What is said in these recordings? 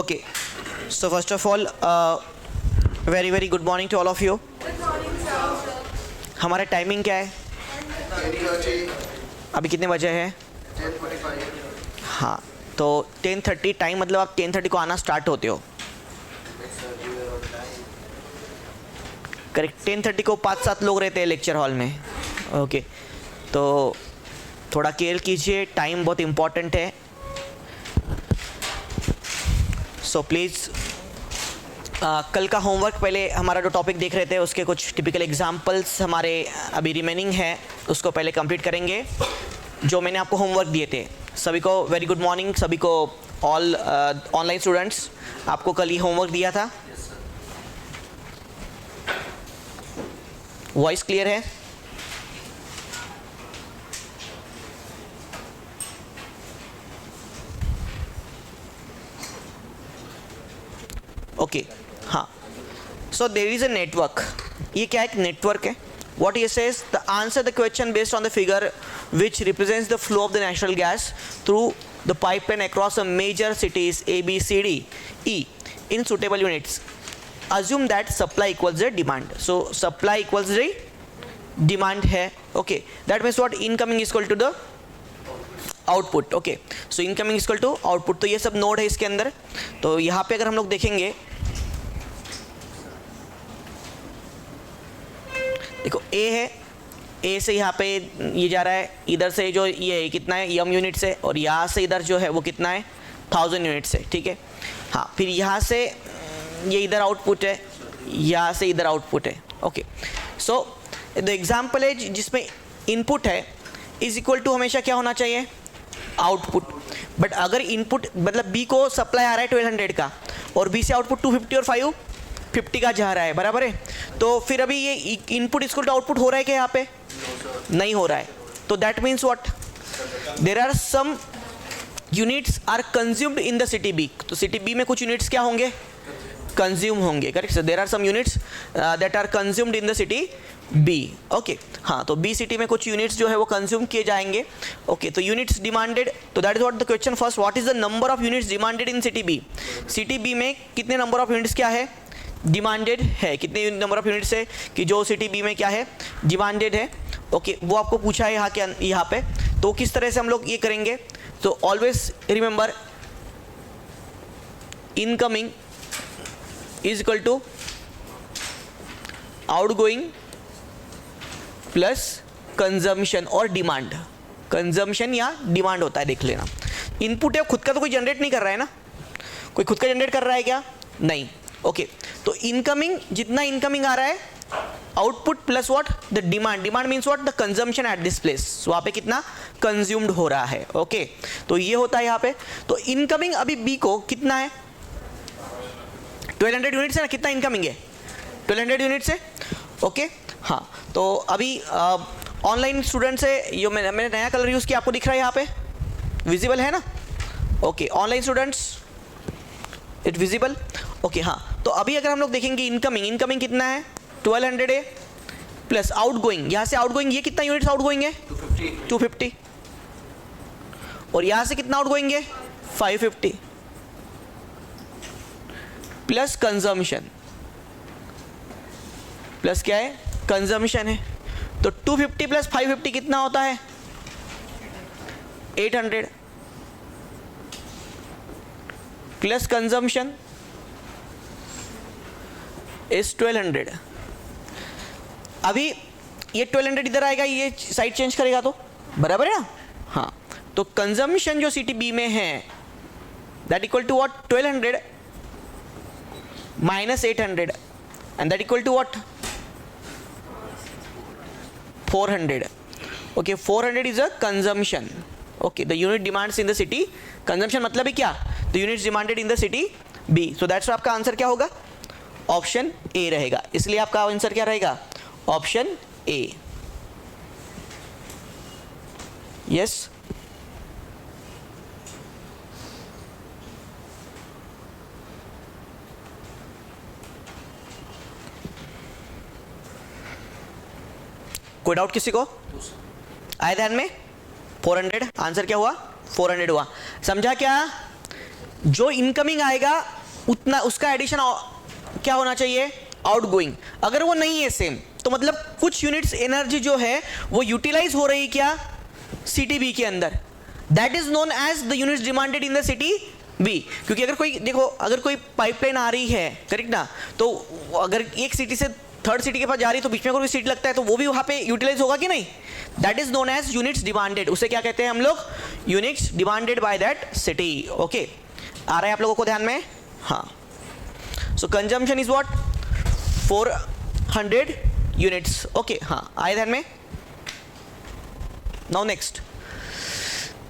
Okay, so first of all, very very good morning to all of you. हमारा timing क्या है? अभी कितने बजे हैं? 10:45। हाँ, तो 10:30 टाइम, मतलब आप 10:30 को आना स्टार्ट होते हो, करेक्ट? 10:30 को 5-7 लोग रहते हैं लेक्चर हॉल में. ओके, तो थोड़ा केयर कीजिए, टाइम बहुत इम्पॉर्टेंट है. सो प्लीज़ कल का होमवर्क, पहले हमारा जो टॉपिक देख रहे थे उसके कुछ टिपिकल एग्जांपल्स हमारे अभी रिमेनिंग है, उसको पहले कंप्लीट करेंगे. जो मैंने आपको होमवर्क दिए थे, सभी को वेरी गुड मॉर्निंग. सभी को, ऑल ऑनलाइन स्टूडेंट्स, आपको कल ही होमवर्क दिया था. वॉइस क्लियर है? ओके, हाँ. सो देर इज़ अ नेटवर्क. ये क्या एक नेटवर्क है? What he says, the answer the question based on the figure which represents the flow of the natural gas through the pipeline across a major cities A, B, C, D, E in suitable units. Assume that supply equals the demand. So supply equals the demand है. Okay, that means what? Incoming is equal to the output. Okay, so incoming is equal to output. तो ये सब node है इसके अंदर. तो यहाँ पे अगर हम लोग देखेंगे, देखो A है, A से यहाँ पे ये जा रहा है, इधर से जो ये है कितना है, m यूनिट से, और यहाँ से इधर जो है वो कितना है, 1000 यूनिट से. ठीक है, हाँ. फिर यहाँ से ये इधर आउटपुट है, यहाँ से इधर आउटपुट है. ओके, सो द एग्जाम्पल है जिसमें इनपुट है इज इक्वल टू हमेशा क्या होना चाहिए, आउटपुट. बट अगर इनपुट मतलब B को सप्लाई आ रहा है 1200 का, और B से आउटपुट 250 और 550 का जा रहा है, बराबर है. तो फिर अभी ये इनपुट इक्वल टू आउटपुट हो रहा है क्या यहाँ पे? नहीं हो रहा है. तो that means what? There are some units are consumed in the city B. तो सिटी B में कुछ यूनिट्स क्या होंगे, कंज्यूम होंगे, correct? So there are some units that are consumed in the city B. Okay, हाँ. तो B city में कुछ यूनिट्स जो है वो कंज्यूम किए जाएंगे. ओके, तो यूनिट्स डिमांडेड, तो that is what the question first, what is the number of units demanded in city B. City B में कितने नंबर ऑफ यूनिट्स क्या है, डिमांडेड है. कितने नंबर ऑफ यूनिट्स है कि जो सिटी B में क्या है, डिमांडेड है. ओके, वो आपको पूछा है यहाँ पे. तो किस तरह से हम लोग ये करेंगे? तो always remember, incoming is equal to outgoing plus consumption और डिमांड. कंजम्पशन या डिमांड होता है, देख लेना. इनपुट है, खुद का तो कोई जनरेट नहीं कर रहा है ना, कोई खुद का जनरेट कर रहा है क्या? नहीं. ओके, तो इनकमिंग, जितना इनकमिंग आ रहा है, output plus what, the demand. Demand means what, the consumption at this place. वहाँ पे कितना कंज्यूम्ड हो रहा है. ओके, तो ये होता है यहाँ पे. तो इनकमिंग अभी B को कितना है, 1200 यूनिट्स है ना. कितना इनकमिंग है, 1200 यूनिट्स है. ओके, हाँ. तो अभी ऑनलाइन स्टूडेंट्स है, ये मैंने नया कलर यूज़ किया, आपको दिख रहा है यहाँ पे, विजिबल है ना? Okay, online students, it visible. Okay, हाँ. तो अभी अगर हम लोग देखेंगे इनकमिंग कितना है, 1200 है, प्लस आउटगोइंग, यहाँ से आउटगोइंग ये कितना यूनिट्स आउटगोइंग है, 250. और यहाँ से कितना आउटगोइंग है, 550, प्लस कंजम्पशन, प्लस क्या है, कंजम्पशन है. तो 250 प्लस 550 कितना होता है, 800, प्लस कंजम्पशन इज 1200. अभी ये 1200 इधर आएगा, ये साइड चेंज करेगा तो बराबर है ना. हाँ, तो कंजम्पशन जो सिटी B में है, that equal to what, 1200 minus 800, and that equal to what, 400. Okay, 400 is a consumption. Okay, the unit demands in the city. Consumption मतलब है क्या, the units demanded in the city B. So that's आपका answer क्या होगा, option A रहेगा. इसलिए आपका answer क्या रहेगा, ऑप्शन A. यस. कोई डाउट किसी को? आए ध्यान में? 400, आंसर क्या हुआ, 400 हुआ. समझा क्या? जो इनकमिंग आएगा उतना उसका एडिशन क्या होना चाहिए, आउटगोइंग। अगर वो नहीं है सेम तो मतलब कुछ यूनिट्स एनर्जी जो है वो यूटिलाइज हो रही क्या, सिटी बी के अंदर, that is known as the units demanded in the city B. क्योंकि अगर कोई देखो, अगर कोई पाइपलाइन आ रही है, करेक्ट ना, तो अगर एक सिटी से थर्ड सिटी के पास जा रही है तो बीच में कोई सिटी लगता है तो वो भी वहां पे यूटिलाइज होगा कि नहीं, that is known as units demanded. उसे क्या कहते हैं हम लोग, units demanded by that city. Okay, आ रहा है आप लोगों को ध्यान में? हाँ, so consumption is what, 400 units. Okay, हाँ आए ध्यान में? Now next,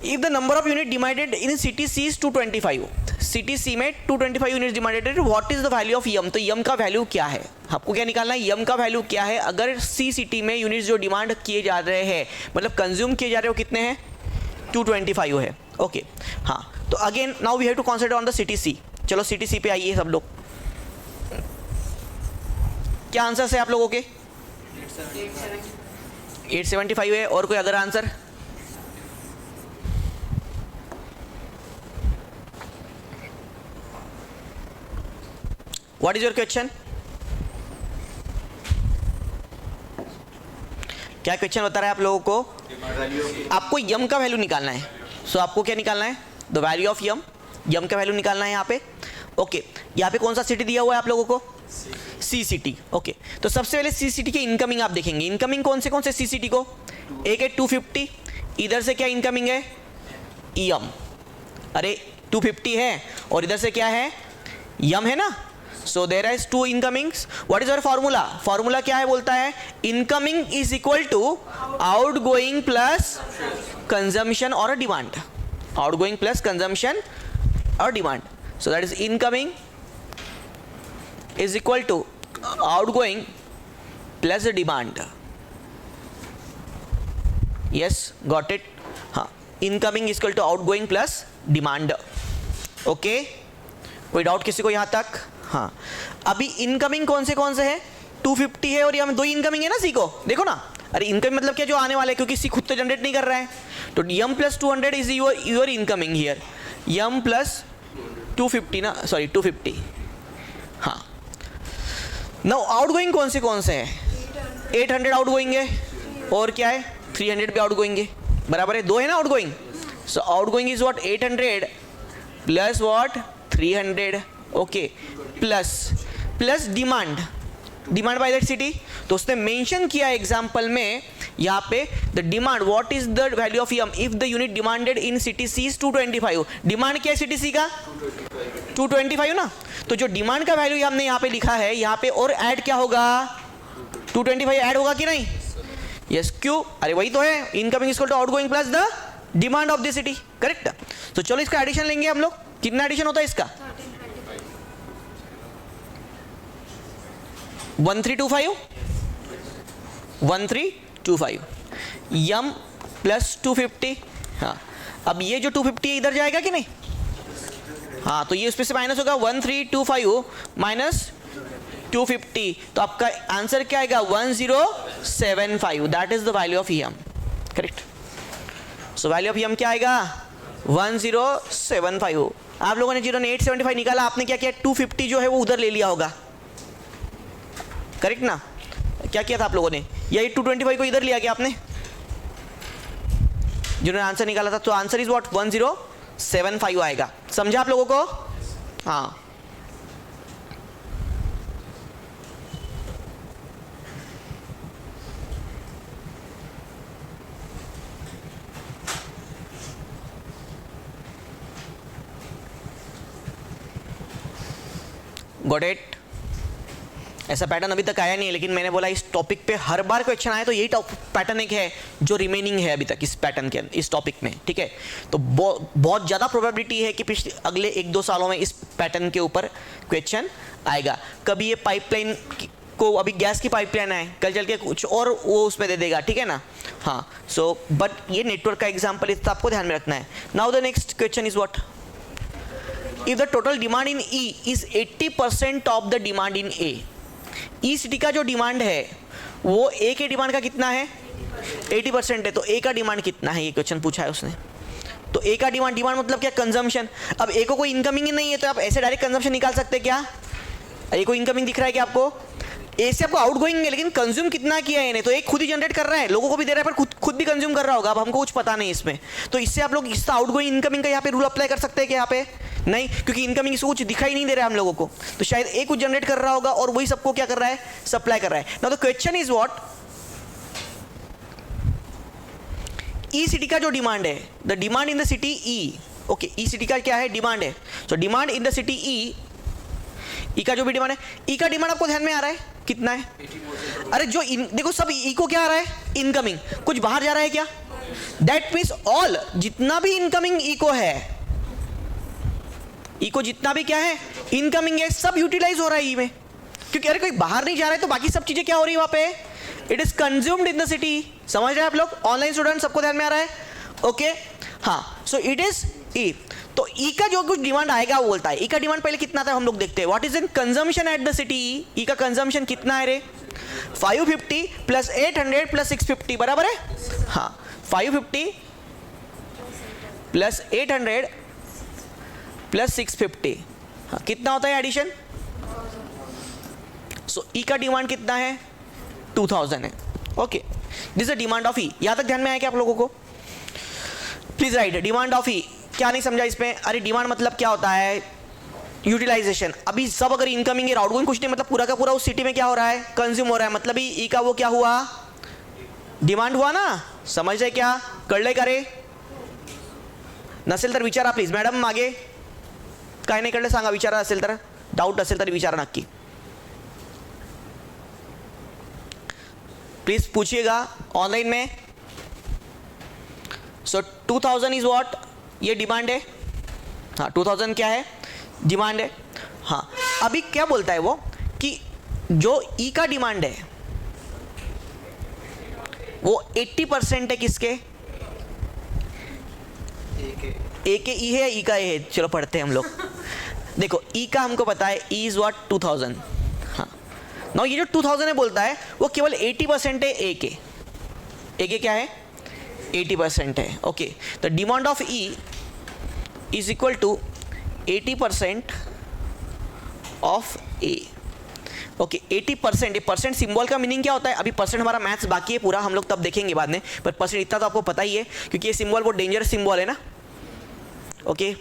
if the number of unit demanded in city C is 225, city C में 225 यूनिट डिमांडेड है, what is the value of M. तो यम का वैल्यू क्या है, आपको क्या निकालना है, यम का वैल्यू क्या है। अगर सी सिटी में यूनिट्स जो डिमांड किए जा रहे हैं, मतलब कंज्यूम किए जा रहे हो, कितने हैं, 225 है। ओके, हाँ, तो again now we have to concentrate on the city C. चलो सिटी सी पे आइए सब लोग, क्या आंसर है आप लोगों के? 875 है। और कोई other answer? What is your question? क्या क्वेश्चन बता रहा है आप लोगों को? आपको यम का वैल्यू निकालना है। सो आपको क्या निकालना है, द वैल्यू ऑफ यम, यम का वैल्यू निकालना है यहाँ पे। ओके, यहाँ पे कौन सा सिटी दिया हुआ है आप लोगों को, सी सिटी। ओके, तो सबसे पहले सी सिटी के इनकमिंग आप देखेंगे, इनकमिंग कौन से सी सिटी को, एक है 250, इधर से क्या इनकमिंग है, यम, अरे 250 है और इधर से क्या है, यम है ना। So there is 2 incomings. What is our formula, formula क्या है, बोलता है incoming is equal to outgoing plus consumption और डिमांड, आउटगोइंग प्लस कंजम्पशन और demand. So that is incoming is equal to outgoing plus the demand. Yes, got it? हाँ, incoming is equal to outgoing plus demand. Okay, कोई doubt किसी को यहाँ तक? हाँ, अभी इनकमिंग कौन से है, 250 है और यहाँ 2 इनकमिंग है ना सी को, देखो ना। अरे इनकमिंग मतलब क्या, जो आने वाले, क्योंकि सी खुद तो जनरेट नहीं कर रहा है, तो M plus 200 is your incoming here, M plus 250 ना, सॉरी 250। हाँ, नाउ आउटगोइंग कौन से है, 800 आउटगोइंग है और क्या है 300 पे आउटगोइंग है, बराबर है, 2 है ना outgoing. So outgoing is what 800 plus what 300। Okay, plus demand by that city. तो उसने मेंशन किया एग्जांपल में यहाँ पे, the demand, what is the value of um if the unit demanded in city C is 225। Demand क्या है city सी का, 225 ना। तो जो डिमांड का वैल्यू हमने यहाँ पे लिखा है, यहाँ पे और ऐड क्या होगा, 225 ऐड होगा कि नहीं? यस, क्यों, अरे वही तो है, incoming equal to outgoing plus the demand of the city, correct. तो चलो इसका एडिशन लेंगे हम लोग, कितना एडिशन होता है इसका, 1325 यम प्लस 250। हाँ, अब ये जो 250 इधर जाएगा कि नहीं, हाँ, तो ये उसमें से माइनस होगा, 1325 माइनस 250, तो आपका आंसर क्या आएगा, 1075। That is the value of M, correct. So value of M क्या आएगा, 1075। आप लोगों ने 0875 निकाला, आपने क्या किया, 250 जो है वो उधर ले लिया होगा, करेक्ट ना। क्या किया था आप लोगों ने, यही 225 को इधर लिया क्या आपने, जिन्होंने आंसर निकाला था। तो आंसर इज व्हाट 1075 आएगा, समझा आप लोगों को? हाँ, गॉट इट। ऐसा पैटर्न अभी तक आया नहीं है, लेकिन मैंने बोला इस टॉपिक पे हर बार क्वेश्चन आए तो यही पैटर्न एक है जो रिमेनिंग है अभी तक इस पैटर्न के, इस टॉपिक में, ठीक है। तो बहुत ज़्यादा प्रोबेबिलिटी है कि पिछले अगले 1-2 सालों में इस पैटर्न के ऊपर क्वेश्चन आएगा। कभी ये पाइपलाइन को, अभी गैस की पाइपलाइन है, कल चल के कुछ और वो उसमें दे देगा, ठीक है ना। हाँ, सो बट ये नेटवर्क का एग्जाम्पल, इसको आपको ध्यान में रखना है। Now the next question is what, if the total demand in E is 80% of the demand in A. E city का जो डिमांड है वो ए के डिमांड का कितना है, 80% है, तो ए का डिमांड कितना है, ये क्वेश्चन पूछा है उसने। तो ए का डिमांड, डिमांड मतलब क्या, कंजम्पशन। अब ए को कोई इनकमिंग ही नहीं है तो आप ऐसे डायरेक्ट कंजम्पशन निकाल सकते हैं क्या? ए को इनकमिंग दिख रहा है क्या आपको? ए से आपको आउटगोइंग है, लेकिन कंज्यूम कितना किया है इन्हें, तो एक खुद ही जनरेट कर रहा है, लोगों को भी दे रहा है, पर खुद भी कंज्यूम कर रहा होगा। अब हमको कुछ पता नहीं इसमें, तो इससे आप लोग इसका आउटगोइंग इनकमिंग का यहाँ पे रूल अप्लाई कर सकते हैं क्या? यहाँ पे नहीं, क्योंकि इनकमिंग इसको कुछ दिखाई नहीं दे रहा है हम लोगों को, तो शायद ए कुछ जनरेट कर रहा होगा और वही सबको क्या कर रहा है, सप्लाई कर रहा है। Now the question is what, E city का जो डिमांड है, the demand in the city E, okay, E city का क्या है, डिमांड है। So demand in the city E का जो भी डिमांड है, ई का डिमांड आपको ध्यान में आ रहा है कितना है? अरे जो देखो सब ई को क्या आ रहा है, इनकमिंग, कुछ बाहर जा रहा है क्या? दैट मीन्स ऑल, जितना भी इनकमिंग ई को है, ई को जितना भी क्या है, इनकमिंग है, सब यूटिलाइज हो रहा है ई में, क्योंकि अरे कोई बाहर नहीं जा रहा है तो बाकी सब चीजें क्या हो रही है वहां पे, it is consumed in the city. समझ रहे हैं आप लोग? ऑनलाइन स्टूडेंट सबको ध्यान में आ रहा है? ओके, हाँ, सो इट इज ई। तो ई का जो कुछ डिमांड आएगा वो बोलता है, ई का डिमांड पहले कितना था हम लोग देखते हैं, what is in consumption at the city. E का कंजम्पशन कितना है रे, 550 प्लस 800 प्लस 650, बराबर है? हाँ, 550 प्लस 800 प्लस 650, हाँ, कितना होता है एडिशन? सो ई का डिमांड कितना है, 2000 है। Okay, this is the demand of E. यहां तक ध्यान में आया क्या आप लोगों को? Please write demand of E. क्या नहीं समझा इसमें? अरे डिमांड मतलब क्या होता है, यूटिलाइजेशन। अभी सब अगर इनकमिंग है, आउटगोइंग कुछ नहीं, मतलब पूरा का पूरा उस सिटी में क्या हो रहा है, कंज्यूम हो रहा है, मतलब ई का वो क्या हुआ, डिमांड हुआ ना। समझ रहे क्या? कळले का रे? नसेल तर विचारा प्लीज, मॅडम मागे काय नाही कळलं सांगा, विचारा असेल तर, डाऊट असेल तर विचारा नक्की, प्लीज पूछिएगा ऑनलाइन में। सो 2000 इज व्हाट, ये डिमांड है, हाँ 2000 क्या है, डिमांड है। हाँ, अभी क्या बोलता है वो कि जो ई का डिमांड है वो 80% है किसके, ए के ई है या ई का ए है? चलो पढ़ते हैं हम लोग। देखो ई का हमको पता है, ई इज व्हाट 2000। हाँ, नाउ ये जो 2000 है बोलता है वो केवल 80% है ए के। ए के क्या है, 80% है। Okay, the demand of E is equal to 80% of A. Okay, 80%, ये परसेंट सिंबल का मीनिंग क्या होता है? अभी परसेंट हमारा मैथ्स बाकी है पूरा, हम लोग तब देखेंगे बाद में, पर परसेंट इतना तो आपको पता ही है, क्योंकि ये सिंबल वो डेंजरस सिंबल है ना। ओके,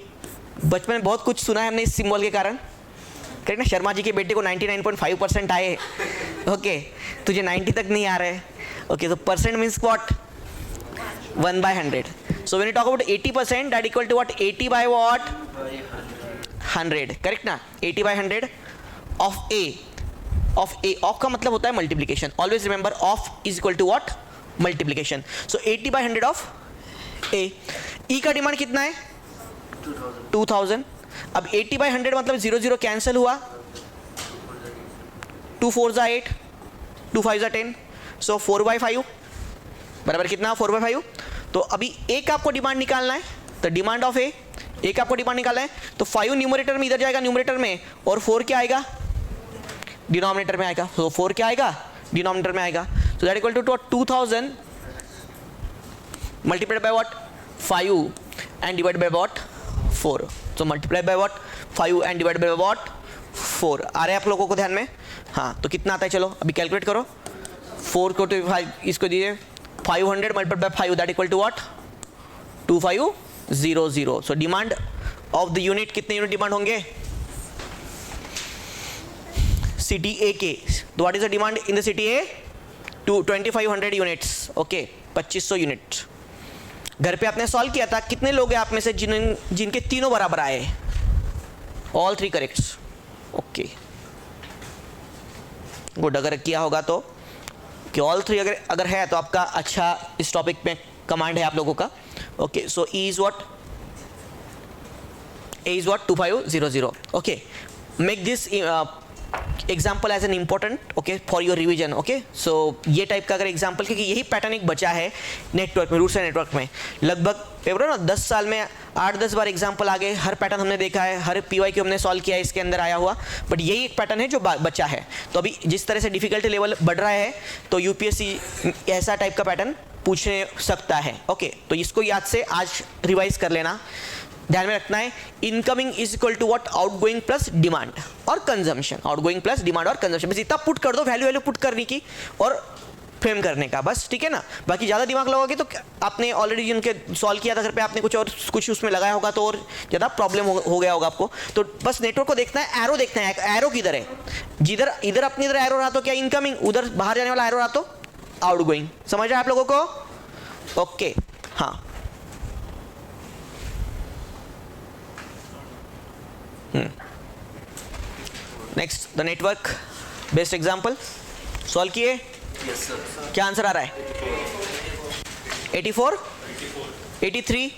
बचपन में बहुत कुछ सुना है हमने इस सिंबल के कारण, करेक्ट ना? शर्मा जी के बेटे को 99.5% आए, ओके, तुझे 90 तक नहीं आ रहे। ओके, तो percent means what, 1/100. So when you talk about 80%, that equal to what, 80 by what, 100, correct ना? 80 by 100 of A, of A, of का मतलब होता है multiplication. Always remember of is equal to what, multiplication. So 80 by 100 of A. E का demand कितना है, 2000. अब 80 by 100 मतलब 0 0 कैंसिल हुआ, 2 4 जा 8, 2 5 जा 10, so 4/5 बराबर कितना, 4/5। तो अभी ए का आपको डिमांड निकालना है, तो डिमांड ऑफ ए का आपको डिमांड निकालना है, तो 5 न्यूमरेटर में इधर जाएगा न्यूमरेटर में, और 4 क्या आएगा, डिनोमिनेटर में आएगा। तो 4 क्या आएगा, डिनोमिनेटर में आएगा। So that equal to 2000 multiplied by what, 5 and divide by what, 4। So multiplied by what, 5 and divide by what, 4। आ रहे हैं आप लोगों को ध्यान में? हाँ, तो कितना आता है, चलो अभी कैलकुलेट करो। 4 को 5 इसको दीजिए, 500 multiplied by 5, that equal to what, 2500। So demand of the unit, कितने यूनिट डिमांड होंगे, सिटी ए के। तो what is the demand in the city A, 2500 units. Okay, 2500 unit. घर पे आपने सॉल्व किया था, कितने लोग हैं आप में से जिनके तीनों बराबर आए, ऑल 3 करेक्ट। Okay, good. अगर किया होगा तो कि ऑल 3 अगर है तो आपका अच्छा इस टॉपिक में कमांड है आप लोगों का। Okay, so A is what, 2500। Okay, make this example as an important, okay, for your revision. Okay, so ये टाइप का अगर एग्जाम्पल, क्योंकि यही पैटर्न एक बचा है नेटवर्क में, रूट्स एंड नेटवर्क में। लगभग पेपर ना 10 साल में 8-10 बार एग्जाम्पल आ गए, हर पैटर्न हमने देखा है, हर PY हमने सॉल्व किया है, इसके अंदर आया हुआ, बट यही एक पैटर्न है जो बचा है। तो अभी जिस तरह से डिफिकल्टी लेवल बढ़ रहा है, तो UPSC ऐसा टाइप का पैटर्न पूछने सकता है। ओके, तो इसको याद से आज रिवाइज कर लेना, ध्यान में रखना है। Incoming is equal to what, outgoing plus demand और कंजम्पशन, आउटगोइंग प्लस डिमांड और कंजम्पशन, बस इतना पुट कर दो, वैल्यू पुट करने की और फ्रेम करने का, बस, ठीक है ना। बाकी ज़्यादा दिमाग लगाओगे तो आपने ऑलरेडी जिनके सॉल्व किया था घर पे, आपने कुछ उसमें लगाया होगा तो और ज़्यादा प्रॉब्लम हो गया होगा आपको। तो बस नेटवर्क को देखना है, एरो देखना है, एरो किधर है, जिधर इधर अपनी इधर एरो रहा तो क्या इनकमिंग, उधर बाहर जाने वाला एरो रहा तो आउटगोइंग। समझ आया आप लोगों को? ओके, हाँ। Next, the network based example solve किए। Yes, sir. क्या आंसर आ रहा है? 84, 83,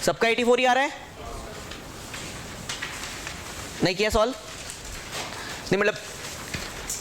सबका 84 ही आ रहा है। नहीं किया सॉल्व? नहीं, मतलब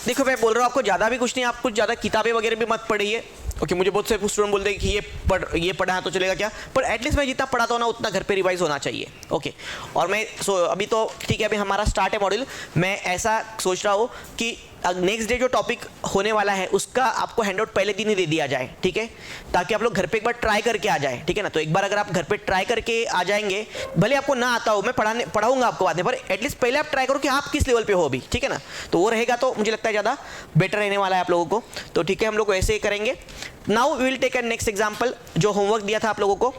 देखो मैं बोल रहा हूँ आपको ज़्यादा भी कुछ नहीं, आप कुछ ज़्यादा किताबें वगैरह भी मत पढ़िए। ओके, मुझे बहुत से स्टूडेंट बोलते हैं कि ये पढ़ा है तो चलेगा क्या, पर एटलीस्ट मैं जितना पढ़ाता हूँ ना उतना घर पे रिवाइज होना चाहिए। ओके, और मैं अभी तो ठीक है, अभी हमारा स्टार्ट है मॉड्यूल, मैं ऐसा सोच रहा हूँ कि नेक्स्ट डे जो टॉपिक होने वाला है उसका आपको हैंडआउट पहले दिन ही दे दिया जाए, ठीक है, ताकि आप लोग घर पे एक बार ट्राई करके आ जाए, ठीक है ना। तो एक बार अगर आप घर पे ट्राई करके आ जाएंगे, भले आपको ना आता हो, मैं पढ़ाऊंगा आपको बाद में, पर एटलीस्ट पहले आप ट्राई करो कि आप किस लेवल पे हो अभी, ठीक है ना। तो वो रहेगा तो मुझे लगता है ज़्यादा बेटर रहने वाला है आप लोगों को। तो ठीक है, हम लोग वैसे ही करेंगे। Now we will take an next example, जो होमवर्क दिया था आप लोगों को।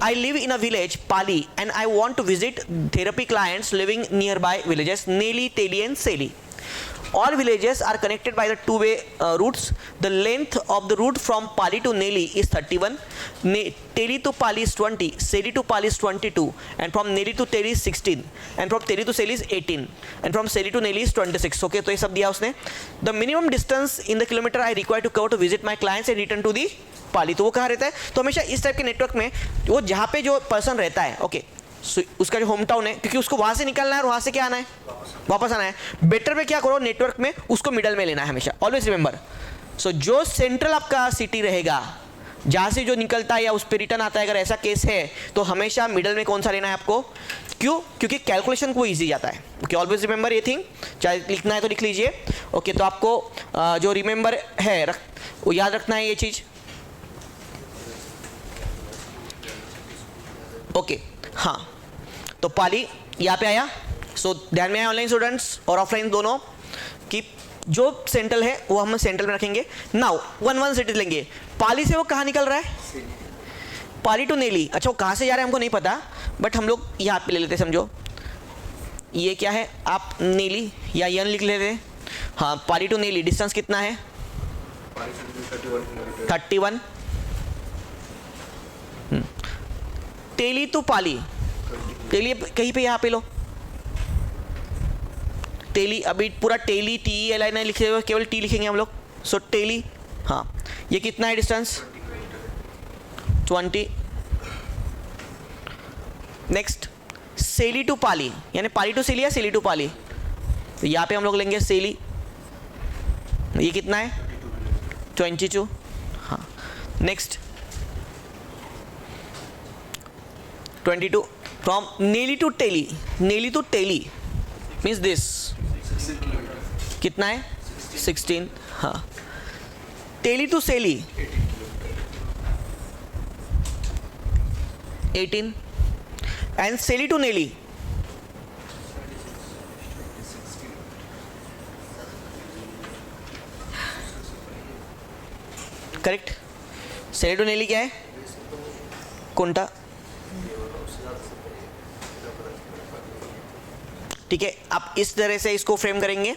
I live in a village, Pali, and I want to visit therapy clients living nearby villages, Neli, Teli, and Seli. All villages are connected by the two-way routes. The length of the route from Pali to Neli is 31. Teli to Pali is 20. Seli to Pali is 22. And from Neli to Teli is 16. And from Teli to Seli is 18. And from Seli to Neli is 26. Okay, तो ये सब दिया उसने. The minimum distance in the kilometer I require to cover to visit my clients and return to the Pali. तो वो कहाँ रहता है? तो हमेशा इस टाइप के नेटवर्क में वो जहाँ पे जो पर्सन रहता है, ओके, उसका जो होम टाउन है, क्योंकि उसको वहाँ से निकलना है और वहाँ से क्या आना है, वापस आना है। बेटर में क्या करो, नेटवर्क में उसको मिडल में लेना है हमेशा, ऑलवेज रिमेंबर। सो जो सेंट्रल आपका सिटी रहेगा, जहाँ से जो निकलता है या उस पर रिटर्न आता है, अगर ऐसा केस है तो हमेशा मिडल में कौन सा लेना है आपको। क्यों? क्योंकि कैलकुलेशन को ईजी जाता है। ओके, ऑलवेज रिमेंबर ये थिंग, चाहे लिखना है तो लिख लीजिए। ओके, तो आपको जो रिमेंबर है वो याद रखना है ये चीज़। ओके, हाँ, तो पाली यहाँ पे आया। सो ध्यान में आया ऑनलाइन स्टूडेंट्स और ऑफलाइन दोनों, कि जो सेंट्रल है वो हम सेंट्रल में रखेंगे। नाउ 1 सिटीज लेंगे। पाली से वो कहाँ निकल रहा है? पाली टू नेली। अच्छा, वो कहाँ से जा रहा है हमको नहीं पता, बट हम लोग यहाँ पे ले लेते, समझो ये क्या है, आप नेली या यन लिख लेते। हाँ, पाली टू नेली डिस्टेंस कितना है? 31। टेली टू पाली, टेली कहीं पे यहाँ पे लो, टेली, अभी पूरा टेली TELI नहीं लिखे हुए, केवल टी लिखेंगे हम लोग। सो टेली, हाँ, ये कितना है डिस्टेंस? 20। नेक्स्ट, सेली टू पाली, यानी पाली टू सेली या सेली टू पाली, तो यहाँ पे हम लोग लेंगे सेली। ये कितना है? 22। हाँ, next 22 from Nelly to Telly. Nelly to Telly means this कितना है? 16। हाँ, टेली टू सेली 18 एंड सेली टू नेली करेक्ट। सेली टू नेली क्या है? कोंटा, ठीक है, आप इस तरह से इसको फ्रेम करेंगे।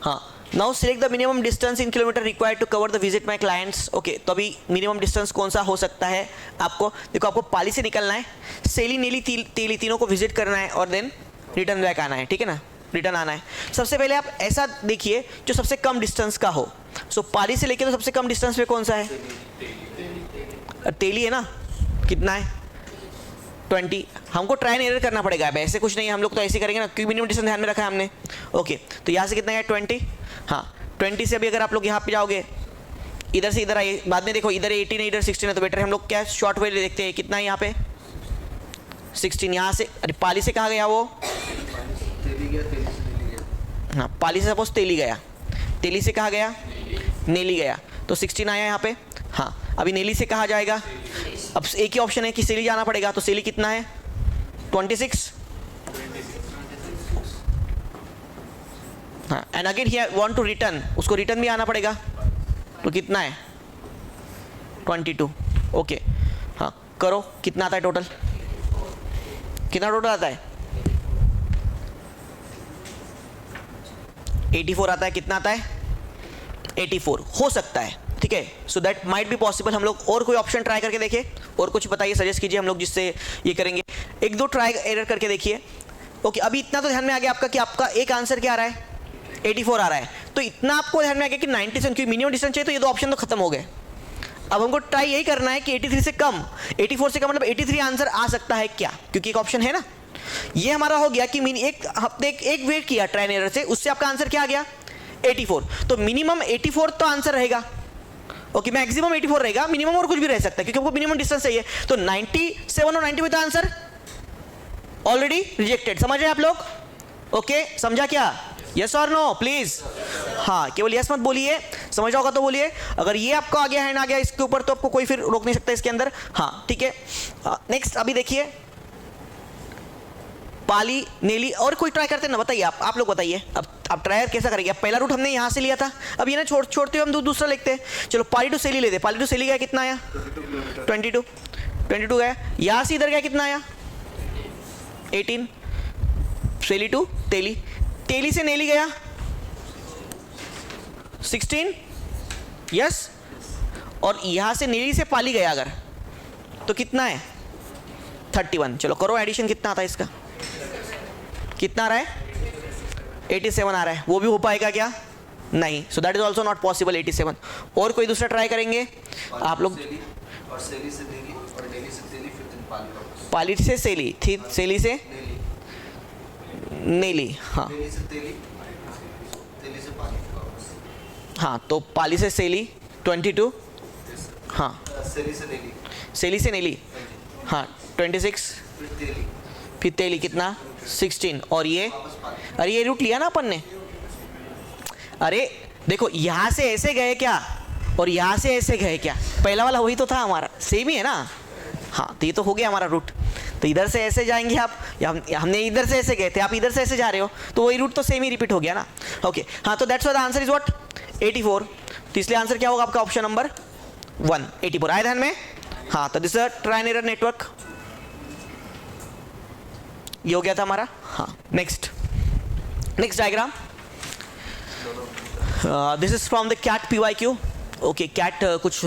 हाँ, now select the minimum distance in kilometre required to cover the visit my clients. Okay, तो अभी मिनिमम डिस्टेंस कौन सा हो सकता है आपको? देखो, आपको पाली से निकलना है, सेली नेली तेली तीनों को विजिट करना है और देन रिटर्न बैक आना है, ठीक है ना, रिटर्न आना है। सबसे पहले आप ऐसा देखिए जो सबसे कम डिस्टेंस का हो। सो पाली से लेके तो सबसे कम डिस्टेंस पे कौन सा है? तेली है ना, कितना है? 20। हमको ट्राई एंड एरर करना पड़ेगा, अब ऐसे कुछ नहीं है, हम लोग तो ऐसे करेंगे ना, क्योंकि मिनिमम डिस्टेंस ध्यान में रखा है हमने। ओके, तो यहाँ से कितना है? 20। हाँ, 20 से अभी अगर आप लोग यहाँ पे जाओगे, इधर से इधर आइए, बाद में देखो इधर 18 है, इधर 16 है, तो बेटर है हम लोग क्या शॉर्ट वे देखते हैं। कितना है यहाँ पे? 16। यहाँ से, अरे पाली से कहाँ गया वो? हाँ, पाली से सपोज तेली गया, तेली से कहाँ गया? नेली गया, तो 16 आया यहाँ पे। हाँ, अभी नेली से कहाँ जाएगा? अब एक ही ऑप्शन है कि सेली जाना पड़ेगा, तो सेली कितना है? 26। हाँ, and again he want to return, उसको रिटर्न भी आना पड़ेगा, तो कितना है? 22। ओके, हाँ करो, कितना आता है टोटल? कितना टोटल आता है? 84 आता है। कितना आता है? 84 हो सकता है, ठीक है। So that might be possible. हम लोग और कोई ऑप्शन ट्राई करके देखें, और कुछ बताइए, सजेस्ट कीजिए हम लोग जिससे ये करेंगे। एक दो ट्राई एरर करके देखिए। ओके, अभी इतना तो ध्यान में आ गया आपका कि आपका एक आंसर क्या आ रहा है? 84 आ रहा है। तो इतना आपको ध्यान में आ गया कि 97 क्योंकि मिनिमम डिस्टेंस चाहिए, तो ये दो ऑप्शन तो खत्म हो गए। अब हमको ट्राई यही करना है कि 83 से कम, 84 से कम मतलब 83 आंसर आ सकता है क्या, क्योंकि एक ऑप्शन है ना। ये हमारा हो गया कि एक हफ्ते एक वेट किया ट्राई एरर से, उससे आपका आंसर क्या आ गया? 84। तो मिनिमम 84 तो आंसर रहेगा। ओके, मैक्सिमम 84 रहेगा, मिनिमम और कुछ भी रह सकता है क्योंकि आपको मिनिमम डिस्टेंस चाहिए। तो 97 और 90 तो आंसर ऑलरेडी रिजेक्टेड। समझ रहे आप लोग? ओके, समझा क्या? यस और नो प्लीज? हाँ, केवल यस मत बोलिए, समझ होगा तो बोलिए। अगर ये आपको आ गया, हैंड आ गया इसके ऊपर, तो आपको कोई फिर रोक नहीं सकता इसके अंदर। हाँ ठीक है, नेक्स्ट अभी देखिए पाली, नेली, और कोई ट्राई करते हैं ना? बताइए आप लोग बताइए। अब ट्राई कैसा करेंगे? अब पहला रूट हमने यहाँ से लिया था, अब ये ना छोड़ते हुए हम दूसरा लिखते हैं। चलो पाली टू सेली लेते। पाली टू सेली गया कितना आया? 22 गया। यहाँ से इधर गया कितना आया? 18। सेली टू तेली, तेली से नेली गया 16। यस, और यहाँ से नेली से पाली गया अगर, तो कितना है? 31। चलो करो एडिशन, कितना आता है इसका? कितना आ रहा है? 87 आ रहा है। वो भी हो पाएगा क्या? नहीं। सो that is also not possible 87। और कोई दूसरा ट्राई करेंगे आप लोग? और सेली से नेली, और नेली से तेली, फिर पाली वापस। पाली से सेली, ठीक, सेली से नेली, हाँ नेली से तेली, तेली से पाली वापस। हाँ, तो पाली से सेली 22, हाँ सेली से नेली, सेली से नेली, हाँ 26, फिर तेली, फिर तेली कितना? 16। और ये, वापस पाली। अरे ये रूट लिया ना अपन ने। अरे देखो, यहाँ से ऐसे गए क्या और यहाँ से ऐसे गए क्या? पहला वाला वही तो था हमारा, सेम ही है ना। हाँ, तो ये तो हो गया हमारा रूट। तो इधर से ऐसे जाएंगे आप, या हमने इधर से ऐसे गए थे, आप इधर से ऐसे जा रहे हो, तो वही रूट तो सेम ही रिपीट हो गया ना। ओके, हाँ, तो that's why the answer is what? 84। तो इसलिए आंसर क्या होगा आपका? Option number 1, 84। आए ध्यान में? हाँ, तो this is try and error network. ये हो गया था हमारा। हाँ, next diagram. This is from the CAT PYQ। Okay, CAT कुछ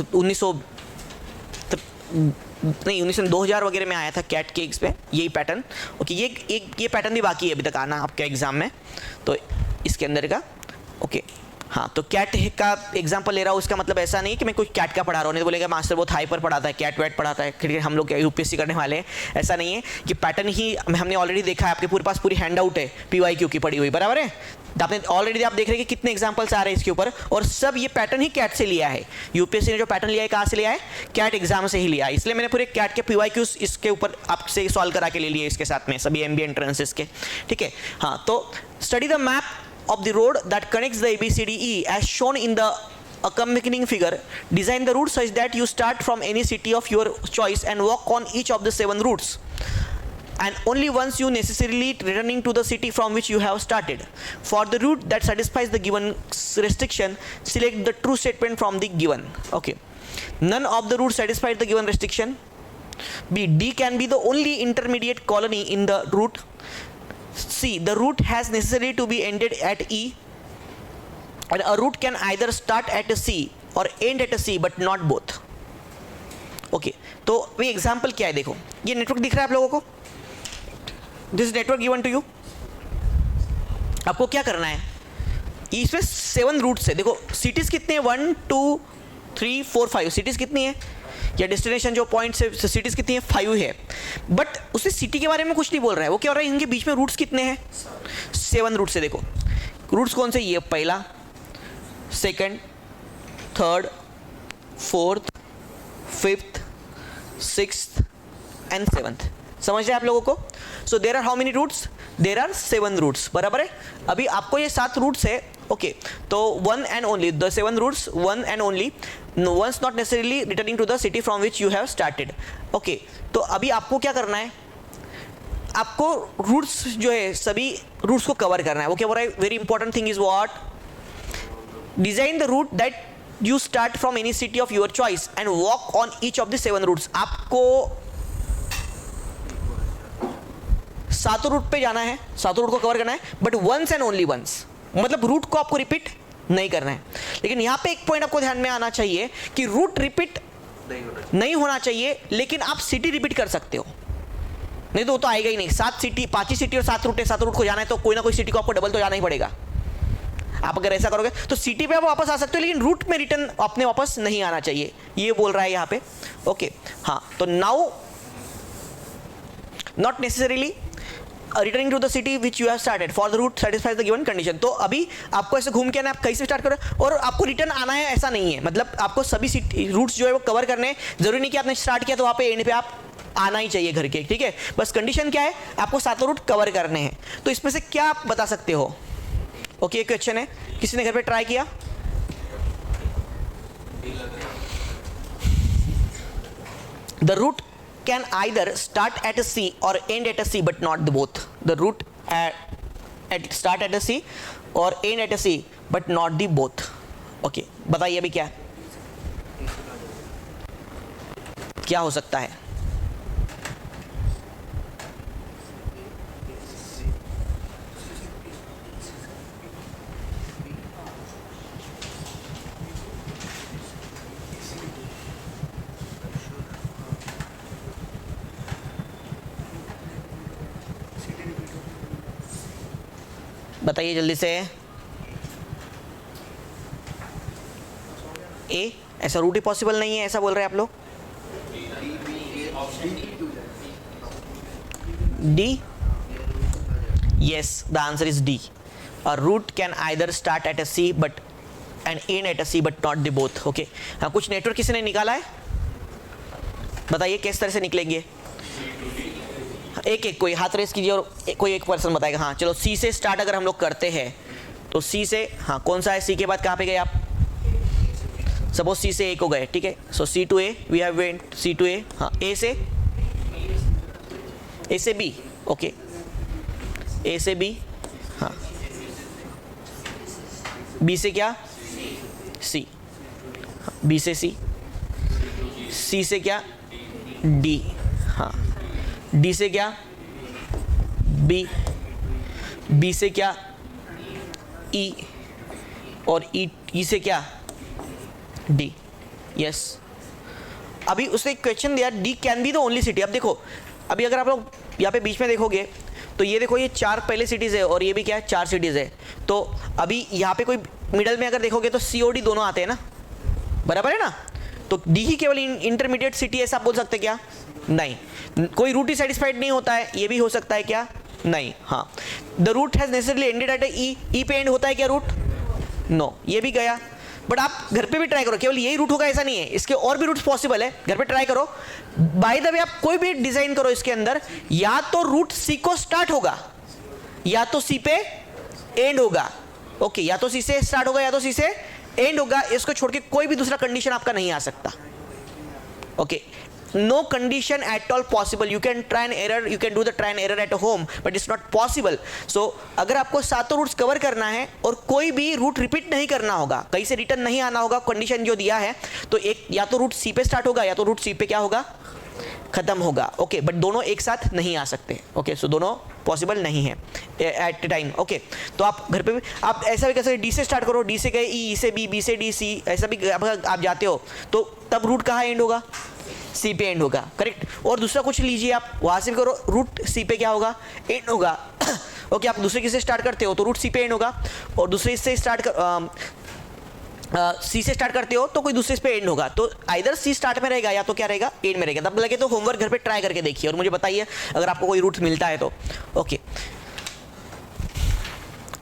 2000 वगैरह में आया था कैट के पे यही पैटर्न। ओके, ये पैटर्न भी बाकी है अभी तक आना आपके एग्जाम में, तो इसके अंदर का। ओके, हाँ, तो कैट का एग्जांपल ले रहा हूँ। इसका मतलब ऐसा नहीं कि मैं कोई कैट का पढ़ा रहा हूँ, नहीं तो बोलेगा मास्टर बहुत हाई पर पढ़ाता है, कैट वैट पढ़ाता है, फिर हम लोग UPSC करने वाले हैं। ऐसा नहीं है कि पैटर्न ही हमने ऑलरेडी देखा है, आपके पूरे पास पूरी हैंड आउट है PYQ की पड़ी हुई, बराबर है। आपने ऑलरेडी आप देख रहे हैं कि कितने एग्जांपल्स आ रहे हैं इसके ऊपर, और सब ये पैटर्न ही कैट से लिया है। UPSC ने जो पैटर्न लिया है कहाँ से लिया है? कैट एग्जाम से ही लिया है। इसलिए मैंने पूरे कैट के PYQs इसके ऊपर आपसे सॉल्व करा के ले लिए इसके साथ में, सभी MBA एंट्रेंसेस के, ठीक है। हाँ, तो study the map of the road that connects the ABCDE as shown in the accompanying figure. Design the route such that you start from any city of your choice and walk on each of the 7 routes, and only once you necessarily returning to the city from which you have started. For the route that satisfies the given restriction, select the true statement from the given. Okay, none of the routes satisfies the given restriction. B, D can be the only intermediate colony in the route. C, the route has necessarily to be ended at E, and a route can either start at a C or end at a C but not both. Okay, तो ये example क्या है? देखो, ये network दिख रहा है आप लोगों को? This network given to you. आपको क्या करना है? इसमें 7 रूट्स है। देखो सिटीज कितने हैं? 1 2 3 4 5 सिटीज कितनी है, या डेस्टिनेशन जो पॉइंट से सिटीज कितनी है? 5 है। बट उसे सिटी के बारे में कुछ नहीं बोल रहा है, वो क्या हो रहा है? इनके बीच में रूट्स कितने हैं? 7 रूट्स है। देखो रूट्स कौन से? ये पहला, second, third, fourth, fifth, sixth and 7th। समझ रहे हैं आप लोगों को? So there are how many routes? There are 7 routes, बराबर है। अभी आपको ये 7 रूट्स है, ओके, तो one and only the 7 routes, one and only, once not necessarily returning to the city from which you have started. Okay, तो अभी आपको क्या करना है, आपको रूट्स जो है सभी रूट्स को कवर करना है। वो क्या बोल रहा है, very important thing is what, design the route that you start from any city of your choice and walk on each of the 7 routes. आपको 7 रूट पे जाना है, 7 रूट को कवर करना है, but once and only once, मतलब route को आपको रिपीट नहीं करना है। लेकिन यहां पे एक पॉइंट आपको ध्यान में आना चाहिए कि रूट रिपीट नहीं होना चाहिए, लेकिन आप सिटी रिपीट कर सकते हो, नहीं तो वो तो आएगा ही नहीं। 7 सिटी, 5 ही सिटी और 7 रूट है, 7 रूट को जाना है तो कोई ना कोई सिटी को आपको डबल तो जाना ही पड़ेगा। आप अगर ऐसा करोगे तो सिटी पे आप वापस आ सकते हो, लेकिन रूट में रिटर्न अपने वापस नहीं आना चाहिए, ये बोल रहा है यहाँ पे। ओके, हाँ, तो now not necessarily returning to the city which you have started for the route satisfies the given condition. तो अभी आपको ऐसे घूम के आना है, आप कहीं से स्टार्ट करो और आपको रिटर्न आना है, ऐसा नहीं है। मतलब आपको सभी सिटी रूट्स जो है वो कवर करने हैं, जरूरी नहीं कि आपने स्टार्ट किया तो वहाँ पे एंड पे आप आना ही चाहिए घर के, ठीक है। बस कंडीशन क्या है, आपको 7 रूट कवर करने हैं। तो इसमें से क्या आप बता सकते हो? ओके, क्वेश्चन है, किसी ने घर पे ट्राई किया? The route can either start at a C or end at a C but not the both. The route start at a C or end at a C but not the both. Okay, बताइए अभी क्या हो सकता है? बताइए जल्दी से। ए, ऐसा रूट ही पॉसिबल नहीं है, ऐसा बोल रहे हैं आप लोग। D, yes, the answer is D. A route can either start at a C but end end at a C but not the both. Okay, हाँ, कुछ नेटवर्क किसी ने निकाला है, बताइए किस तरह से निकलेंगे। एक एक कोई हाथ रेस कीजिए और कोई एक पर्सन बताएगा। हाँ, चलो, सी से स्टार्ट अगर हम लोग करते हैं तो सी से, हाँ, कौन सा है? सी के बाद कहाँ पे गए आप? सपोज सी से ए को गए, ठीक है। So C to A, we have went C to A. हाँ, ए से बी, ओके, ए से बी, हाँ, बी से क्या? सी, बी से सी, सी से क्या? डी, हाँ, डी से क्या? बी, बी से क्या? ई, और ई से क्या? D, yes. अभी उसने एक क्वेश्चन दिया, D can be the only city. अब देखो, अभी अगर आप लोग यहाँ पे बीच में देखोगे तो ये देखो, ये 4 पहले सिटीज़ है और ये भी क्या है? 4 सिटीज़ है। तो अभी यहाँ पे कोई मिडल में अगर देखोगे तो सी और डी दोनों आते हैं ना, बराबर है ना। तो डी ही केवल इंटरमीडिएट सिटी ऐसा आप बोल सकते क्या? नहीं। कोई रूट ही सेटिस्फाइड नहीं होता है, ये भी हो सकता है क्या? नहीं। हाँ, the route has necessarily ended at E, E पे एंड होता है क्या रूट? नो, ये भी गया। बट आप घर पे भी ट्राई करो, केवल यही रूट होगा ऐसा नहीं है, इसके और भी रूट्स पॉसिबल है, घर पे ट्राई करो। बाय द वे, आप कोई भी डिजाइन करो इसके अंदर, या तो रूट सी को स्टार्ट होगा या तो सी पे एंड होगा। ओके, या तो सी से स्टार्ट होगा या तो सी से एंड होगा, इसको छोड़ के कोई भी दूसरा कंडीशन आपका नहीं आ सकता। Okay, no condition at all possible. You can try and error, you can do the try and error at home, but it's not possible. So अगर आपको 7 रूट्स कवर करना है और कोई भी रूट रिपीट नहीं करना होगा, कहीं से रिटर्न नहीं आना होगा, कंडीशन जो दिया है, तो एक या तो रूट सी पे स्टार्ट होगा या तो रूट सी पे क्या होगा? खत्म होगा। ओके, बट दोनों एक साथ नहीं आ सकते। ओके, सो दोनों पॉसिबल नहीं है एट टाइम। ओके, तो आप घर पे भी आप ऐसा भी कर सकते, डी से स्टार्ट करो, डी से गए ई, से बी, बी से डी, सी, ऐसा भी आप जाते हो तो तब रूट कहाँ एंड होगा? सी पे एंड होगा, करेक्ट। और दूसरा कुछ लीजिए आप, वहां से भी करो, रूट सी पे क्या होगा? एंड होगा। ओके, आप दूसरे किससे स्टार्ट करते हो तो रूट सी पे एंड होगा, और दूसरे से स्टार्ट कर सी से स्टार्ट करते हो तो कोई दूसरे पे एंड होगा। तो आइदर सी स्टार्ट में रहेगा या तो क्या रहेगा? एंड में रहेगा। तब लगे तो होमवर्क घर पे ट्राई करके देखिए और मुझे बताइए अगर आपको कोई रूट मिलता है तो। Okay,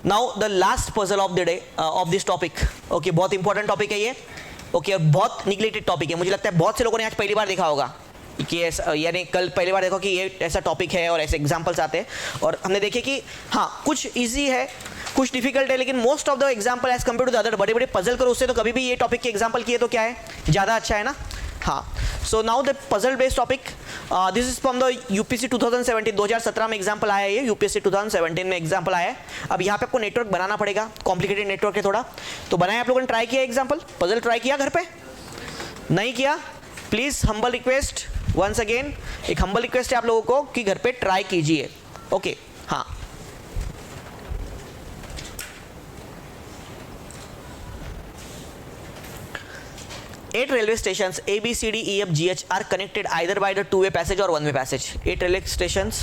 now the last puzzle of the day of this topic. Okay, बहुत इंपॉर्टेंट टॉपिक है ये। ओके, और बहुत निगलेक्टेड टॉपिक है, मुझे लगता है बहुत से लोगों ने आज पहली बार देखा होगा। कि ऐसा, यानी कल पहली बार देखो कि ये ऐसा टॉपिक है और ऐसे एग्जांपल्स आते हैं, और हमने देखे कि हाँ कुछ इजी है कुछ डिफिकल्ट है, लेकिन most of the example as compare to the other बड़े बड़े पजल करो उससे तो कभी भी ये टॉपिक के एग्जांपल किए तो क्या है, ज़्यादा अच्छा है ना। हाँ, so now the puzzle based topic, this is from the UPSC 2017, 2017 में एग्जांपल आया है, ये यूपीएससी 2017 में एग्जांपल आया है। अब यहाँ पे आपको नेटवर्क बनाना पड़ेगा, कॉम्प्लिकेटेड नेटवर्क है थोड़ा, तो बनाया आप लोगों ने, ट्राई किया एग्जांपल, पजल ट्राई किया घर पे, नहीं किया, please humble request once again, एक हम्बल रिक्वेस्ट है आप लोगों को कि घर पे ट्राई कीजिए। ओके हाँ, 8 railway stations A, B, C, D, E, F, G, H are connected either by the two-way passage or one-way passage. 8 railway stations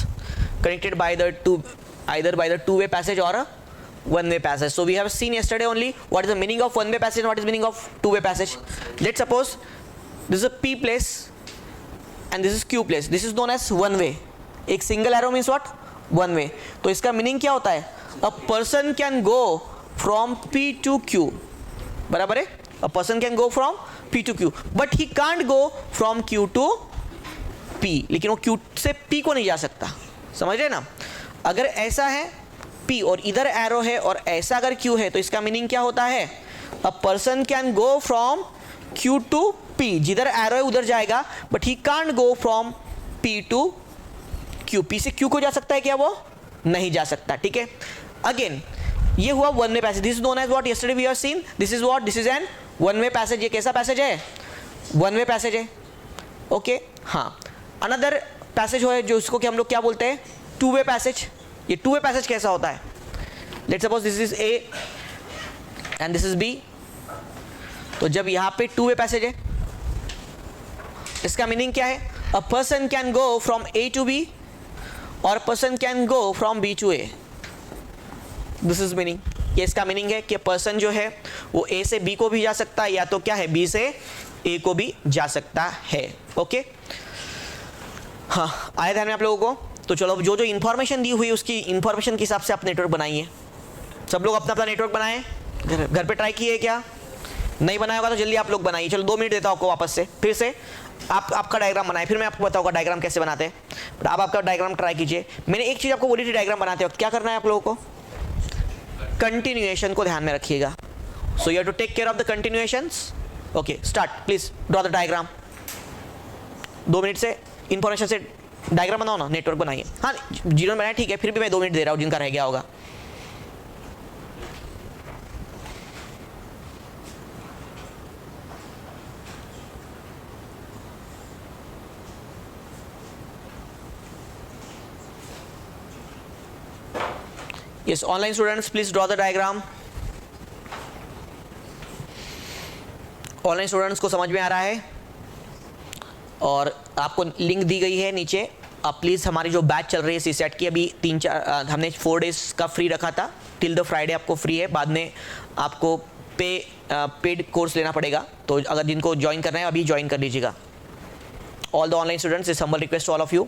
connected by the either by the two-way passage or a one-way passage. So we have seen yesterday only what is the meaning of one-way passage and what is meaning of two-way passage. Let's suppose this is a P place and this is Q place. This is known as one-way. एक single arrow means what? One-way. तो इसका meaning क्या होता है? A person can go from P to Q. बराबर है? A person can go from P to Q, but he can't go from Q to P. लेकिन वो Q से P को नहीं जा सकता, समझ रहे ना। अगर ऐसा है P और इधर एरो है और ऐसा अगर Q है तो इसका मीनिंग क्या होता है, a person can go from Q to P, जिधर एरो है उधर जाएगा, but he can't go from P to Q. P से Q को जा सकता है क्या, वो नहीं जा सकता, ठीक है। अगेन ये हुआ one way passage, this is known as what, yesterday we have seen, this is what, this is an one way passage. ये कैसा पैसेज है, वन वे पैसेज है, ओके हाँ। अनदर पैसेज है जो उसको कि हम लोग क्या बोलते हैं, टू वे पैसेज। ये टू वे पैसेज कैसा होता है, let's suppose this is A and this is B, तो जब यहाँ पे टू वे पैसेज है इसका मीनिंग क्या है, a person can go from A to B और person can go from B to A, this is meaning. ये इसका मीनिंग है कि पर्सन जो है वो ए से बी को भी जा सकता है, या तो क्या है बी से ए को भी जा सकता है, ओके हाँ। आए ध्यान में आप लोगों को, तो चलो जो जो इन्फॉर्मेशन दी हुई उसकी इन्फॉर्मेशन के हिसाब से आप नेटवर्क बनाइए। सब लोग अपना अपना नेटवर्क बनाएं, घर पे ट्राई किए क्या, नहीं बनाया होगा तो जल्दी आप लोग बनाइए। चलो 2 मिनट देता हूँ आपको वापस से, फिर से आपका डायग्राम बनाए, फिर मैं आपको बताऊंगा डायग्राम कैसे बनाते हैं, बट आप आपका डायग्राम ट्राई कीजिए। मैंने एक चीज़ आपको बोली थी, डायग्राम बनाते वक्त क्या करना है आप लोगों को, कंटिन्यूएशन को ध्यान में रखिएगा। So you have to take care of the continuations. Okay start, please draw the diagram. 2 minute से इंफॉर्मेशन से डायग्राम बनाओ ना, नेटवर्क बनाइए। हाँ जीरो बनाया ठीक है, फिर भी मैं 2 मिनट दे रहा हूँ जिनका रह गया होगा। Yes, online students, please draw the diagram. Online students को समझ में आ रहा है, और आपको लिंक दी गई है नीचे। आप प्लीज़ हमारी जो बैच चल रही है सीसेट की, अभी 3-4 हमने 4 डेज का फ्री रखा था, टिल द फ्राइडे आपको फ्री है, बाद में आपको पेड कोर्स लेना पड़ेगा। तो अगर जिनको ज्वाइन करना है अभी ज्वाइन कर लीजिएगा। All the online students, is humble request to all of you.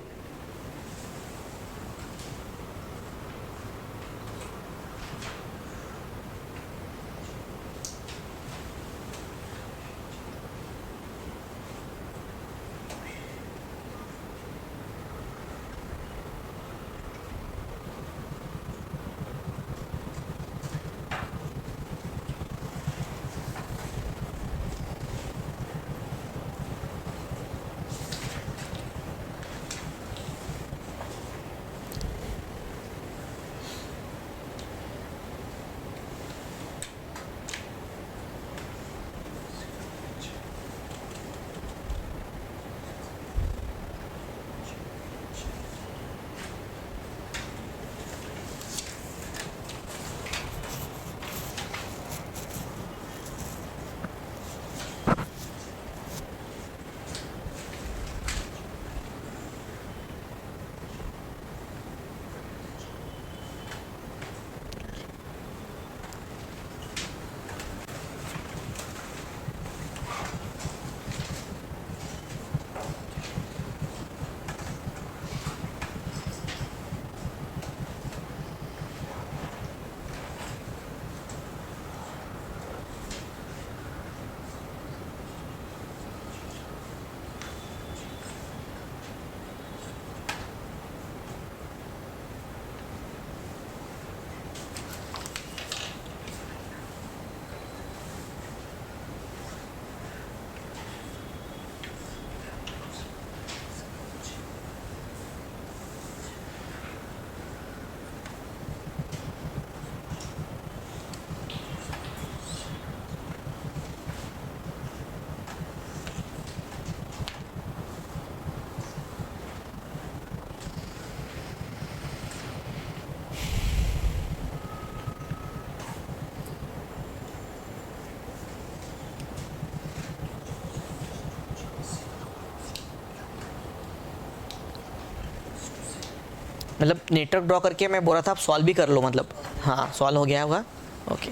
मतलब नेटवर्क ड्रॉ करके मैं बोल रहा था आप सॉल्व भी कर लो, मतलब हाँ सॉल्व हो गया होगा। ओके,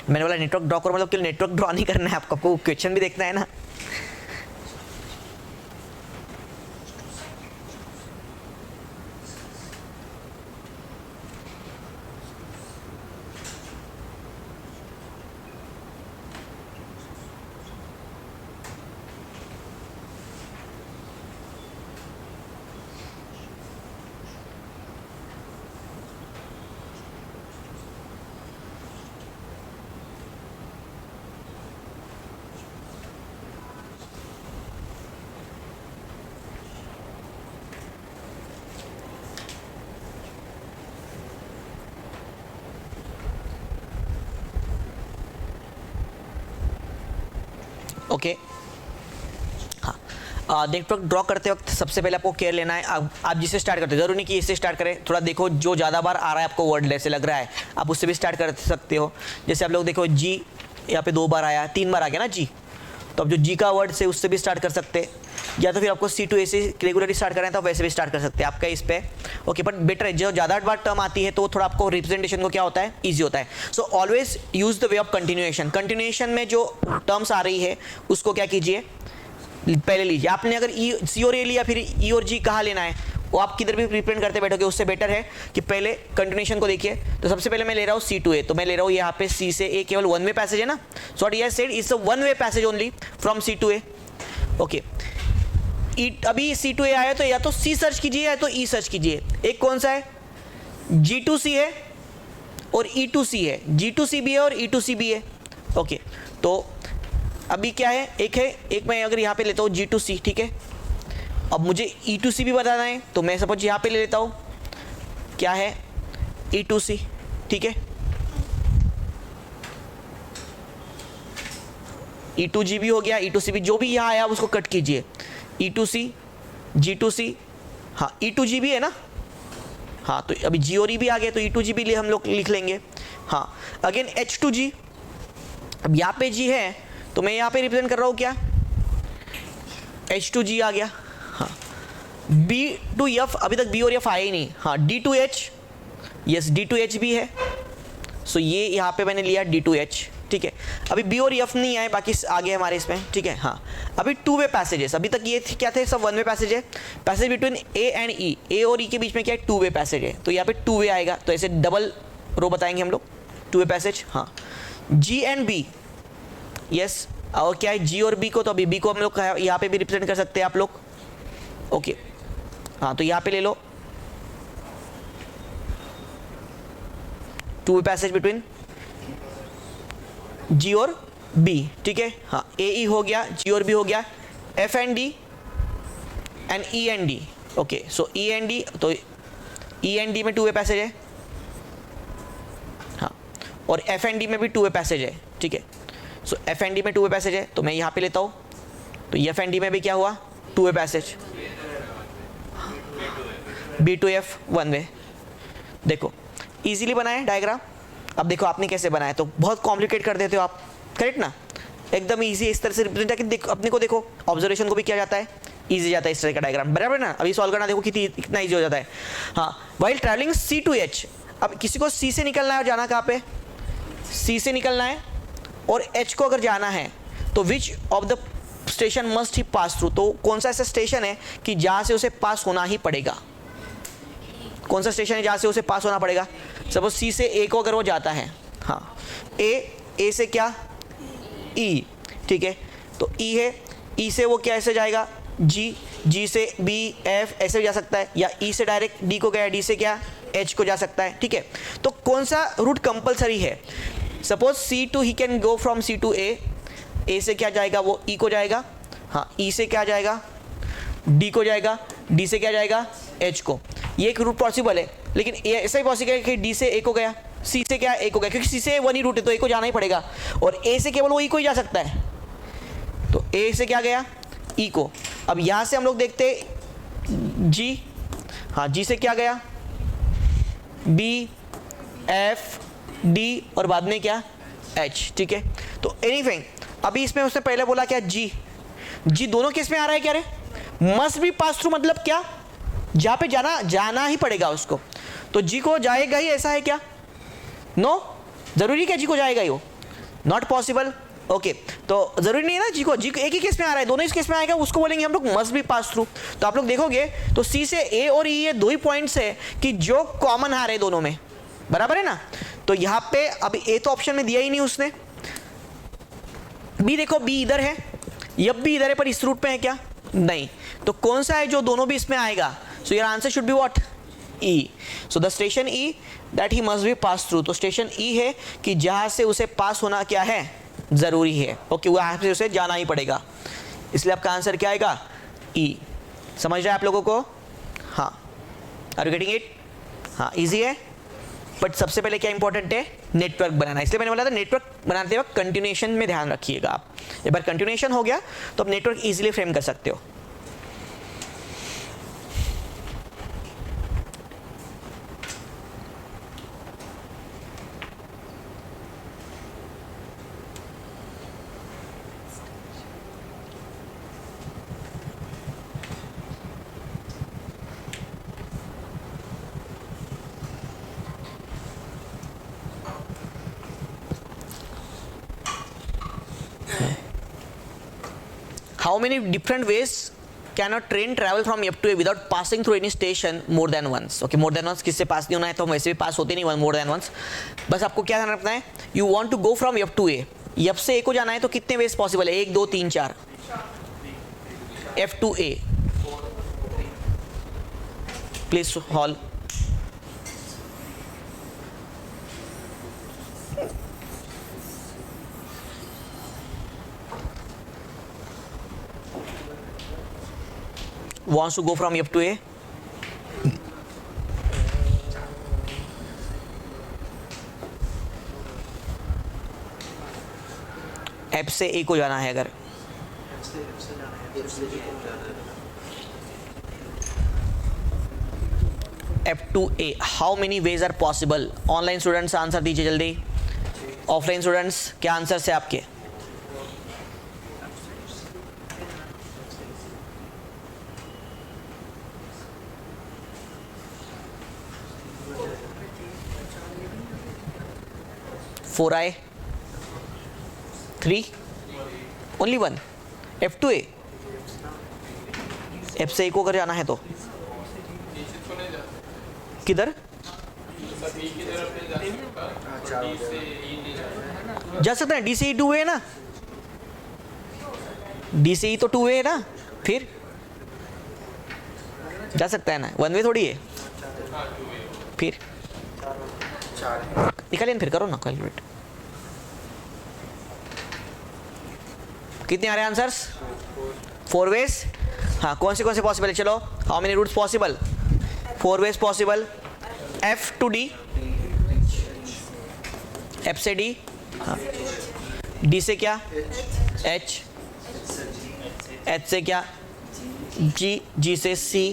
मैंने बोला नेटवर्क ड्रॉ करो मतलब कि नेटवर्क ड्रॉ नहीं करना है आपको क्वेश्चन भी देखना है ना। ओके हाँ, नेटवर्क ड्रॉ करते वक्त सबसे पहले आपको केयर लेना है। आप जिससे स्टार्ट करते हो, जरूरी नहीं कि इससे स्टार्ट करें, थोड़ा देखो जो ज़्यादा बार आ रहा है आपको वर्ड ऐसे लग रहा है आप उससे भी स्टार्ट कर सकते हो। जैसे आप लोग देखो जी यहाँ पे 2 बार आया, 3 बार आ गया ना जी, तो अब जो जी का वर्ड से उससे भी स्टार्ट कर सकते हैं, या तो फिर आपको C to A से रेगुलरली स्टार्ट करना है तो वैसे भी स्टार्ट कर सकते हैं आपका इस पे। ओके, बट बेटर है जो ज़्यादा बार टर्म आती है तो थोड़ा आपको रिप्रेजेंटेशन को क्या होता है, ईजी होता है। So always use the way of continuation. Continuation में जो टर्म्स आ रही है उसको क्या कीजिए, पहले लीजिए। आपने अगर C और A लिया फिर E और G कहाँ लेना है वो आप किधर भी रिप्रेजेंट करते बैठोगे, उससे बेटर है कि पहले कंटिन्यूएशन को देखिए। तो सबसे पहले मैं ले रहा हूँ C to A, तो मैं ले रहा हूँ यहाँ पे C से A, केवल वन वे पैसेज है ना, so what he has said it's a one way passage only from C to A। Okay, अभी C to A आया तो या तो C सर्च कीजिए या तो E सर्च कीजिए। एक कौन सा है, G to C है और E to C है, G to C भी है और E to C भी है। ओके, तो अभी क्या है, एक मैं अगर यहाँ पे लेता हूँ G to C, ठीक है। अब मुझे E to C भी बताना है तो मैं सपोज यहाँ पे ले लेता हूँ, क्या है E to C, ठीक है। E to G भी हो गया, E to C भी, जो भी यहाँ आया उसको कट कीजिए। E to C, G to C, हाँ E to G भी है ना, हाँ तो अभी G और E भी आ गए तो E to G भी हम लोग लिख लेंगे। हाँ अगेन H to G, अब यहाँ पे G है तो मैं यहाँ पे रिप्रेजेंट कर रहा हूँ क्या, H to G आ गया। हाँ B to F, अभी तक B और F आए ही नहीं। हाँ D to H, yes D to H भी है, सो ये यहाँ पे मैंने लिया D to H, ठीक है। अभी B और F नहीं आए, बाकी आगे हमारे इसमें, ठीक है। हाँ अभी 2 वे पैसेजेस, अभी तक ये क्या थे, सब 1 वे पैसेज है। Passage between A and E, A और E के बीच में क्या है, 2 वे पैसेज है, तो यहाँ पे 2 वे आएगा, तो ऐसे डबल रो बताएंगे हम लोग, 2 वे पैसेज। हाँ G एंड B, यस, और क्या है G और B को, तो अभी B को हम लोग यहाँ पे भी रिप्रेजेंट कर सकते हैं आप लोग। ओके हाँ तो यहाँ पे ले लो 2 वे पैसेज बिटवीन G और B, ठीक है। हाँ A E हो गया, G और B हो गया, F and D and E and D। Okay so E and D, तो E एंड D में 2 वे पैसेज है, हाँ, और F एंड D में भी 2 वे पैसेज है, ठीक है। सो F एंड D में 2 वे पैसेज है तो मैं यहाँ पे लेता हूँ, तो F एंड D में भी क्या हुआ, 2 वे पैसेज। B to F 1 वे, देखो इजीली बनाए डायग्राम। अब देखो आपने कैसे बनाया, तो बहुत कॉम्प्लिकेट कर देते हो आप, करेक्ट ना, एकदम इजी इस तरह से रिप्रेजेंट देखो, अपने को देखो ऑब्जर्वेशन को भी किया जाता है, इजी जाता है इस तरह का डायग्राम, बराबर ना। अभी सॉल्व करना देखो कितना इजी हो जाता है। हाँ while travelling C to H, अब किसी को C से निकलना है और जाना कहाँ पे, C से निकलना है और H को अगर जाना है तो विच of the station must he pass through, तो कौन सा ऐसा स्टेशन है कि जहाँ से उसे पास होना ही पड़ेगा, कौन सा स्टेशन है जहाँ से उसे पास होना पड़ेगा। सपोज C से A को अगर वो जाता है, हाँ A से क्या E, ठीक है, तो E है, E से वो क्या ऐसे जाएगा G से B F ऐसे भी जा सकता है, या E से डायरेक्ट D को गया, D से क्या H को जा सकता है, ठीक है। तो कौन सा रूट कंपलसरी है, suppose C to he can go from C to A से क्या जाएगा वो E को जाएगा, हाँ E से क्या जाएगा D को जाएगा, D से क्या जाएगा H को, ये एक रूट पॉसिबल है। लेकिन ऐसा ही पॉसिबल है कि D से A को गया, C से क्या A को गया, क्योंकि C से 1 ही रूट है तो A को जाना ही पड़ेगा, और A से केवल वो E को ही जा सकता है, तो A से क्या गया E को। अब यहाँ से हम लोग देखते G, हाँ G से क्या गया B F D और बाद में क्या H, ठीक है। तो एनीथिंग, अभी इसमें उसने पहले बोला क्या G दोनों केस में आ रहा है क्या रे, मस्ट बी पास थ्रू, मतलब क्या जहाँ पे जाना ही पड़ेगा उसको। तो जी को जाएगा ही, ऐसा है क्या? नो, जरूरी क्या जी को जाएगा ही वो? Not possible. ओके, तो जरूरी नहीं है ना जी को एक ही केस में आ रहा है, दोनों इस केस में आएगा, उसको बोलेंगे हम लोग मस्ट बी पास थ्रू। तो आप लोग देखोगे तो सी से ए और ई ये दो ही पॉइंट्स है कि जो कॉमन आ रहे हैं दोनों में, बराबर है ना। तो यहाँ पे अभी ए तो ऑप्शन में दिया ही नहीं उसने। बी देखो, बी इधर है, यब भी इधर है, पर इस रूट पे है क्या? नहीं। तो कौन सा है जो दोनों भी इसमें आएगा? So your answer should be what? E. So the station E that he must be pass through. तो स्टेशन ई है कि जहां से उसे पास होना क्या है? जरूरी है। ओके, वहां से उसे जाना ही पड़ेगा, इसलिए आपका आंसर क्या आएगा? ई। समझ रहे हैं आप लोगों को? हाँ, आर यू गेटिंग इट? हाँ, इजी है, बट सबसे पहले क्या इंपॉर्टेंट है? नेटवर्क बनाना। इसलिए मैंने बोला था नेटवर्क बनाते वक्त कंटिन्यूएशन में ध्यान रखिएगा आप। एक बार कंटिन्यूएशन हो गया तो आप नेटवर्क इजीली फ्रेम कर सकते हो। How many different ways can a train travel from F to A without passing through any station more than once? Okay, more than once किससे पास नहीं होना है, तो हम वैसे भी पास होते नहीं more than once। बस आपको क्या ध्यान रखना है, you want to go from F to A, F से A को जाना है तो कितने वेज पॉसिबल है? 1 2 3 4। F to A, please hall. Wants to go from F to A? F से A को जाना है अगर, F to A, how many ways are possible? Online students answer दीजिए जल्दी। ऑफलाइन स्टूडेंट्स क्या आंसर है आपके? फोर आए, 3, only 1। F to A, F से A को अगर जाना है तो किधर जा सकते हैं? डी से ई 2 वे है ना, डी से ई तो 2 वे है ना, फिर जा सकता है ना, 1 वे थोड़ी है। फिर निकालिए, फिर करो ना कैलकुलेट। कितने आ रहे हैं आंसर्स? 4 वेज। हाँ, कौन से पॉसिबल है? चलो, how many routes possible? 4 ways possible. F to D, F से D, हाँ, D से क्या? H, H से क्या? G, G से C,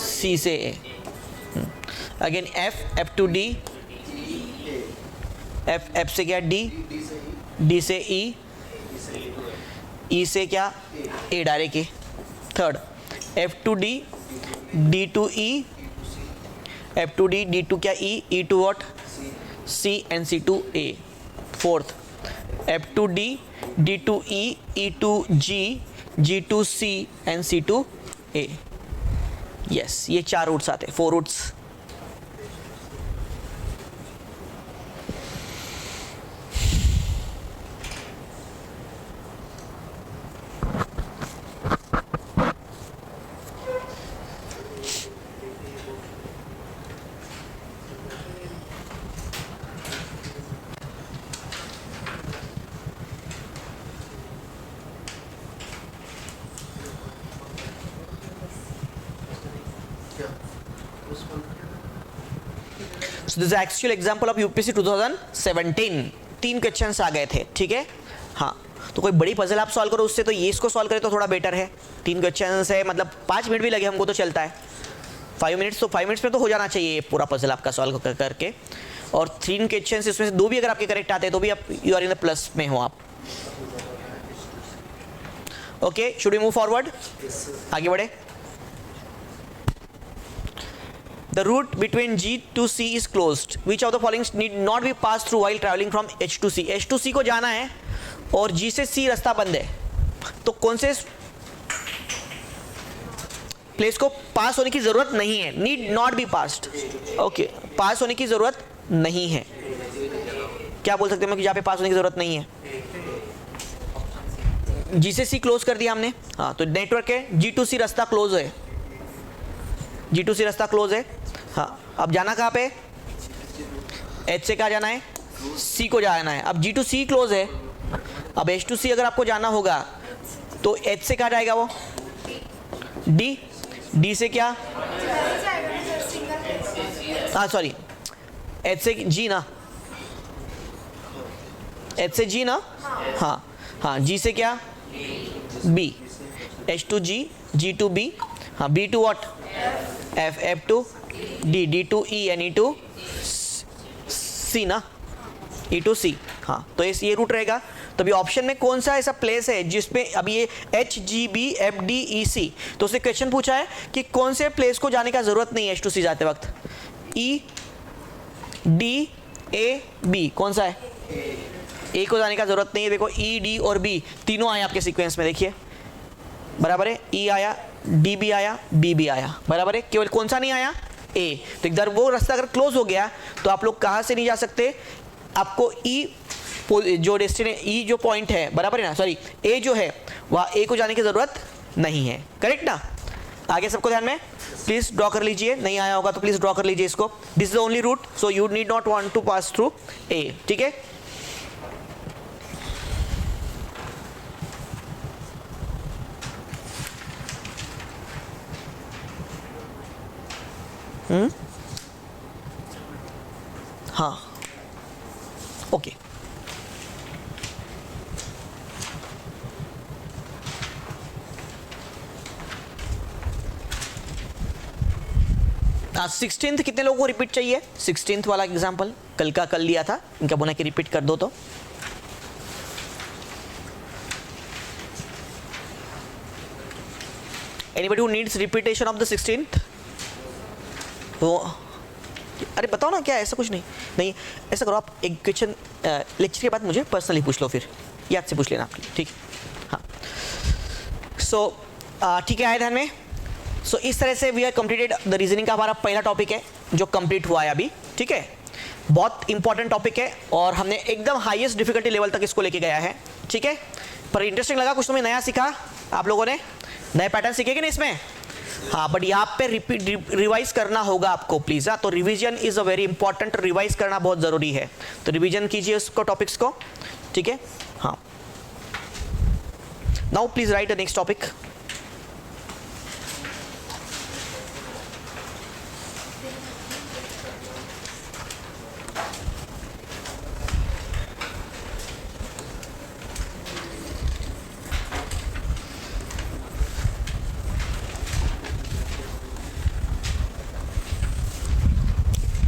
C से A। Again F to D, F से क्या? D, D से E, E से क्या? A direct E। Third F to D, D to E, F to D, D to क्या? E, E to what? C and C to A। Fourth F to D, D to E, E to G, G to C and C to A। Yes, ये 4 routes आते हैं, 4 routes. So this is actual example of UPSC 2017। 3 questions आ गए थे, ठीक है। हाँ, तो कोई बड़ी पजल आप सॉल्व करो उससे, तो ये इसको सॉल्व करें तो थोड़ा बेटर है। 3 क्वेश्चंस है, मतलब 5 मिनट भी लगे हमको तो चलता है। 5 मिनट्स, तो 5 मिनट्स में तो हो जाना चाहिए ये पूरा पजल आपका सॉल्व करके। और 3 क्वेश्चंस, इसमें से 2 भी अगर आपके करेक्ट आते हैं तो भी आप you are in the plus में हो आप। Okay, should we move forward? आगे बढ़े। The route between G to C is closed, which of the following need not be pass through while travelling from H to C। H to C को जाना है और G से C रास्ता बंद है, तो कौन से प्लेस को पास होने की जरूरत नहीं है, need not be passed, okay, pass होने की जरूरत नहीं है। क्या बोल सकते हैं कि जहाँ पे पास होने की जरूरत नहीं है? G से C क्लोज कर दिया हमने, हाँ, तो नेटवर्क है, G to C रास्ता क्लोज है, G to C रास्ता क्लोज है, हाँ। अब जाना कहाँ पे? H से कहाँ जाना है? C को जाना है। अब G to C क्लोज है, अब H to C अगर आपको जाना होगा तो H से कहाँ जाएगा वो? D, D से क्या? हाँ सॉरी, H से G ना, H से G ना, हाँ हाँ, G से क्या? B, H to G, G to B, हाँ, B to what? F, F to D, D to E and E to C ना, E to C, हाँ, तो ये रूट रहेगा। तो अभी ऑप्शन में कौन सा ऐसा प्लेस है जिसमें अभी ये H, G, B, F, D, E, C, तो उससे क्वेश्चन पूछा है कि कौन से प्लेस को जाने का जरूरत नहीं है H to C जाते वक्त? E, D, A, B, कौन सा है? ए को जाने का जरूरत नहीं है। देखो ई, डी और बी तीनों आए आपके सीक्वेंस में, देखिए बराबर है, ई आया, डी भी आया, बी भी आया, बराबर है, केवल कौन सा नहीं आया? ए। तो इधर वो रास्ता अगर क्लोज हो गया तो आप लोग कहाँ से नहीं जा सकते? आपको ई जो डेस्टिनेशन, ई जो पॉइंट है, बराबर है ना, सॉरी ए जो है वहाँ ए को जाने की जरूरत नहीं है, करेक्ट ना? आगे सबको ध्यान में प्लीज ड्रॉ कर लीजिए, नहीं आया होगा तो प्लीज ड्रॉ कर लीजिए इसको। This is the only route, so you need not want to pass through A, ठीक है। हाँ ओके, आज 16th कितने लोगों को रिपीट चाहिए? 16th वाला एग्जाम्पल कल का कल लिया था, इनका बोला कि रिपीट कर दो। तो anybody who needs repetition of the 16th? वो अरे बताओ ना, क्या ऐसा कुछ नहीं, नहीं ऐसा करो आप एक क्वेश्चन लेक्चर के बाद मुझे पर्सनली पूछ लो, फिर याद से पूछ लेना आपके लिए, ठीक? हाँ, सो ठीक है, आए ध्यान में। सो इस तरह से we are completed the reasoning का हमारा पहला टॉपिक है जो कंप्लीट हुआ है अभी, ठीक है। बहुत इंपॉर्टेंट टॉपिक है और हमने एकदम हाईएस्ट डिफिकल्टी लेवल तक इसको लेके गया है, ठीक है। पर इंटरेस्टिंग लगा, कुछ तुम्हें नया सीखा आप लोगों ने, नए पैटर्न सीखे कि नहीं इसमें? हाँ, बट यहाँ पे रिवाइज करना होगा आपको प्लीज, हाँ। तो revision is a very important, revise करना बहुत जरूरी है, तो रिवीजन कीजिए उसको, टॉपिक्स को, ठीक है। हाँ, now please right the next topic.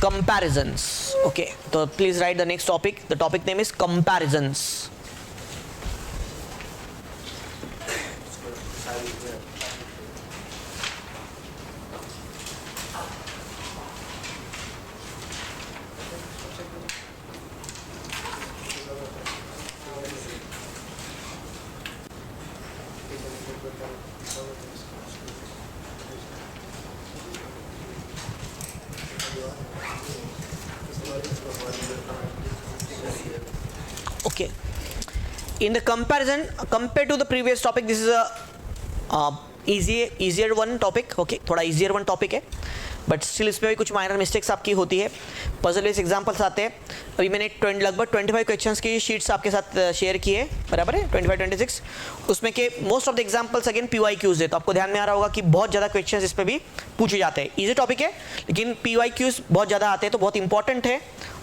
Comparisons, okay, so please write the next topic. The topic name is comparisons. Okay, in the comparison compared to the previous topic, this is a easier one topic, okay, थोड़ा easier one topic है, but still इसमें भी कुछ minor mistakes आपकी होती है। Puzzle based examples आते हैं। अभी मैंने लगभग 25 क्वेश्चंस की शीट्स आपके साथ शेयर की है, बराबर है, 25-26, उसमें के most of the examples again PYQs है, तो आपको ध्यान में आ रहा होगा कि बहुत ज़्यादा क्वेश्चंस इस पर भी पूछे जाते हैं। ईजी टॉपिक है लेकिन PYQs बहुत ज़्यादा आते हैं, तो बहुत इंपॉर्टेंट है।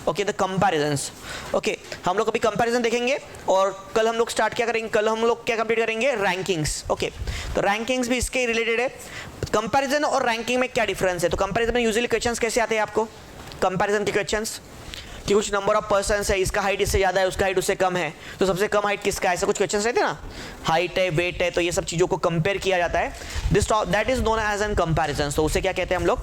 ओके, द कंपैरिजंस, ओके, हम लोग अभी कंपैरिजन देखेंगे और कल हम लोग स्टार्ट क्या करेंगे, कल हम लोग क्या कंप्लीट करेंगे, रैंकिंग्स। ओके, तो रैंकिंग्स भी इसके रिलेटेड है। कंपैरिजन और रैंकिंग में क्या डिफरेंस है, तो कंपैरिजन में यूजुअली क्वेश्चंस कैसे आते हैं आपको, कंपैरिजन के क्वेश्चंस कि कुछ नंबर ऑफ पर्सन्स है, इसका हाइट इससे ज़्यादा है, उसका हाइट उससे कम है, तो सबसे कम हाइट किसका है, ऐसा कुछ क्वेश्चन रहते हैं ना, हाइट है, वेट है, तो ये सब चीज़ों को कंपेयर किया जाता है। That is known as an comparison. तो उसे क्या कहते हैं हम लोग,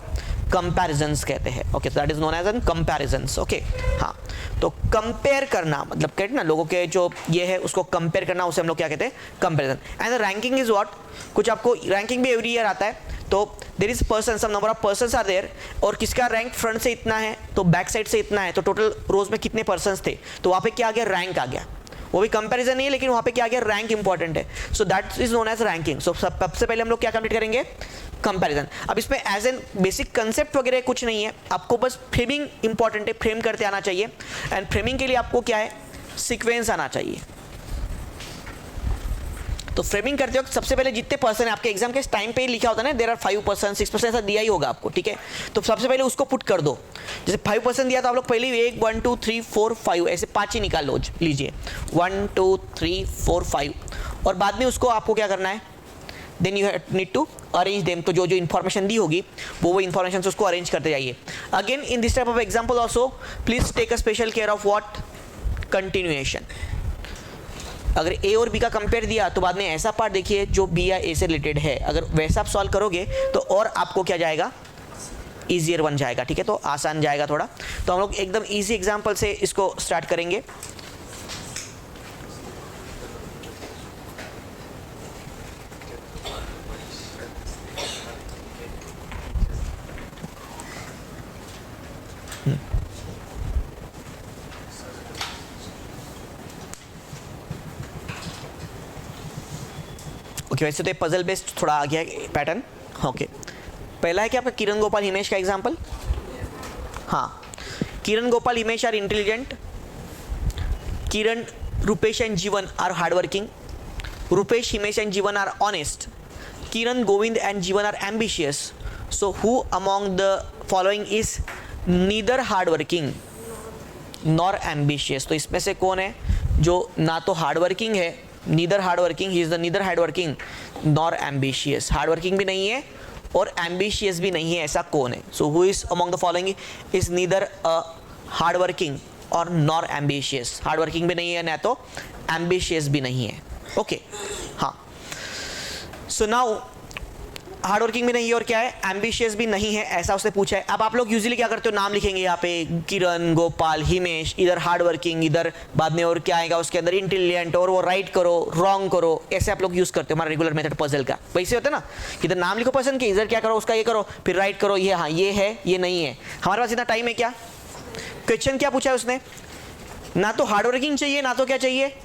कंपैरिजंस कहते हैं। Okay, that is known as an comparisons. Okay, हाँ, तो कंपेयर करना मतलब कहते हैं ना लोगों के जो ये है उसको कंपेयर करना, उसे हम लोग क्या कहते हैं, comparison. And the ranking is what, कुछ आपको रैंकिंग भी एवरी ईयर आता है, तो there is person, some number of persons are there, और किसका रैंक फ्रंट से इतना है तो बैक साइड से इतना है, तो टोटल रोज में कितने पर्सन्स थे, तो वहाँ पे क्या आ गया, रैंक आ गया। वो भी कंपैरिजन नहीं है, लेकिन वहाँ पे क्या आ गया, रैंक इंपॉर्टेंट है। So that is known as ranking. सो सबसे पहले हम लोग क्या कंप्लीट करेंगे, कंपैरिजन। अब इसमें एज एन बेसिक कंसेप्ट वगैरह कुछ नहीं है, आपको बस फ्रेमिंग इंपॉर्टेंट है, फ्रेम करते आना चाहिए। एंड फ्रेमिंग के लिए आपको क्या है, सीक्वेंस आना चाहिए। तो फ्रेमिंग करते वक्त सबसे पहले जितने पर्सन है आपके एग्जाम के टाइम पे ही लिखा होता है ना, देयर आर 5%, 6% ऐसा दिया ही होगा आपको, ठीक है। तो सबसे पहले उसको पुट कर दो। जैसे 5% दिया तो आप लोग पहले 1 2 3 4 5 ऐसे 5 ही निकाल लो लीजिए, 1 2 3 4 5, और बाद में उसको आपको क्या करना है, then you need to arrange them. तो जो जो इन्फॉर्मेशन दी होगी वो इन्फॉर्मेशन से उसको अरेंज करते जाइए। Again in this type of example also please take a special care of what, continuation. अगर ए और बी का कंपेयर दिया तो बाद में ऐसा पार्ट देखिए जो बी या ए से रिलेटेड है, अगर वैसा आप सॉल्व करोगे तो और आपको क्या जाएगा, ईजियर बन जाएगा, ठीक है, तो आसान जाएगा थोड़ा। तो हम लोग एकदम इजी एग्जांपल से इसको स्टार्ट करेंगे। ओके, वैसे तो ये पजल बेस्ड थोड़ा आ गया पैटर्न। ओके, पहला है कि आपका किरण गोपाल हिमेश का एग्जांपल। हाँ, Kiran Gopal Himesh are intelligent, Kiran Rupesh and Jeevan are hardworking, Rupesh Himesh and Jeevan are honest, Kiran Govind and Jeevan are ambitious, so who among the following is neither hardworking nor ambitious. तो इसमें से कौन है जो ना तो हार्डवर्किंग है, neither hardworking, he is the neither hardworking nor ambitious, hardworking भी नहीं है और एम्बिशियस भी नहीं है, ऐसा कौन है। So who is among the following is neither hardworking और नॉर एम्बिशियस, हार्डवर्किंग भी नहीं है ना तो एम्बिशियस भी नहीं है। ओके, हाँ, सो नाउ हार्डवर्किंग भी नहीं है और क्या है, एम्बिशियस भी नहीं है, ऐसा उसने पूछा है। अब आप लोग यूजुअली क्या करते हो, नाम लिखेंगे यहाँ पे किरण गोपाल हिमेश, इधर हार्डवर्किंग, इधर बाद में और क्या आएगा उसके अंदर इंटेलिजेंट, और वो राइट करो रॉन्ग करो, ऐसे आप लोग यूज करते हो हमारा रेगुलर मेथड पजल का। वैसे होता है ना, इधर नाम लिखो पर्सन के, इधर क्या करो उसका ये करो, फिर राइट करो, ये हाँ ये है ये नहीं है। हमारे पास इतना टाइम है क्या, क्वेश्चन क्या पूछा है उसने, ना तो हार्डवर्किंग चाहिए ना तो क्या चाहिए,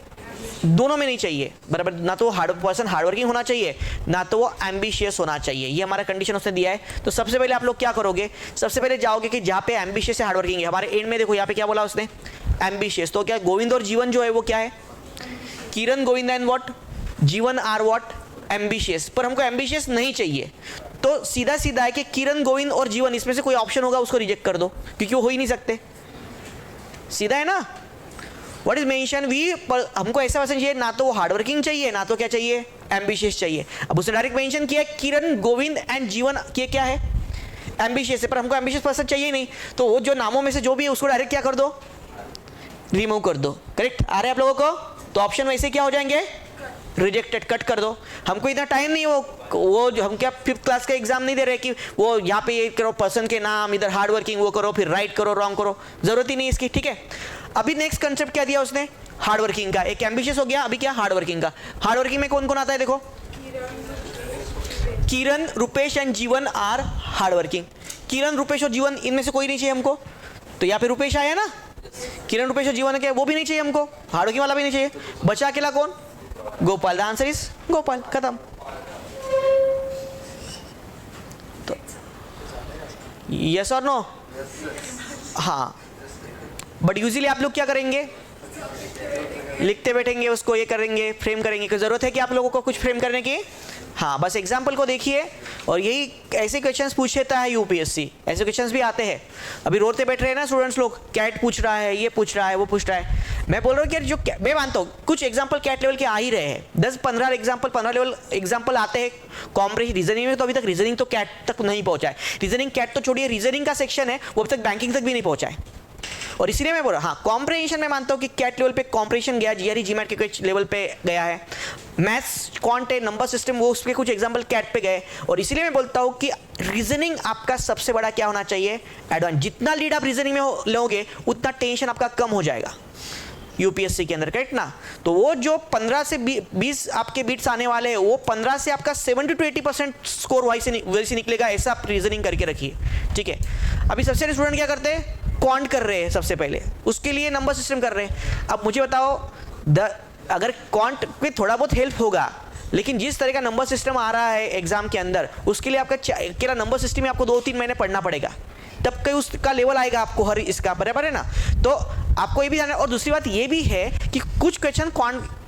दोनों में नहीं चाहिए बराबर, ना तो पर्सन हार्डवर्किंग होना चाहिए ना तो वो एम्बिशियस होना चाहिए, ये हमारा कंडीशन उसने दिया है। तो सबसे पहले आप लोग क्या करोगे, सबसे पहले जाओगे कि जहाँ पे एम्बिशियस है हार्डवर्किंग है, हमारे एंड में देखो यहाँ पे क्या बोला उसने, एम्बिशियस। तो क्या गोविंद और जीवन जो है वो क्या है, किरण गोविंद एंड व्हाट, जीवन आर व्हाट, एम्बिशियस। पर हमको एम्बिशियस नहीं चाहिए, तो सीधा सीधा है कि किरण गोविंद और जीवन इसमें से कोई ऑप्शन होगा उसको रिजेक्ट कर दो, क्योंकि वो हो ही नहीं सकते, सीधा है ना। व्हाट इज मेंशन वी, हमको ऐसा पर्सन चाहिए ना तो वो हार्डवर्किंग चाहिए ना तो क्या चाहिए, एम्बिशियस चाहिए। अब उसने डायरेक्ट मेंशन किया किरण गोविंद एंड जीवन के क्या है, एम्बिशियस है, पर हमको एम्बिशियस पर्सन चाहिए नहीं, तो वो जो नामों में से जो भी है उसको डायरेक्ट क्या कर दो, रिमूव कर दो। करेक्ट आ रहे हैं आप लोगों को, तो ऑप्शन वैसे क्या हो जाएंगे, रिजेक्टेड, कट कर दो। हमको इतना टाइम नहीं, वो जो हम क्या 5th क्लास का एग्जाम नहीं दे रहे कि वो यहाँ पे ये करो पर्सन के नाम, इधर हार्डवर्किंग वो करो, फिर राइट करो रॉन्ग करो, जरूरत ही नहीं इसकी, ठीक है। अभी नेक्स्ट कंसेप्ट क्या दिया उसने, हार्डवर्किंग का, एक एम्बिशियस हो गया, अभी क्या हार्डवर्किंग का। हार्डवर्किंग में कौन कौन आता है देखो, किरण Rupesh and Jeevan are hardworking, किरण रूपेश और जीवन इनमें से कोई नहीं चाहिए हमको, तो यहाँ पे रूपेश आया ना, किरण रूपेश और जीवन क्या वो भी नहीं चाहिए हमको, हार्डवर्किंग वाला भी नहीं चाहिए, बचा अकेला कौन, Gopal. The answer is Gopal, खत्म। तो यस और नो, हाँ, बट यूजुअली आप लोग क्या करेंगे, लिखते बैठेंगे उसको, ये करेंगे फ्रेम करेंगे, कोई जरूरत है कि आप लोगों को कुछ फ्रेम करने की, हाँ बस एग्जाम्पल को देखिए, और यही ऐसे क्वेश्चंस पूछ लेता है यूपीएससी, ऐसे क्वेश्चंस भी आते हैं। अभी रोते बैठ रहे हैं ना स्टूडेंट्स लोग, कैट पूछ रहा है, ये पूछ रहा है, वो पूछ रहा है, मैं बोल रहा हूँ कि जो मैं मानता हूँ कुछ एग्जाम्पल कैट लेवल के आ ही रहे हैं, 10-15 एग्जाम्पल 15 लेवल एग्जाम्पल आते हैं कॉम्प्रिहेंशन रीजनिंग में, तो अभी तक रीजनिंग तो कैट तक नहीं पहुंचा है, रीजनिंग कैट तो छोड़िए, रीजनिंग का सेक्शन है वो अभी तक बैंकिंग तक भी नहीं पहुंचा है, और इसीलिए मैं बोल रहा हाँ कॉम्प्रिहेंशन में मानता हूँ कि कैट लेवल पे कॉम्प्रिहेंशन गया, जीआरई जीमैट के कुछ लेवल पे गया है, मैथ्स क्वांट है, नंबर सिस्टम वो उसके कुछ एग्जांपल कैट पे गए, और इसीलिए मैं बोलता हूँ कि रीजनिंग आपका सबसे बड़ा क्या होना चाहिए, एडवांस। जितना लीड आप रीजनिंग में लोगे उतना टेंशन आपका कम हो जाएगा यूपीएससी के अंदर, करेक्ट ना। तो वो जो 15 से 20 आपके बीट्स आने वाले हैं, वो 15 से आपका 70 to 80% स्कोर वैसे निकलेगा, ऐसा आप रीजनिंग करके रखिए, ठीक है। अभी सबसे सारे स्टूडेंट क्या करते हैं, क्वांट कर रहे हैं सबसे पहले, उसके लिए नंबर सिस्टम कर रहे हैं। अब मुझे बताओ अगर क्वांट में थोड़ा बहुत हेल्प होगा, लेकिन जिस तरह का नंबर सिस्टम आ रहा है एग्जाम के अंदर, उसके लिए आपका अकेला नंबर सिस्टम में आपको 2-3 महीने पढ़ना पड़ेगा, तब कहीं उसका लेवल आएगा आपको हर इसका, बराबर है ना। तो आपको ये भी जानना है। और दूसरी बात ये भी है कि कुछ क्वेश्चन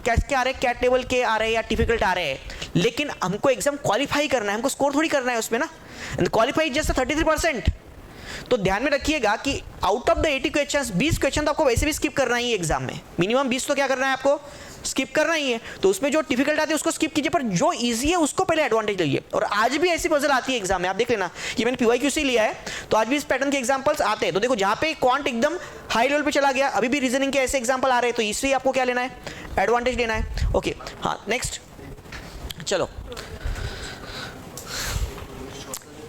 कैसे आ रहे हैं, कैट लेवल के आ रहे हैं या डिफिकल्ट आ रहे हैं, लेकिन हमको एग्जाम क्वालिफाई करना है, हमको स्कोर थोड़ी करना है उसमें ना, क्वालिफाई जस्ट 33%। तो ध्यान में रखिएगा कि out of the 80 questions 20 question तो आपको वैसे भी स्किप करना ही है एग्जाम में, मिनिमम 20 तो क्या करना है आपको, स्किप करना ही है। तो उसमें जो डिफिकल्ट आती है उसको स्किप कीजिए, पर जो इजी है उसको पहले एडवांटेज लीजिए। और आज भी ऐसी पजल आती है एग्जाम में, आप देख लेना, ये मैंने पीवाईक्यूसी लिया है, तो आज भी इस पैटर्न के एग्जांपल्स आते हैं। तो देखो जहां पे क्वांट एकदम हाई लेवल पे चला गया, अभी भी रीजनिंग के ऐसे एग्जांपल आ रहे हैं, तो इससे आपको क्या लेना है, एडवांटेज लेना है। ओके हाँ नेक्स्ट चलो।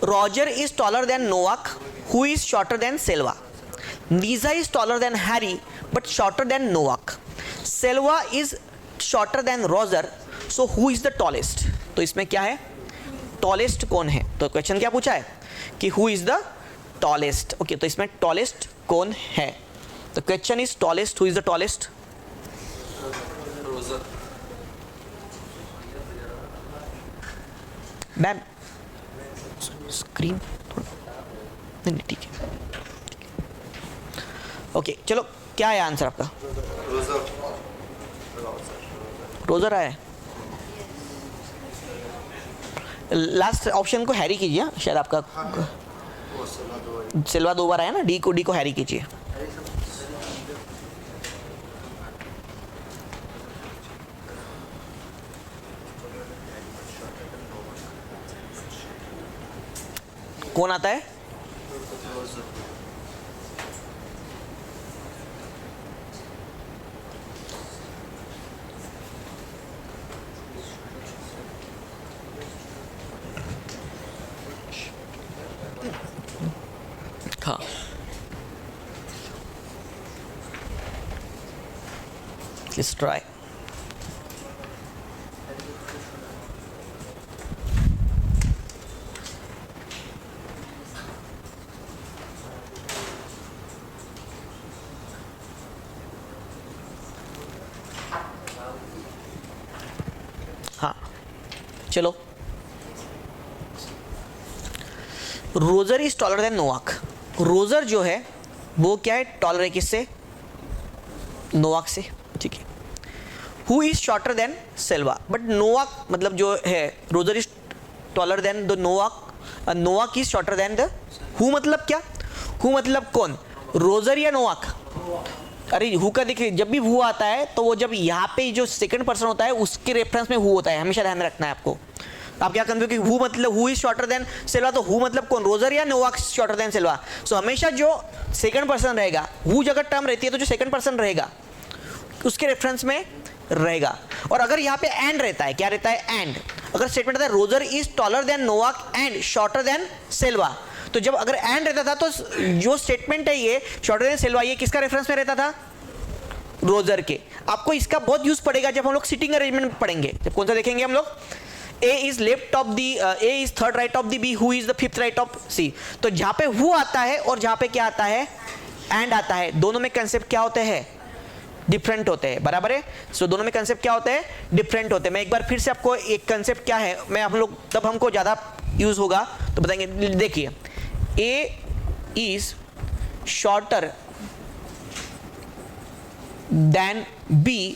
Roger is taller than Novak, who is shorter than Selva. Nisa is taller than Harry, but shorter than Novak. Selva is shorter than Roger, so who is the tallest? तो इसमें क्या है, tallest कौन है। तो question क्या पूछा है कि who is the tallest. Okay तो इसमें tallest कौन है, तो question is tallest, who is the tallest? Ma'am screen नहीं ठीक है, ओके चलो क्या है आंसर आपका, रोजर आया है। लास्ट ऑप्शन को हैरी कीजिए, शायद आपका सिल्वा 2 बार आया ना, डी को हैरी कीजिए। कौन आता है, हाँ let's try। हाँ चलो, Roger is taller then Novak. Roger जो है वो क्या है, टॉलर है किससे, नोवाक से, ठीक है। Who is shorter than Selva, but Novak मतलब जो है, Roger is taller then the Novak, Novak is shorter then the who, मतलब क्या, हु मतलब कौन, रोजर या नोवाक। अरे हु का देखिए, जब भी हु आता है तो वो जब यहाँ पे जो सेकंड पर्सन होता है उसके रेफरेंस में हु होता है, हमेशा ध्यान रखना है आपको। आप क्या कहते हो कि हु मतलब who is shorter than Selva, तो हु मतलब कौन, रोजर या नोवाक शॉर्टर देन सेल्वा। सो हमेशा जो सेकंड पर्सन रहेगा, हु जगह टर्म रहती है तो जो सेकंड पर्सन रहेगा उसके रेफरेंस में रहेगा। और अगर यहाँ पे एंड रहता है, क्या रहता है, एंड, अगर स्टेटमेंट रहता है Roger is taller then Novak and shorter than Selva, तो जब अगर एंड रहता था तो जो स्टेटमेंट है ये शॉर्टर देन सेल्वा, ये किसका रेफरेंस में रहता था, रोजर के। आपको इसका बहुत यूज पड़ेगा जब हम लोग सिटिंग अरेंजमेंट पढ़ेंगे। जब कौन सा देखेंगे हम लोग, A is left of the A is third right of the B, who is the fifth right of C। तो जहां पे who आता है और जहां पे क्या आता है, and आता है, दोनों में कंसेप्ट क्या होते हैं, डिफरेंट होते हैं, बराबर है। सो दोनों में कंसेप्ट क्या होते हैं, डिफरेंट होते हैं। मैं एक बार फिर से आपको एक कंसेप्ट क्या है, मैं हम लोग तब हमको ज्यादा यूज होगा तो बताएंगे। देखिए, A is shorter than B,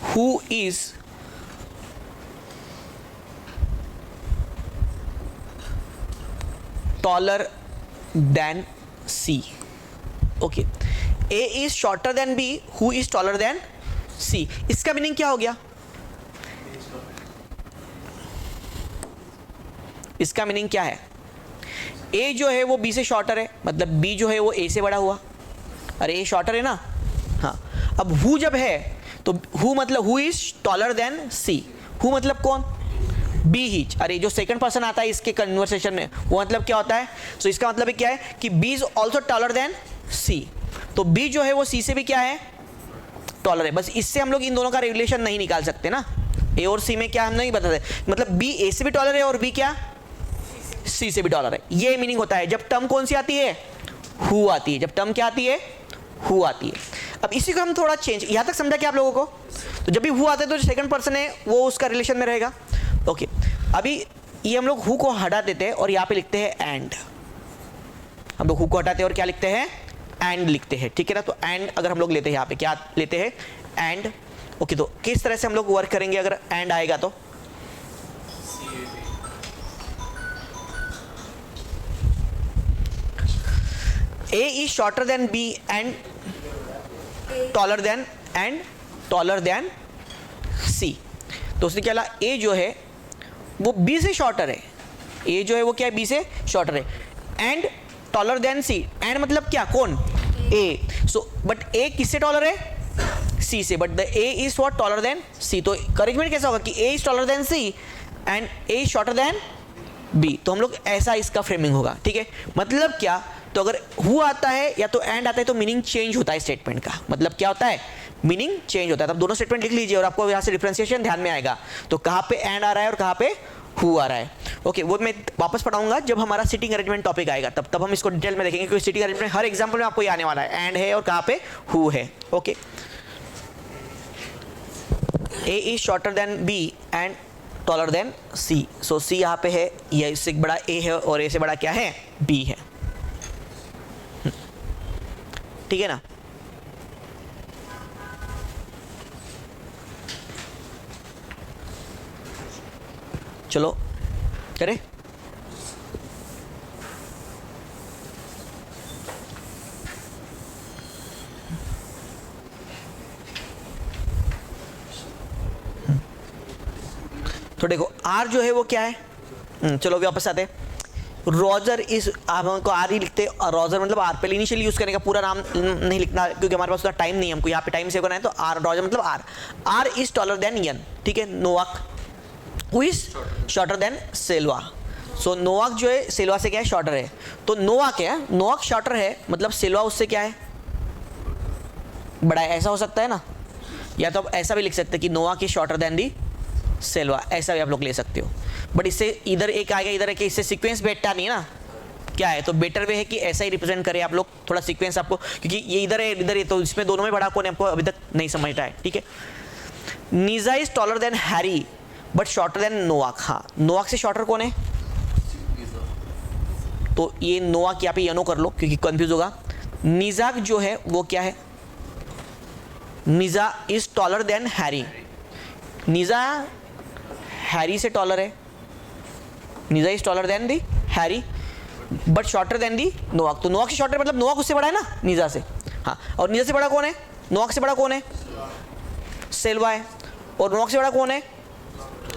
who is taller than C। Okay, A is shorter than B, who is taller than C। इसका मीनिंग क्या हो गया, इसका मीनिंग क्या है, A जो है वो B से शॉर्टर है, मतलब B जो है वो A से बड़ा हुआ, अरे ए शॉर्टर है ना, हाँ। अब हु जब है तो हु मतलब who is taller than C, who मतलब कौन, बी ही। अरे जो सेकंड पर्सन आता है इसके कन्वर्सेशन में वो मतलब क्या होता है, तो इसका मतलब क्या है कि B is also taller than C, तो बी जो है वो सी से भी क्या है, टॉलर है। बस इससे हम लोग इन दोनों का रिलेशन नहीं निकाल सकते ना, ए और सी में क्या हम नहीं बताते, मतलब बी ए से भी टॉलर है और बी क्या सी से भी टॉलर है। ये मीनिंग होता है जब टर्म कौन सी आती है, हु आती है। जब टर्म क्या आती है, हु आती है। अब इसी को हम थोड़ा चेंज, यहां तक समझा क्या आप लोगों को, तो जब भी हु आता है तो जो सेकंड पर्सन है वो उसका रिलेशन में रहेगा। ओके, अभी ये हम लोग हु को हटा देते हैं और यहाँ पे लिखते हैं एंड। हम लोग हु को हटाते हैं और क्या लिखते हैं, एंड लिखते हैं, ठीक है ना। तो एंड अगर हम लोग लेते हैं यहाँ पे क्या लेते हैं, एंड। ओके, तो किस तरह से हम लोग वर्क करेंगे अगर एंड आएगा तो, A is shorter than B and taller than C। तो उसने क्या बोला, A जो है वो B से शॉर्टर है, A जो है वो क्या है, B से शॉर्टर है, and taller then C। And मतलब क्या, कौन, A। सो बट A किससे टॉलर है, C से, but the A is what, taller then C। तो अरेंजमेंट कैसा होगा कि A is taller then C and A is shorter then B। तो हम लोग ऐसा इसका फ्रेमिंग होगा, ठीक है। मतलब क्या, तो अगर हु आता है या तो एंड आता है तो मीनिंग चेंज होता है स्टेटमेंट का, मतलब क्या होता है, मीनिंग चेंज होता है। तब दोनों स्टेटमेंट लिख लीजिए और आपको यहाँ से डिफरेंशिएशन ध्यान में आएगा, तो कहाँ पे एंड आ रहा है और कहाँ पे हु आ रहा है। ओके, वो मैं वापस पढ़ाऊंगा जब हमारा सिटिंग अरेंजमेंट टॉपिक आएगा, तब हम इसको डिटेल में देखेंगे, क्योंकि सिटिंग अरेंजमेंट हर एग्जाम्पल में आपको ये आने वाला है, एंड है और कहाँ पे हु है। Okay, A is shorter than B and taller than C. So C यहाँ पे है, ये इससे बड़ा ए है और ए से बड़ा क्या है, बी है, ठीक है ना। चलो करें, तो देखो आर जो है वो क्या है, चलो वापस आते हैं। रॉजर इस, आप हमको आर ही लिखते हैं, रॉजर मतलब आर पहले इनिशियल यूज करने का, पूरा नाम नहीं लिखना क्योंकि हमारे पास उतना टाइम नहीं है, हमको यहाँ पे टाइम सेव करना है। तो आर, रॉजर मतलब R, R is taller than N, ठीक है। Novak who is shorter than Selva. So Novak जो है सेल्वा से क्या है, शॉर्टर है। तो नोवाक है, नोवाक शॉर्टर है, मतलब सेल्वा उससे क्या है, बड़ा है। ऐसा हो सकता है ना, या तो आप ऐसा भी लिख सकते हैं कि नोवाक इज शॉर्टर देन दी सेल्वा, ऐसा भी आप लोग ले सकते हो। बट इससे इधर एक आएगा इधर है कि इससे सीक्वेंस बैठता नहीं है ना, क्या है, तो बेटर वे है कि ऐसा ही रिप्रेजेंट करें आप लोग, थोड़ा सीक्वेंस आपको, क्योंकि ये इधर है इधर है, तो इसमें दोनों में बड़ा कौन है आपको अभी तक नहीं समझ रहा है, ठीक है। Neeja is taller than Harry but shorter than Novak. हाँ, नोवाक से शॉर्टर कौन है, तो ये नोवाक यहाँ पे यनो कर लो क्योंकि कंफ्यूज होगा। निजाक जो है वो क्या है, निजा इज टॉलर देन हैरी। निजा हैरी से टॉलर है, निजा is taller then the Harry but shorter then the Novak. तो नोवाक से शॉर्टर मतलब नोवाक उससे बड़ा है ना निजा से, हाँ। और निजा से बड़ा कौन है, नोवाक से बड़ा कौन है, सेल्वा है। और नोवाक से बड़ा कौन है,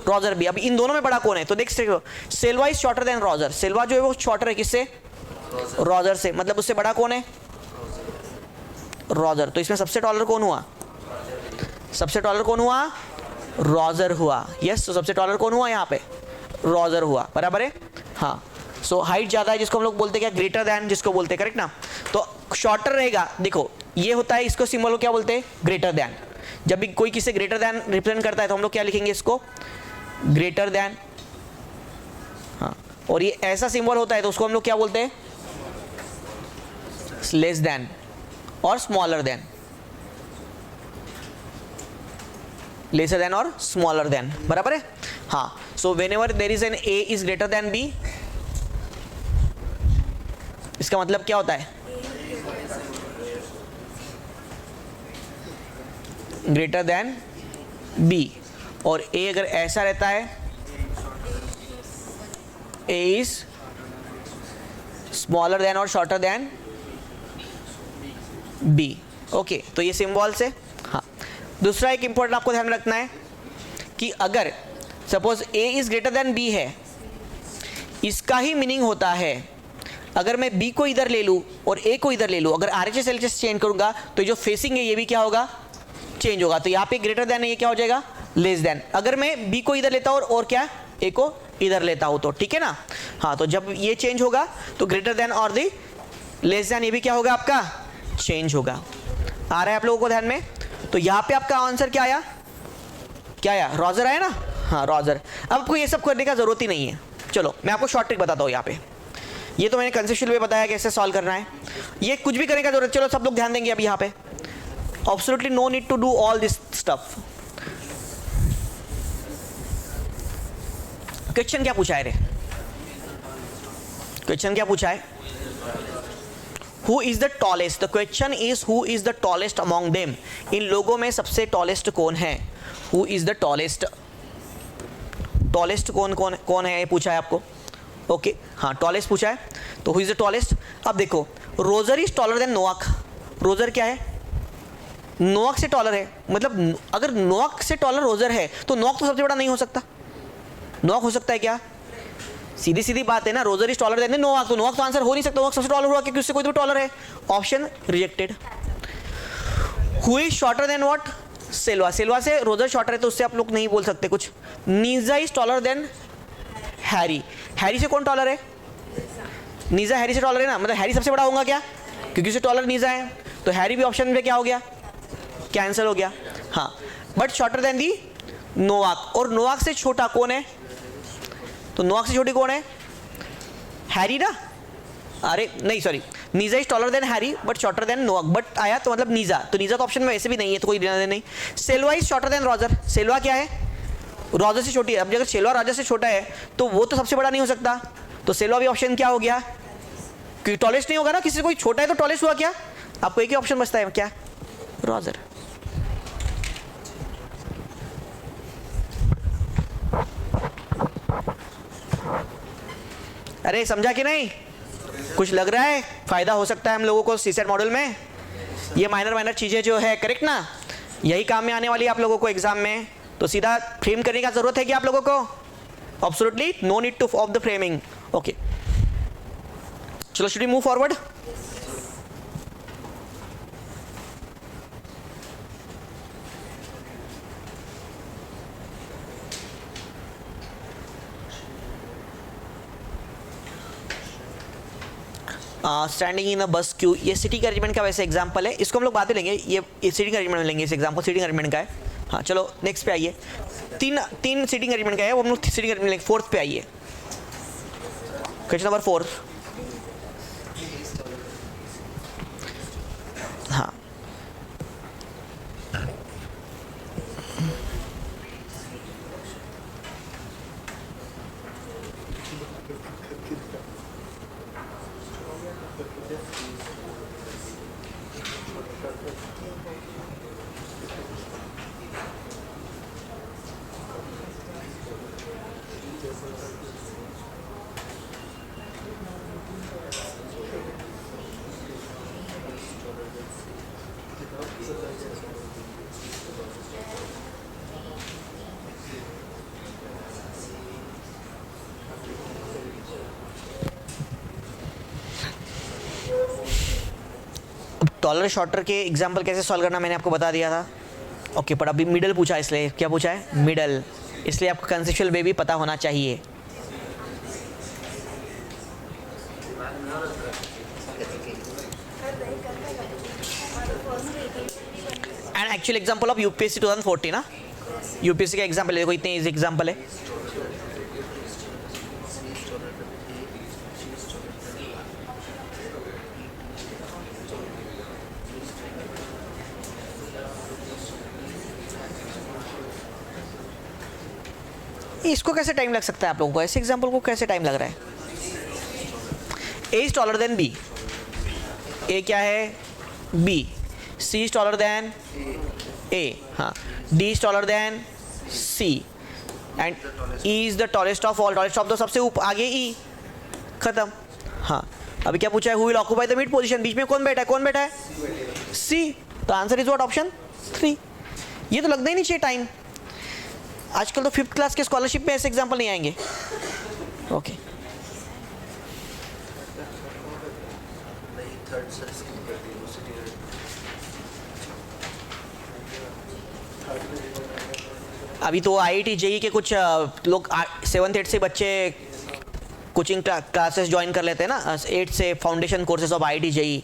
रॉजर भी। अब इन दोनों में बड़ा कौन है, तो देख सकते हो Selva is shorter then Roger. Selva जो है वो शॉर्टर है किससे, रॉजर से, मतलब उससे बड़ा कौन है, रॉजर। तो इसमें सबसे टॉलर कौन हुआ, सबसे टॉलर कौन हुआ, रॉजर हुआ। यस, तो सबसे टॉलर कौन हुआ यहाँ पे, रॉजर हुआ, बराबर है, हाँ। सो हाइट ज़्यादा है जिसको हम लोग बोलते हैं क्या, ग्रेटर दैन जिसको बोलते हैं, करेक्ट ना। तो शॉर्टर रहेगा, देखो ये होता है, इसको सिंबल को क्या बोलते हैं, ग्रेटर दैन। जब भी कोई किसी ग्रेटर दैन रिप्रेजेंट करता है तो हम लोग क्या लिखेंगे इसको, ग्रेटर दैन, हाँ। और ये ऐसा सिंबल होता है तो उसको हम लोग क्या बोलते हैं, लेस दैन और स्मॉलर दैन, लेसर देन और स्मॉलर देन, बराबर है, हाँ। So whenever there is an A is greater than B, इसका मतलब क्या होता है, ग्रेटर देन बी। और ए अगर ऐसा रहता है, ए इज स्मॉलर देन और शॉर्टर देन बी। ओके, तो ये सिंबल्स है, हाँ। दूसरा एक इंपॉर्टेंट आपको ध्यान में रखना है कि अगर suppose A is greater than B है, इसका ही मीनिंग होता है अगर मैं बी को इधर ले लूँ और ए को इधर ले लूँ, अगर RHS LHS चेंज करूँगा तो जो फेसिंग है ये भी क्या होगा, चेंज होगा। तो यहाँ पे ग्रेटर देन है, ये क्या हो जाएगा, लेस देन। अगर मैं बी को इधर लेता हूँ और क्या, ए को इधर लेता हूँ, तो ठीक है ना। हाँ, तो जब ये चेंज होगा तो ग्रेटर देन और दी लेस देन ये भी क्या होगा, आपका चेंज होगा। आ रहा है आप लोगों को ध्यान में। तो यहाँ पे आपका आंसर क्या आया, क्या आया, रॉजर आया ना। हाँ, रॉजर। अब आपको ये सब करने का जरूरत ही नहीं है। चलो मैं आपको शॉर्ट ट्रिक बताता हूँ। यहाँ पे ये तो मैंने कंसेप्चुअल वे बताया कैसे सॉल्व करना है, ये कुछ भी करने का जरूरत। चलो सब लोग ध्यान देंगे अब यहाँ पे। Absolutely no need to do all this stuff. Question क्या पूछा है रे, क्वेश्चन क्या पूछा है, who is the tallest. The question is who is the tallest among them. इन लोगों में सबसे टॉलेस्ट कौन है, who is the tallest, tallest कौन कौन कौन है, ये पूछा है आपको। ओके हाँ, टॉलेस्ट पूछा है, तो हु इज द टॉलेस्ट। अब देखो, Roger is taller then Noack. Roger क्या है, नोआक से टॉलर है। मतलब अगर नोआक से टॉलर रोजर है तो नोआक तो सबसे बड़ा नहीं हो सकता। नोआक हो सकता है क्या, सीधी सीधी बात है ना। Roger is taller then Noack, तो नोआक तो आंसर हो नहीं सकता। नोआक सबसे टॉलर हुआ क्योंकि उससे कोई तो टॉलर है। Option rejected. Who is shorter then what, Selva. Selva से रोजर शॉर्टर है तो उससे आप लोग नहीं बोल सकते कुछ। Neeja is taller than Harry. Harry से कौन टॉलर है, नीजा हैरी से टॉलर है ना। मतलब हैरी सबसे बड़ा होगा क्या, क्योंकि उससे टॉलर नीजा है, तो हैरी भी ऑप्शन में क्या हो गया, कैंसिल हो गया। हाँ, but shorter then the Noack. और नोआक से छोटा कौन है, तो नोआक से छोटी कौन है, हैरी ना। अरे नहीं sorry, Neeja is taller than Harry but shorter than Novak. But आया तो मतलब नीजा, तो नीजा तो ऑप्शन में वैसे भी नहीं है, तो कोई लेना नहीं। Selva is shorter then Roger. Selva क्या है, रॉजर से छोटी है। अब अगर सेल्वा रॉजर से छोटा है तो वो तो सबसे बड़ा नहीं हो सकता, तो सेल्वा भी ऑप्शन क्या हो गया, क्योंकि टॉलेस्ट नहीं होगा ना। किसी से कोई छोटा है तो टॉलेस्ट हुआ क्या, आपको एक ही ऑप्शन बचता है क्या, रॉजर। अरे समझा कि नहीं, कुछ लग रहा है फायदा हो सकता है हम लोगों को सीसेट मॉडल में। ये माइनर चीजें जो है, करेक्ट ना, यही काम में आने वाली है आप लोगों को एग्जाम में। तो सीधा फ्रेम करने का जरूरत है कि आप लोगों को, absolutely no need to of the framing. Okay चलो, should we move forward. Standing in a bus queue, ये सीटिंग अरेंजमेंट का वैसे एग्जांपल है, इसको हम लोग बातें लेंगे। ये सीटिंग अरेंजमेंट में लेंगे, इस एग्जांपल सीटिंग अरेंजमेंट का है। हाँ चलो नेक्स्ट पे आइए। तीन सीटिंग अरेंजमेंट का है, वो हम लोग सीटिंग अरेंजमेंट लेंगे। फोर्थ पे आइए, क्वेश्चन नंबर 4। हाँ टॉलर शॉर्टर के एग्जाम्पल कैसे सॉल्व करना मैंने आपको बता दिया था। ओके, पर अभी मिडल पूछा, इसलिए क्या पूछा है, मिडल, इसलिए आपको कंसेप्चुअल वे भी पता होना चाहिए। And actual example of UPSC 2014 ना, यूपीएससी का एग्जाम्पल देखो, इतने इजी एग्जाम्पल है। इसको कैसे टाइम लग सकता है आप लोगों को, ऐसे एग्जाम्पल को कैसे टाइम लग रहा है। A is taller than B, A क्या है, B. C is taller than A, हाँ। D is taller than C and E is the tallest of all. Tallest of तो सबसे ऊपर, आगे ई, खत्म। हाँ, अभी क्या पूछा है, who will occupy the mid position, बीच में कौन बैठा है, कौन बैठा है, सी। तो आंसर इज व्हाट, ऑप्शन 3। ये तो लगना ही नहीं चाहिए टाइम। आजकल तो 5th क्लास के स्कॉलरशिप में ऐसे एग्जाम्पल नहीं आएंगे। ओके थर्ड सर स्किप कर दी यूनिवर्सिटी अभी तो IIT JEE के कुछ लोग 7th 8th से बच्चे कोचिंग क्लासेस ज्वाइन कर लेते हैं ना, 8 से foundation courses of IIT JEE।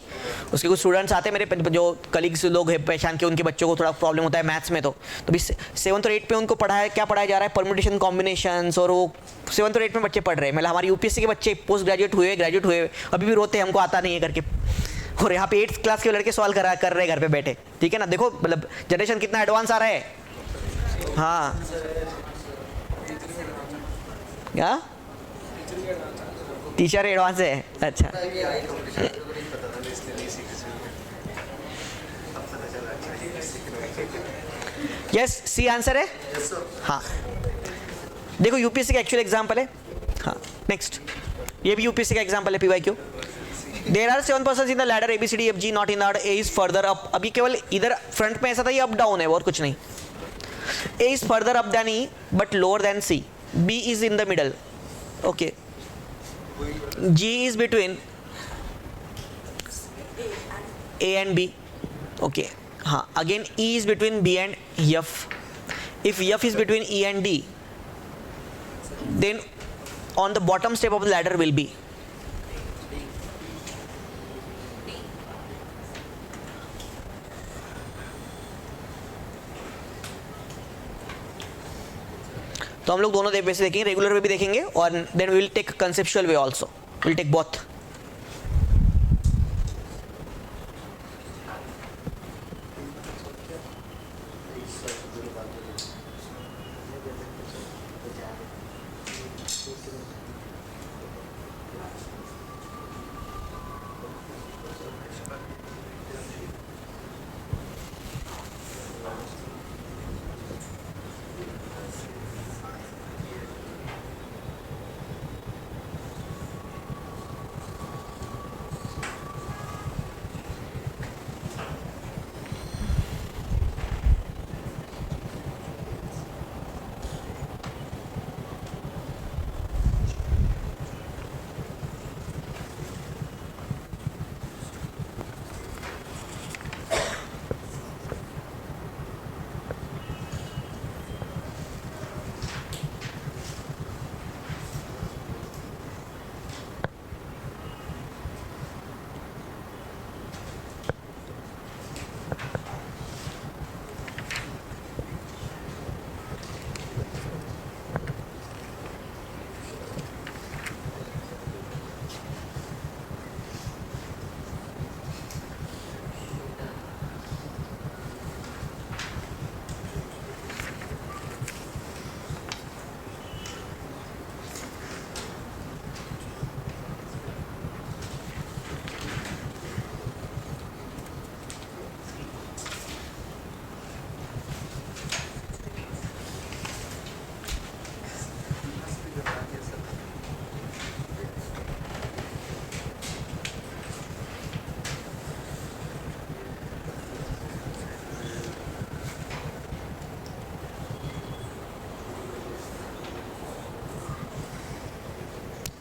उसके कुछ स्टूडेंट्स आते हैं मेरे जो कलीग्स लोग हैं पहचान के, उनके बच्चों को थोड़ा प्रॉब्लम होता है मैथ्स में, तो भी 7th और 8th पे उनको क्या पढ़ाया जा रहा है, परम्यूटेशन कॉम्बिनेशंस, और वो 7th और 8th में बच्चे पढ़ रहे हैं। मतलब हमारी UPSC के बच्चे पोस्ट ग्रेजुएट हुए अभी भी रोते हैं हमको आता नहीं है करके, और यहाँ पे 8th क्लास के लड़के सवाल कर रहे हैं घर पे बैठे। ठीक है ना, देखो मतलब जनरेशन कितना एडवांस आ रहा है। हाँ क्या टीचर एडवांस है, अच्छा। यस सी आंसर है। हाँ देखो UPSC का एक्चुअल एग्जाम्पल है। हाँ नेक्स्ट, ये भी UPSC का एग्जाम्पल है PYQ। There are 7 persons in the ladder ABCDFG not in the order, A is further up. अभी केवल इधर फ्रंट में ऐसा था, ये अप डाउन है और कुछ नहीं। A is further up than E but lower than C. B is in the middle. Okay. G is between A and B. Okay. हाँ again E is between B and F. If F is between E and D, then on the bottom step of the ladder will be तो हम लोग दोनों वे से देखेंगे, regular way भी देखेंगे, और then we will take conceptual way also, will take both.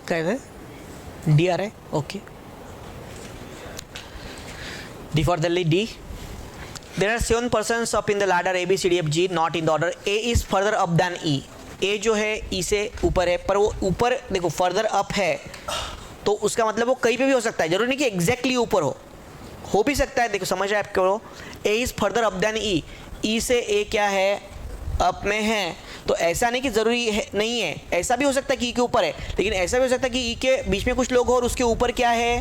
क्या है D आ रहा है, okay. D for Delhi, D. There are 7 persons up in the ladder ABCDFG not in the order. A is further up than E. A जो है E से ऊपर है, पर वो ऊपर देखो फर्दर अप है तो उसका मतलब वो कहीं पे भी हो सकता है, जरूरी नहीं कि एग्जैक्टली ऊपर हो भी सकता है। देखो समझ रहे आप क्यों, A is further up than E. E से A क्या है, अप में है, तो ऐसा नहीं कि ज़रूरी है नहीं है, ऐसा भी हो सकता है कि E के ऊपर है, लेकिन ऐसा भी हो सकता है कि E के बीच में कुछ लोग हो और उसके ऊपर क्या है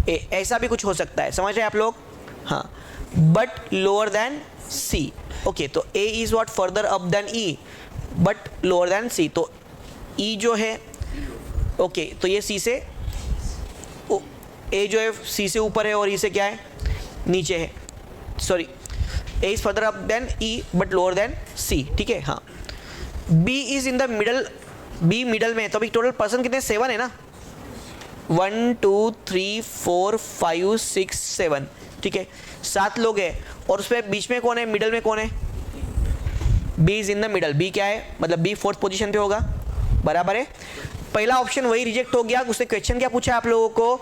A, ऐसा भी कुछ हो सकता है। समझ रहे आप लोग। हाँ, but lower than C। Okay, तो A is what further up than E but lower than C। तो E जो है ओके, तो ये C से A जो है C से ऊपर है और E से क्या है नीचे है। Sorry, A is further up than E but lower than C। ठीक है। हाँ, B is in the middle, B middle में है, तो अभी टोटल पर्सन कितने 7 है ना, 1 2 3 4 5 6 7। ठीक है, 7 लोग हैं और उस पर बीच में कौन है, मिडल में कौन है, B is in the middle. B क्या है, मतलब B 4th पोजीशन पे होगा, बराबर है। पहला ऑप्शन वही रिजेक्ट हो गया। उसने क्वेश्चन क्या पूछा आप लोगों को,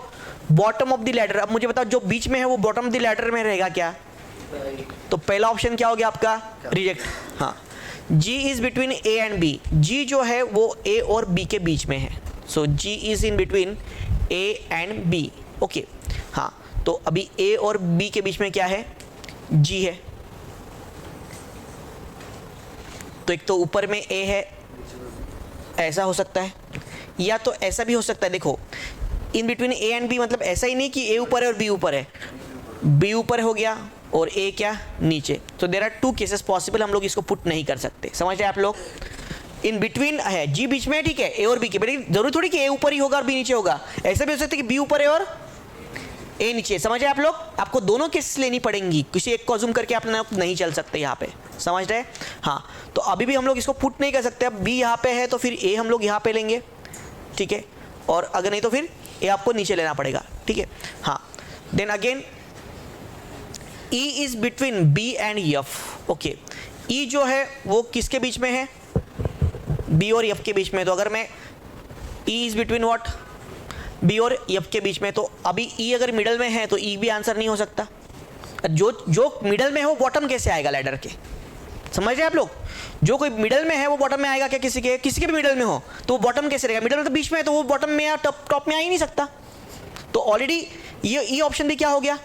बॉटम ऑफ द लैडर। अब मुझे बताओ जो बीच में है वो बॉटम ऑफ द लैडर में रहेगा क्या? तो पहला ऑप्शन क्या हो गया आपका? रिजेक्ट। हाँ, G is between A and B। G जो है वो A और B के बीच में है। सो G is in between A and B। Okay, हाँ, तो अभी A और B के बीच में क्या है? G है। तो एक तो ऊपर में A है, ऐसा हो सकता है, या तो ऐसा भी हो सकता है। देखो, in between A and B मतलब ऐसा ही नहीं कि A ऊपर है और B ऊपर है, B ऊपर हो गया और A क्या? नीचे। तो there are two cases possible, हम लोग इसको पुट नहीं कर सकते। समझ रहे आप लोग? इन बिटवीन है, G बीच में है, ठीक है, A और B के, बट जरूरी थोड़ी कि A ऊपर ही होगा और B नीचे होगा। ऐसा भी हो सकता है कि B ऊपर है और A नीचे। समझ रहे आप लोग? आपको दोनों केसेस लेनी पड़ेंगी, किसी एक को अज्यूम करके आप नहीं चल सकते यहाँ पे। समझ रहे? हाँ, तो अभी भी हम लोग इसको पुट नहीं कर सकते। अब B यहाँ पे है तो फिर A हम लोग यहाँ पे लेंगे, ठीक है, और अगर नहीं तो फिर A आपको नीचे लेना पड़ेगा, ठीक है। हाँ, then again E is between B and F। Okay, E जो है वो किसके बीच में है? B और F के बीच में। तो अगर मैं E is between what? B और F के बीच में, तो अभी E अगर मिडल में है तो E भी आंसर नहीं हो सकता। जो मिडल में है वो बॉटम कैसे आएगा लैडर के? समझ रहे आप लोग? जो कोई मिडल में है वो बॉटम में आएगा क्या? किसी के भी मिडल में हो तो वो बॉटम कैसे रहेगा? मिडल में तो बीच में है तो वो बॉटम में या टॉप में आ ही नहीं सकता। तो ऑलरेडी ये ऑप्शन भी क्या हो गया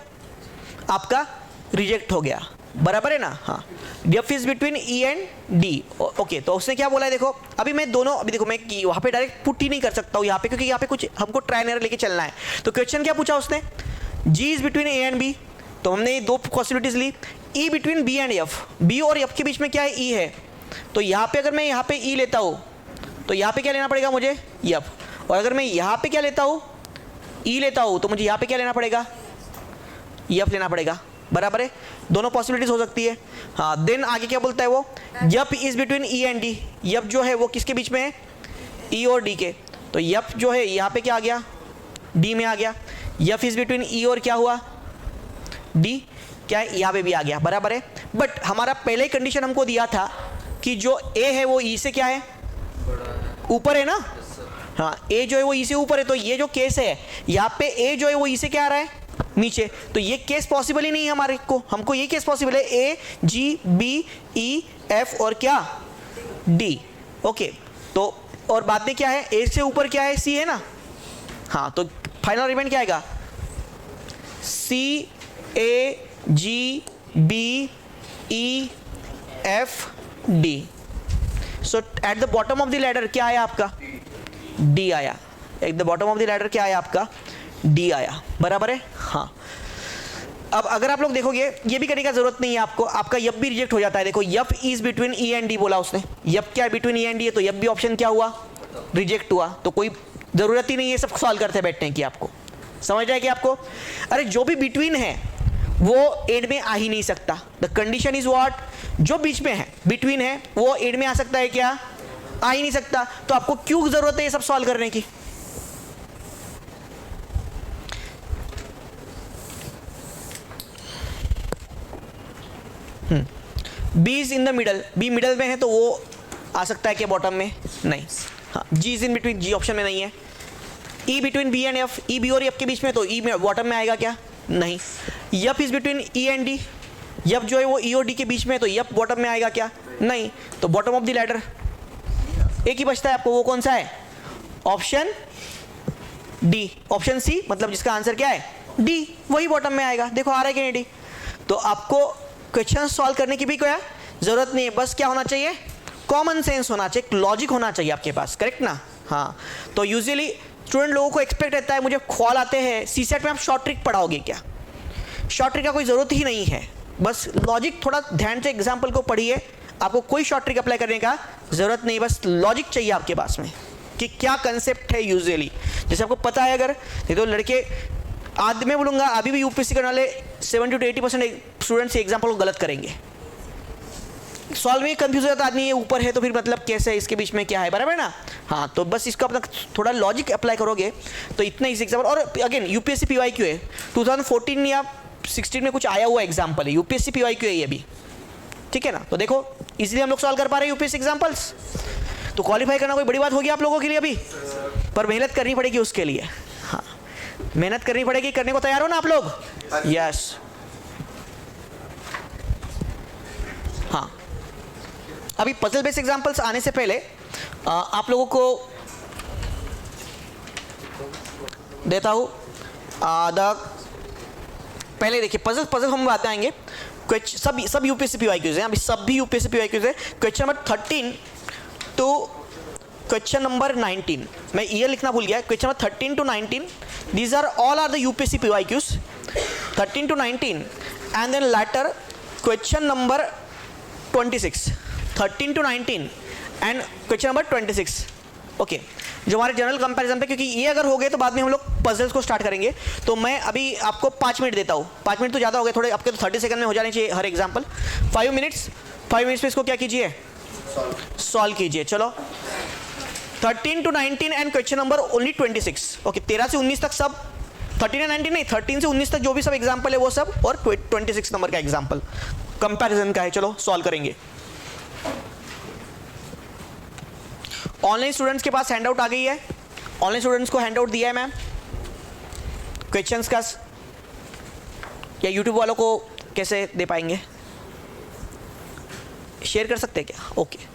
आपका? रिजेक्ट हो गया। बराबर है ना? हाँ, F is between E and D। Okay, तो उसने क्या बोला है? देखो, अभी मैं दोनों, अभी देखो मैं वहाँ पे डायरेक्ट पुट ही नहीं कर सकता हूँ यहाँ पे, क्योंकि यहाँ पे कुछ हमको ट्राई एंड एरर लेके चलना है। तो क्वेश्चन क्या पूछा उसने? G is between A and B। तो हमने ये दो पॉसिबिलिटीज ली। E between B and F। B और F के बीच में क्या है? E है। तो यहाँ पे अगर मैं यहाँ पे E लेता हूँ तो यहाँ पे क्या लेना पड़ेगा मुझे? F। और अगर मैं यहाँ पे क्या लेता हूँ? E लेता हूँ, तो मुझे यहाँ पे क्या लेना पड़ेगा? F लेना पड़ेगा। बराबर है? दोनों पॉसिबिलिटीज हो सकती है। हाँ, देन आगे क्या बोलता है वो? F is between E and D। F जो है वो किसके बीच में है? E और D के। तो F जो है यहाँ पे क्या आ गया? D में आ गया। F इज बिटवीन E और क्या हुआ? D। क्या है? यहाँ पे भी आ गया। बराबर है? बट हमारा पहले ही कंडीशन हमको दिया था कि जो A है वो E से क्या है? ऊपर है ना? हाँ, A जो है वो E से ऊपर है। तो ये जो केस है यहाँ पे A जो है वो E से क्या आ रहा है? नीचे। तो ये केस पॉसिबल ही नहीं है हमारे को। हमको ये केस पॉसिबल है A, G, B, E, F और क्या? D। ओके, तो और बाद में क्या है? A से ऊपर क्या है? C है ना? हाँ, तो फाइनल अरेंजमेंट क्या आएगा? C, A, G, B, E, F, D। So at the bottom of the ladder क्या आया आपका? D आया। At the bottom of the ladder क्या आया आपका? D आया। बराबर है? हाँ, अब अगर आप लोग देखोगे, ये भी करने का जरूरत नहीं है आपको, आपका F भी रिजेक्ट हो जाता है। देखो, F is between E and D बोला उसने। F क्या है? बिटवीन E एंड D है, तो F भी ऑप्शन क्या हुआ? रिजेक्ट हुआ। तो कोई जरूरत ही नहीं है सब सॉल्व करते बैठने की। आपको समझ आएगी आपको? अरे जो भी बिटवीन है वो एंड में आ ही नहीं सकता। The condition is what? जो बीच में है, बिटवीन है, वो एंड में आ सकता है क्या? आ ही नहीं सकता। तो आपको क्यों जरूरत है ये सब सॉल्व करने की? B is in the middle. B middle में है तो वो आ सकता है क्या बॉटम में? नहीं। हाँ, G is in between, G option में नहीं है। E between B and F। E B और F के बीच में, तो E में बॉटम में आएगा क्या? नहीं। F is between E and D। F जो है वो E और D के बीच में, तो F बॉटम में आएगा क्या? नहीं। तो बॉटम ऑफ द लैडर एक ही बचता है आपको, वो कौन सा है? Option D। ऑप्शन C, मतलब जिसका आंसर क्या है? D, वही बॉटम में आएगा। देखो आ रहा है कि नहीं D? तो आपको क्वेश्चन सॉल्व करने की भी कोई जरूरत नहीं है। बस क्या होना चाहिए? कॉमन सेंस होना चाहिए, लॉजिक होना चाहिए आपके पास। करेक्ट ना? हाँ, तो यूजुअली स्टूडेंट लोगों को एक्सपेक्ट रहता है, मुझे कॉल आते हैं सीसेट में आप शॉर्ट ट्रिक पढ़ाओगे क्या? शॉर्ट ट्रिक का कोई ज़रूरत ही नहीं है। बस लॉजिक थोड़ा ध्यान से एग्जाम्पल को पढ़िए, आपको कोई शॉर्ट ट्रिक अप्लाई करने का ज़रूरत नहीं। बस लॉजिक चाहिए आपके पास में कि क्या कंसेप्ट है यूजुअली। जैसे आपको पता है, अगर नहीं तो लड़के आज मैं बोलूँगा अभी भी यूपीएससी करने वाले 70 to 80% स्टूडेंट्स एग्जाम्पल को गलत करेंगे। सॉल्व में कंफ्यूज हो जाता आदमी, ये ऊपर है तो फिर मतलब कैसे है, इसके बीच में क्या है? बराबर ना? हाँ, तो बस इसका अपना थोड़ा लॉजिक अप्लाई करोगे तो इतना इजी एग्जाम्पल। और अगेन यूपीएससी PYQ है, 2014 या 16 में कुछ आया हुआ एग्जाम्पल है, यूपीएससी PYQ है ये भी। ठीक है ना? तो देखो इसलिए हम लोग सॉल्व कर पा रहे हैं यूपीएससी एग्जाम्पल्स। तो क्वालिफाई करना कोई बड़ी बात होगी आप लोगों के लिए अभी, पर मेहनत करनी पड़ेगी उसके लिए। हाँ, मेहनत करनी पड़ेगी, करने को तैयार हो ना आप लोग? यस। हाँ, अभी पजल बेस्ड एग्जांपल्स आने से पहले आप लोगों को देता हूँ पहले देखिए पजल हम बात आएंगे। सब यूपीएससी पीवाईक्यूज हैं, अभी सब भी यूपीएससी पीवाईक्यूज है। Question number 13 to question number 19, मैं ईयर लिखना भूल गया। Question number 13 to 19, these are all are the UPSC PYQs 13 to 19, and then later question number 26, 13 to 19 and question number 26। Okay, जो हमारे जनरल कंपैरिजन पे, क्योंकि ये अगर हो गए तो बाद में हम लोग पजल्स को स्टार्ट करेंगे। तो मैं अभी आपको 5 मिनट देता हूँ। 5 मिनट तो ज़्यादा हो गए, थोड़े आपके तो 30 सेकंड में हो जाने चाहिए हर एग्जाम्पल। 5 मिनट्स पे इसको क्या कीजिए, सॉल्व कीजिए। चलो 13 to 19 and question number only 26। Okay, 13 से 19 तक सब, 13 और 19 नहीं, 13 से 19 तक जो भी सब एग्जाम्पल है वो सब, और 26 नंबर का एग्जाम्पल कंपैरिजन का है। चलो सॉल्व करेंगे। ऑनलाइन स्टूडेंट्स के पास हैंडआउट आ गई है, ऑनलाइन स्टूडेंट्स को हैंडआउट दिया है मैम क्वेश्चंस का, या यूट्यूब वालों को कैसे दे पाएंगे? शेयर कर सकते हैं क्या? ओके,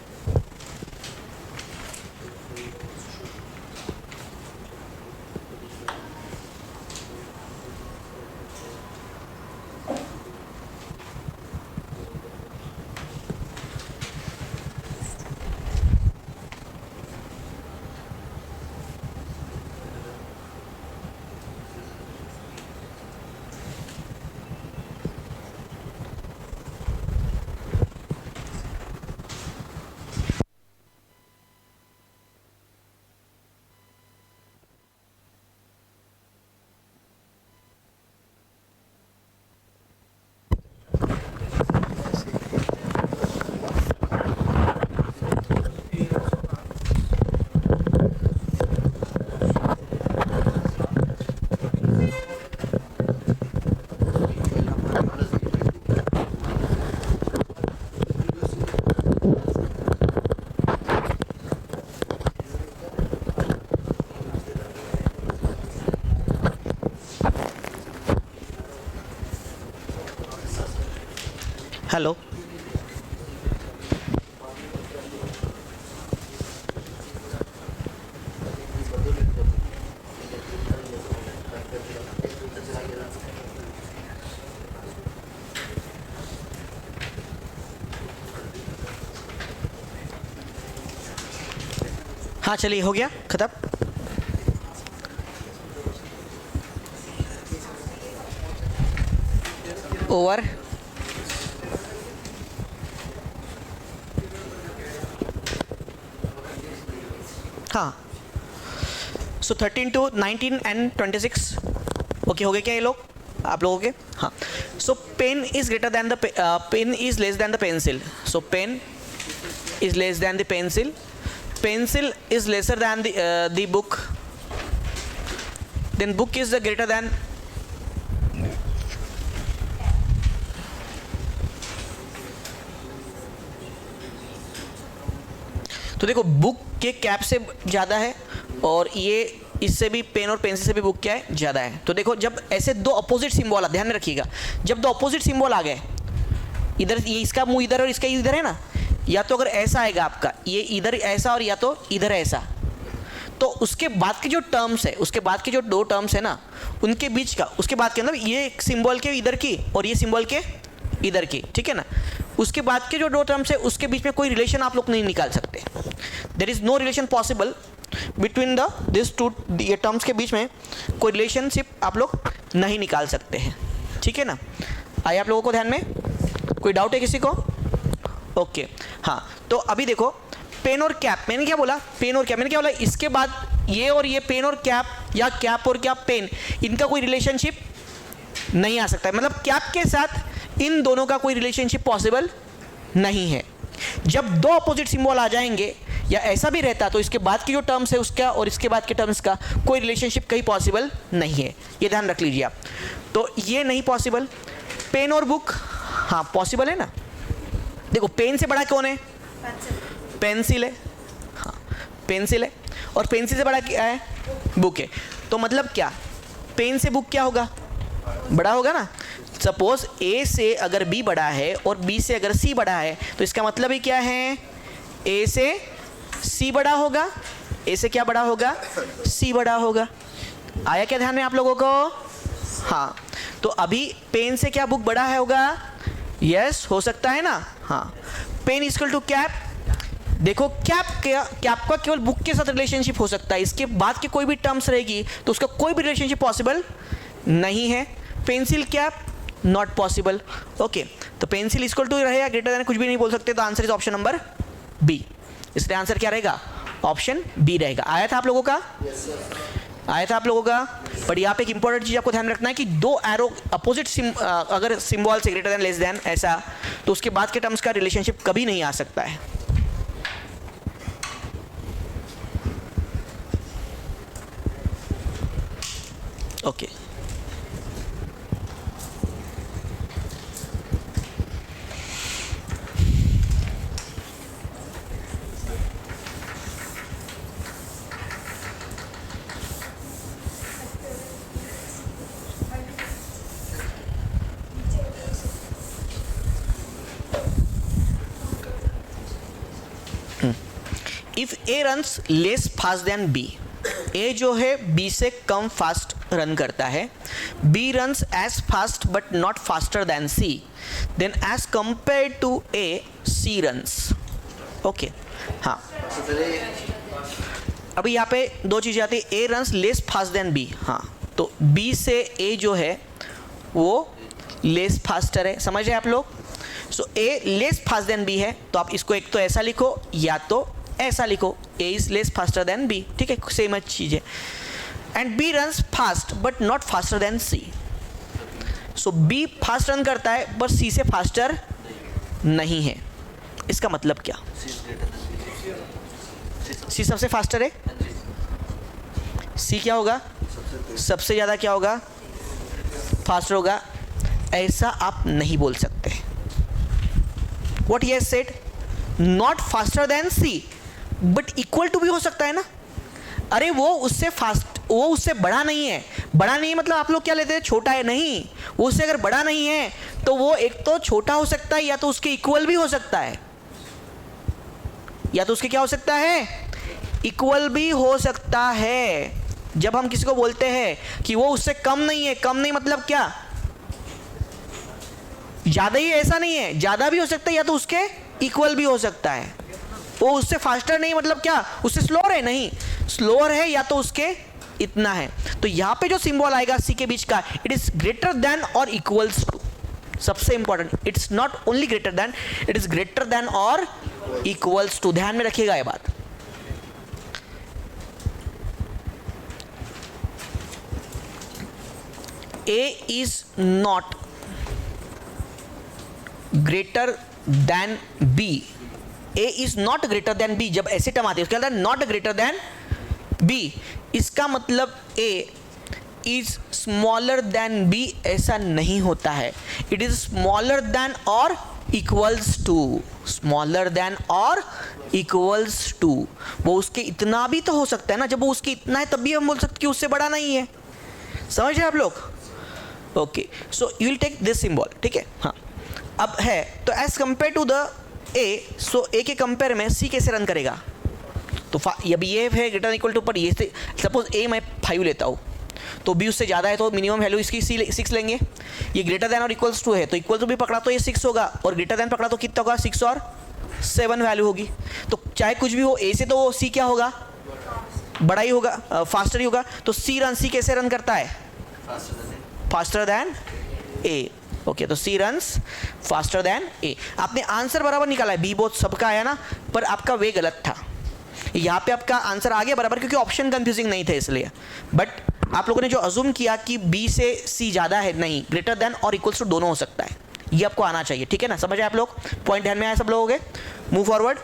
हेलो, हाँ चलिए, हो गया खत्म। ओवर। हाँ, सो 13 to 19 एंड 26। ओके, हो गए क्या ये लोग आप लोगों के? हाँ, so pen is greater than the pen is less than the pencil. So pen is less than the pencil, pencil is lesser than the book, then book is the greater than तो देखो book के cap से ज़्यादा है, और ये इससे भी पेन और पेंसिल से भी बुक क्या है, ज़्यादा है। तो देखो जब ऐसे दो अपोजिट सिंबल, ध्यान में रखिएगा, जब दो अपोजिट सिंबल आ गए, इधर ये इसका मुंह इधर और इसका इधर है ना, या तो अगर ऐसा आएगा आपका, ये इधर ऐसा और या तो इधर ऐसा, तो उसके बाद के जो टर्म्स है, उसके बाद के जो दो टर्म्स है ना, उनके बीच का, उसके बाद के अंदर ये सिंबल के इधर की और ये सिंबल के इधर की, ठीक है ना, उसके बाद के जो दो टर्म्स है उसके बीच में कोई रिलेशन आप लोग नहीं निकाल सकते। There is no relation possible between the this two, ये टर्म्स के बीच में कोई रिलेशनशिप आप लोग नहीं निकाल सकते हैं, ठीक है ना। आइए आप लोगों को ध्यान में, कोई डाउट है किसी को? ओके, हाँ, तो अभी देखो पेन और कैप, मैंने क्या बोला, पेन और कैप, मैंने क्या बोला, इसके बाद ये और ये पेन और कैप, या कैप और क्या पेन, इनका कोई रिलेशनशिप नहीं आ सकता है, मतलब कैप के साथ इन दोनों का कोई रिलेशनशिप पॉसिबल नहीं है। जब दो अपोजिट सिंबल आ जाएंगे या ऐसा भी रहता तो इसके बाद की जो टर्म्स है उसका और इसके बाद के टर्म्स का कोई रिलेशनशिप कहीं पॉसिबल नहीं है, ये ध्यान रख लीजिए आप। तो ये नहीं पॉसिबल। पेन और बुक, हाँ पॉसिबल है ना। देखो पेन से बड़ा कौन है? पेंसिल है, हाँ पेंसिल है, और पेंसिल से बड़ा क्या है? बुक है। तो मतलब क्या, पेन से बुक क्या होगा, बड़ा होगा ना। सपोज ए से अगर बी बड़ा है और बी से अगर सी बड़ा है तो इसका मतलब ही क्या है, ए से सी बड़ा होगा, ए से क्या बड़ा होगा, सी बड़ा होगा। आया क्या ध्यान में आप लोगों को? हाँ, तो अभी पेन से क्या बुक बड़ा है होगा, यस हो सकता है ना। हाँ, पेन इक्वल टू कैप। देखो कैप का केवल बुक के साथ रिलेशनशिप हो सकता है, इसके बाद की कोई भी टर्म्स रहेगी तो उसका कोई भी रिलेशनशिप पॉसिबल नहीं है। Pencil cap not possible. Okay, तो पेंसिल इक्वल टू रहेगा ग्रेटर देन, कुछ भी नहीं बोल सकते, तो answer is option number B. इसलिए आंसर क्या रहेगा, ऑप्शन बी रहेगा। आया था आप लोगों का? आया था आप लोगों का? पर यहाँ पे एक इंपॉर्टेंट चीज आपको ध्यान रखना है कि दो एरो अपोजिट अगर सिंबल से ग्रेटर देन लेस देन ऐसा, तो उसके बाद के टर्म्स का रिलेशनशिप कभी नहीं आ सकता है। ओके, if A runs less fast than B, A जो है बी से कम फास्ट रन करता है, B runs as fast but not faster than C, then as compare to A C runs. Okay, हाँ, अभी यहाँ पे दो चीज़ें आती है, A runs less fast than B. हाँ, तो बी से ए जो है वो लेस फास्टर है, समझ रहे आप लोग। सो ए लेस फास्ट देन बी है, तो आप इसको एक तो ऐसा लिखो या तो ऐसा लिखो, A is less faster than B, ठीक है, सेम चीज़ है। And B runs fast but not faster than C. So B fast run करता है पर सी से फास्टर नहीं है। इसका मतलब क्या, सी सबसे फास्टर है, सी क्या होगा, सबसे ज़्यादा क्या होगा, फास्टर होगा। ऐसा आप नहीं बोल सकते। What he has said, not faster than C, but equal to भी हो सकता है ना। अरे वो उससे फास्ट, वो उससे बड़ा नहीं है। बड़ा नहीं मतलब आप लोग क्या लेते हैं, छोटा है, नहीं, वो उससे अगर बड़ा नहीं है तो वो एक तो छोटा हो सकता है या तो उसके इक्वल भी हो सकता है, या तो उसके क्या हो सकता है, इक्वल भी हो सकता है। जब हम किसी को बोलते हैं कि वो उससे कम नहीं है, कम नहीं मतलब क्या, ज़्यादा ही, ऐसा नहीं है, ज़्यादा भी हो सकता है या तो उसके इक्वल भी हो सकता है। वो उससे फास्टर नहीं मतलब क्या, उससे स्लोअर है, नहीं, स्लोअर है या तो उसके इतना है। तो यहाँ पे जो सिंबल आएगा सी के बीच का, इट इज ग्रेटर देन और इक्वल्स टू। सबसे important, it's not only greater than, it is greater than और इक्वल्स टू। ध्यान में रखिएगा ये बात। A is not greater than B, A is not greater than B, जब ऐसे टर्म आते हैं उसके अंदर नॉट ग्रेटर देन बी, इसका मतलब ए इज स्मॉलर देन बी ऐसा नहीं होता है। इट इज स्मॉलर देन और इक्वल्स टू, स्मॉलर देन और इक्वल्स टू। वो उसके इतना भी तो हो सकता है ना, जब वो उसके इतना है तब भी हम बोल सकते कि उससे बड़ा नहीं है। समझ रहे आप लोग? Okay, so you will take this symbol, ठीक है। हाँ, अब है तो as compare to the A, so A के कंपेयर में सी कैसे रन करेगा, तो अभी ये है ग्रेटर इक्वल टू, पर ये से सपोज ए मैं 5 लेता हूँ तो बी उससे ज़्यादा है तो मिनिमम वैल्यू इसकी 6 लेंगे। ये ग्रेटर देन और इक्वल्स टू है तो इक्वल टू भी पकड़ा तो ये 6 होगा, और ग्रेटर देन पकड़ा तो कितना होगा, 6 और 7 वैल्यू होगी। तो चाहे कुछ भी हो, ए से तो वो सी क्या होगा, बड़ा ही होगा, फास्टर ही होगा। तो सी कैसे रन करता है, फास्टर देन ए। ओके, तो सी रन्स फास्टर देन ए। आपने आंसर बराबर निकाला है, बी बोथ सबका आया ना, पर आपका वे गलत था। यहाँ पे आपका आंसर आ गया बराबर क्योंकि ऑप्शन कंफ्यूजिंग नहीं थे इसलिए, बट आप लोगों ने जो अज्यूम किया कि बी से सी ज़्यादा है, नहीं, ग्रेटर देन और इक्वल्स टू दोनों हो सकता है, ये आपको आना चाहिए, ठीक है ना। समझ आए आप लोग, पॉइंट ध्यान में आया सब लोगों के। Move forward.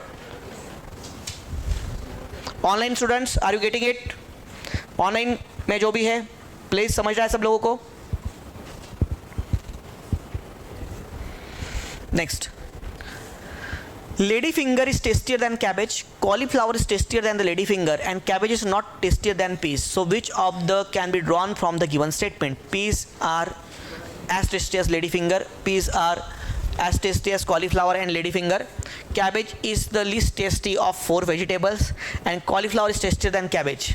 Online students, are you getting it? Online में जो भी है प्लीज समझ रहा है सब लोगों को। Next, Lady finger is tastier than cabbage, cauliflower is tastier than the lady finger, and cabbage is not tastier than peas. So which of the can be drawn from the given statement? Peas are as tasty as lady finger, peas are as tasty as cauliflower and lady finger. Cabbage is the least tasty of 4 vegetables, and cauliflower is tastier than cabbage.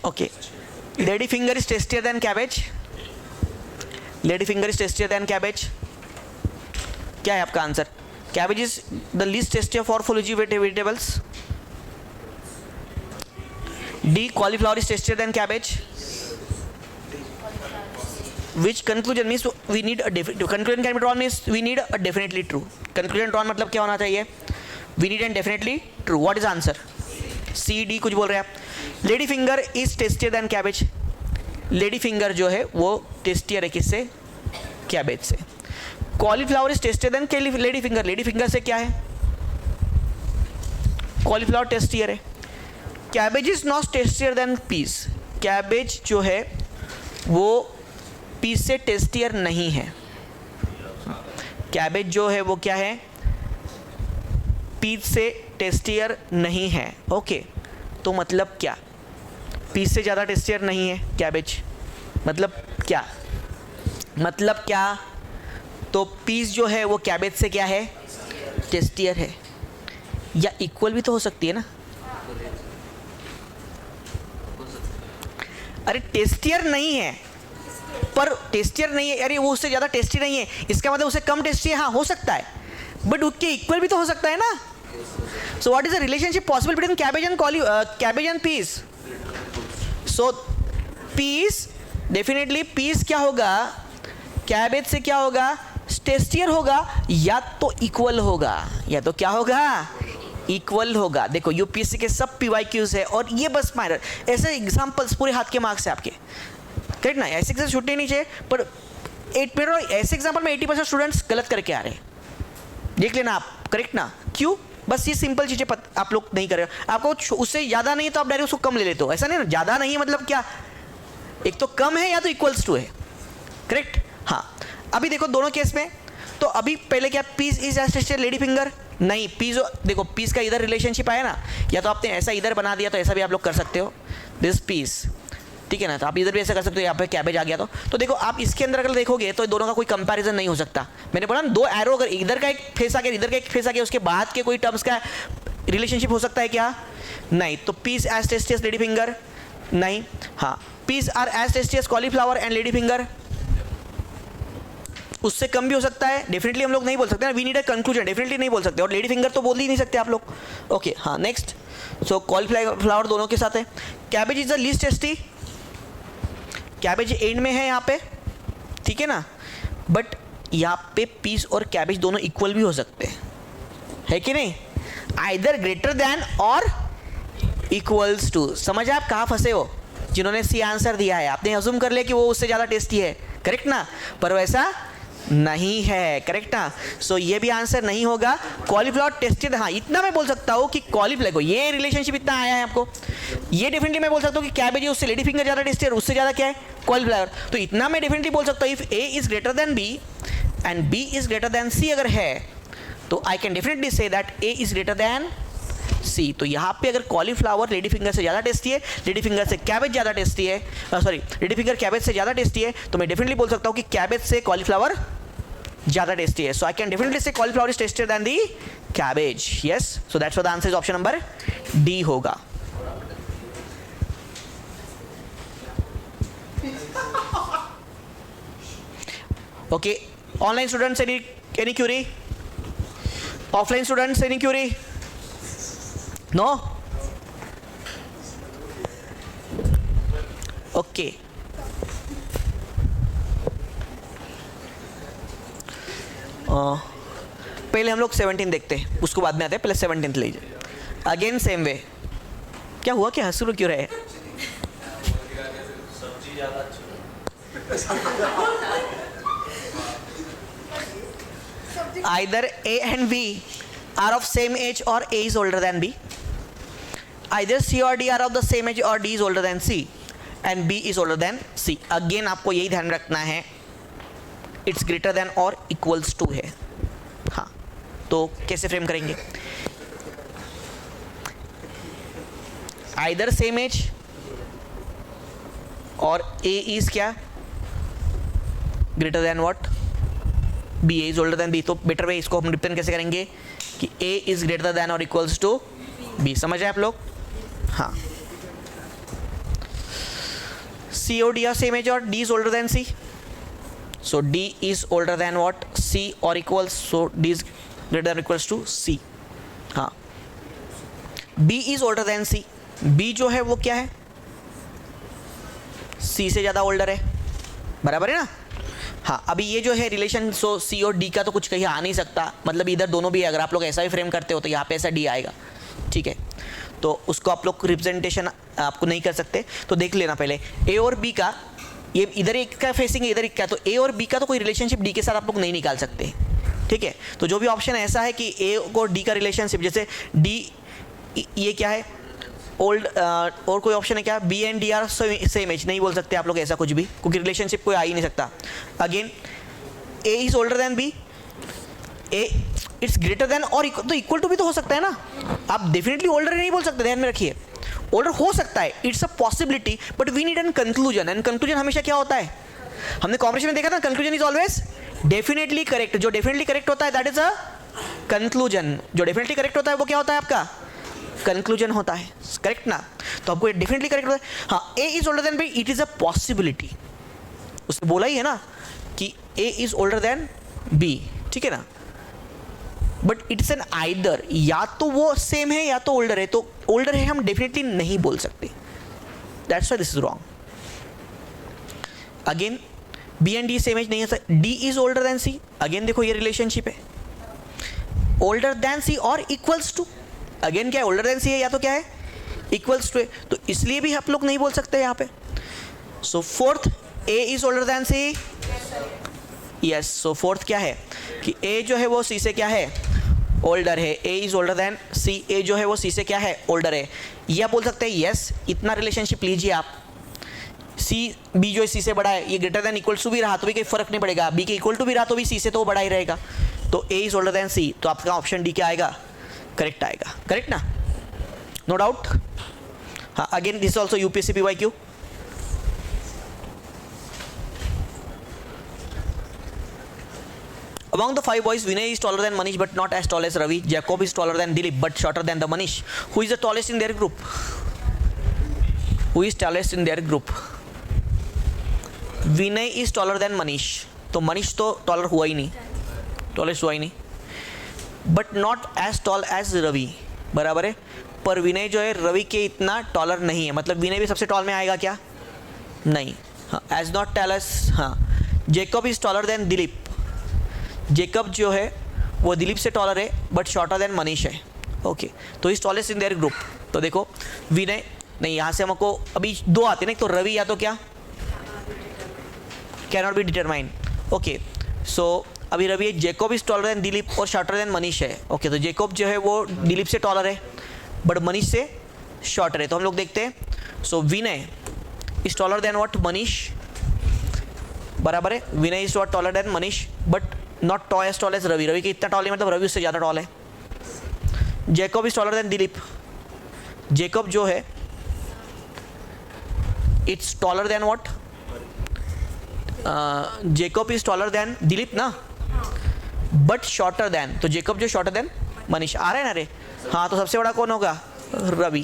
Okay. Lady finger is tastier than cabbage. Lady finger is tastier than cabbage. क्या है आपका answer? Cabbage is the least tasty of all vegetables. D. Cauliflower is tastier than cabbage. Which conclusion means we need a conclusion can be drawn means we need a definitely true. Conclusion drawn मतलब क्या होना चाहिए? We need and definitely true. What is answer? C D कुछ बोल रहे हैं आप? Lady finger is tastier than cabbage. Lady finger जो है वो टेस्टियर है किससे? कैबेज से. Cauliflower is tastier than lady finger. Lady finger से क्या है? कॉलीफ्लावर टेस्टियर है. Cabbage is not tastier than peas. Cabbage जो है वो पीस से टेस्टियर नहीं है. कैबेज जो है वो क्या है? पीस से टेस्टियर नहीं है. ओके तो मतलब क्या? पीस से ज़्यादा टेस्टियर नहीं है कैबेज. मतलब क्या? मतलब क्या? तो पीस जो है वो कैबेज से क्या है? टेस्टियर है. या इक्वल भी तो हो सकती है ना. अरे टेस्टियर नहीं है पर टेस्टियर नहीं है. अरे वो उससे ज़्यादा टेस्टी नहीं है इसका मतलब उससे कम टेस्टी है. हाँ हो सकता है बट उसके इक्वल भी तो हो सकता है ना. So what is the relationship possible between cabbage and peas? So peas definitely peas क्या होगा? कैबेज से क्या होगा? टेस्टियर होगा या तो इक्वल होगा. या तो क्या होगा? इक्वल होगा. देखो यूपीएससी के सब PYQs है और ये बस माइनर ऐसे एग्जांपल्स पूरे हाथ के मार्क्स है आपके. करेक्ट ना. ऐसे एग्जाम छूटने नहीं चाहिए पर 8 मिनट ऐसे एग्जाम्पल में 80% स्टूडेंट्स गलत करके आ रहे हैं. देख लेना आप. करेक्ट ना. क्यों? बस ये सिंपल चीज़ें आप लोग नहीं कर रहे हो. आपको उससे ज़्यादा नहीं है तो आप डायरेक्ट उसको कम ले लेते हो. ऐसा नहीं ना. ज़्यादा नहीं है मतलब क्या? एक तो कम है या तो इक्वल्स टू है. करेक्ट. हाँ अभी देखो दोनों केस में तो अभी पहले क्या? Peas is as tastier lady finger. नहीं पीस देखो पीस का इधर रिलेशनशिप आया ना. या तो आपने ऐसा इधर बना दिया तो ऐसा भी आप लोग कर सकते हो. दिस पीस ठीक है ना. तो आप इधर भी ऐसा कर सकते हो. यहाँ पे कैबेज आ गया तो देखो आप इसके अंदर अगर देखोगे तो दोनों का कोई कंपैरिजन नहीं हो सकता. मैंने बोला ना 2 एरो अगर इधर का एक फेस आ गया इधर का एक फेस आ गया उसके बाद के कोई टर्म्स का रिलेशनशिप हो सकता है क्या? नहीं. तो peas as tasty as lady finger नहीं. हाँ peas are as tasty as cauliflower and lady finger उससे कम भी हो सकता है. डेफिनेटली हम लोग नहीं बोल सकते ना. We need a conclusion. Definitely नहीं बोल सकते और लेडी फिंगर तो बोल ही नहीं सकते आप लोग. ओके हाँ नेक्स्ट. सो कॉलीफ्लावर दोनों के साथ है. Cabbage is the least tasty. Cabbage and में है यहाँ पे. ठीक है ना. बट यहाँ पे पीस और कैबेज दोनों इक्वल भी हो सकते हैं. है कि नहीं? आइदर ग्रेटर देन और इक्वल्स टू. समझ आप कहाँ फंसे हो? जिन्होंने सी आंसर दिया है आपने अज्यूम कर लिया कि वो उससे ज़्यादा टेस्टी है. करेक्ट ना. पर वैसा नहीं है. करेक्ट ना. सो ये भी आंसर नहीं होगा. Cauliflower tested. हाँ इतना मैं बोल सकता हूँ कि कॉलीफ्लावर को ये रिलेशनशिप इतना आया है आपको. ये डेफिनेटली मैं बोल सकता हूँ कि कैबेज है उससे लेडी फिंगर ज़्यादा टेस्टी है उससे ज़्यादा क्या है? कॉलीफ्लावर. तो इतना मैं डेफिनेटली बोल सकता हूँ if A is greater than B and B is greater than C अगर है तो I can definitely say that A is greater than C. तो यहाँ पे अगर कॉलीफ्लावर लेडी फिंगर से ज़्यादा टेस्टी है लेडी फिंगर से कैबेज ज़्यादा टेस्टी है सॉरी लेडी फिंगर कैबेज से ज़्यादा टेस्टी है तो मैं डेफिनेटली बोल सकता हूँ कि कैबेज से कॉलीफ्लावर ज़्यादा टेस्टी है. So I can definitely say cauliflower is tastier than the cabbage. Yes. So that's what the answer is option number D होगा. Okay online students any query? Offline students any query? No. Okay पहले हम लोग 17 देखते हैं उसको बाद में आते हैं. पहले 17 लीजिए. Again same way. क्या हुआ? क्या हंस क्यों रहे? Either A and B are of same age or A is older than B. Either C or D are of the same age or D is older than C. And B is older than C. Again आपको यही ध्यान रखना है, it's greater than और equals to है। हाँ, तो कैसे फ्रेम करेंगे? आइदर सेम एज और ए इज क्या, greater than what, B is older than B. तो बेटर वे इसको हम रिप्रेजेंट कैसे करेंगे कि ए इज ग्रेटर देन और इक्वल्स टू बी। समझ आए आप लोग? हाँ, सी और डी आर सेम एज और D is older than C, so D is older than what, C और equals, so D is greater than equals to C. हाँ, B is older than C, B जो है वो क्या है, सी से ज़्यादा ओल्डर है, बराबर है ना? हाँ, अभी ये जो है रिलेशन, सो सी और डी का तो कुछ कहीं आ नहीं सकता, मतलब इधर दोनों भी, अगर आप लोग ऐसा भी फ्रेम करते हो तो यहाँ पे ऐसा डी आएगा, ठीक है? तो उसको आप लोग रिप्रेजेंटेशन आपको नहीं कर सकते। तो देख लेना पहले ए और बी का, ये इधर एक का फेसिंग है, इधर एक का, तो ए और बी का तो कोई रिलेशनशिप डी के साथ आप लोग नहीं निकाल सकते, ठीक है? तो जो भी ऑप्शन ऐसा है कि ए और डी का रिलेशनशिप, जैसे डी ये क्या है ओल्ड, और कोई ऑप्शन है क्या, B and D are same age, नहीं बोल सकते आप लोग ऐसा कुछ भी, क्योंकि रिलेशनशिप कोई आ ही नहीं सकता। Again A is older than B, A it's greater than और तो इक्वल टू भी तो हो सकता है ना, आप डेफिनेटली ओल्डर नहीं बोल सकते, ध्यान में रखिए। ओल्डर हो सकता है, it's a possibility, but we need an conclusion, and conclusion हमेशा क्या होता है, हमने कॉम्बिनेशन में देखा था, conclusion is always definitely correct. जो डेफिनेटली करेक्ट होता है दैट इज अ कंक्लूजन, जो डेफिनेटली करेक्ट होता है वो क्या होता है आपका, कंक्लूजन होता है, करेक्ट ना? तो आपको डेफिनेटली करेक्ट होता है। हाँ, A is older than B, it is a possibility, उसने बोला ही है ना कि A is older than B, ठीक है ना? बट इट्स एन आइदर, या तो वो सेम है या तो ओल्डर है, तो ओल्डर है हम डेफिनेटली नहीं बोल सकते, that's why this is wrong. Again B and D same age नहीं है sir, D is older than C, again देखो ये रिलेशनशिप है, ओल्डर देन सी और इक्वल्स टू, अगेन क्या है, ओल्डर देन सी है या तो क्या है, इक्वल्स टू है, तो इसलिए भी आप लोग नहीं बोल सकते यहाँ पे। So fourth, A is older than C, yes, so fourth क्या है कि ए जो है वो सी से क्या है, ओल्डर है, ए इज ओल्डर देन सी, ए जो है वो सी से क्या है, ओल्डर है। ये आप बोल सकते हैं यस, इतना रिलेशनशिप लीजिए आप, सी बी जो है सी से बड़ा है, ये ग्रेटर देन इक्वल टू भी रहा तो भी कोई फर्क नहीं पड़ेगा, बी के इक्वल टू भी रहा तो भी सी से तो वो बड़ा ही रहेगा, तो ए इज ओल्डर देन सी, तो आपका ऑप्शन डी क्या आएगा, करेक्ट आएगा, करेक्ट ना, नो डाउट? हाँ, again this also UPSC PYQ. Among the five boys, Vinay is taller than Manish but not as tall as Ravi. Jacob is taller than Dilip but shorter than the Manish. Who is the tallest in their group? Who is tallest in their group? Vinay is taller than Manish. तो Manish तो taller हुआ ही नहीं, tallest हुआ ही नहीं. But not as tall as Ravi. बराबर है, पर विनय जो है रवि के इतना टॉलर नहीं है, मतलब विनय भी सबसे टॉल में आएगा क्या, नहीं। हाँ, एज नॉट टेलस। हाँ, Jacob is taller than Dilip, Jacob जो है वो दिलीप से टॉलर है बट शॉर्टर देन मनीष है, ओके। तो is tallest in their group. तो देखो विनय नहीं, यहाँ से हमको अभी दो आते ना, तो रवि या तो क्या, can not be determine, okay. So अभी Ravi, Jacob is taller than Dilip और शॉर्टर देन मनीष है, ओके। तो जेकब जो है वो दिलीप से टॉलर है बट मनीष से शॉर्टर है, तो हम लोग देखते हैं। So Vinay is taller than what, Manish, बराबर है। Vinay is what taller than Manish but not as tall as Ravi, Ravi के इतना टॉल है, मतलब रवि उससे ज़्यादा टॉल है। Jacob is taller than Dilip, Jacob जो है it's taller than what, Jacob is taller than Dilip ना, बट शॉर्टर देन, तो जेकब जो शॉर्टर देन मनीष, आ रहा है ना रे। हाँ, तो सबसे बड़ा कौन होगा, Ravi.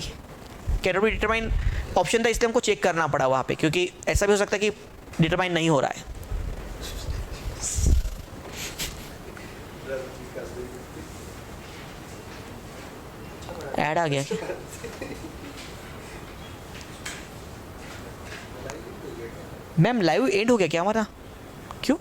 Can not be determine option था, इसलिए हमको चेक करना पड़ा वहाँ पे, क्योंकि ऐसा भी हो सकता है कि डिटरमाइन नहीं हो रहा है। ऐड आ गया क्या? मैम लाइव एंड हो गया क्या हमारा, क्यों?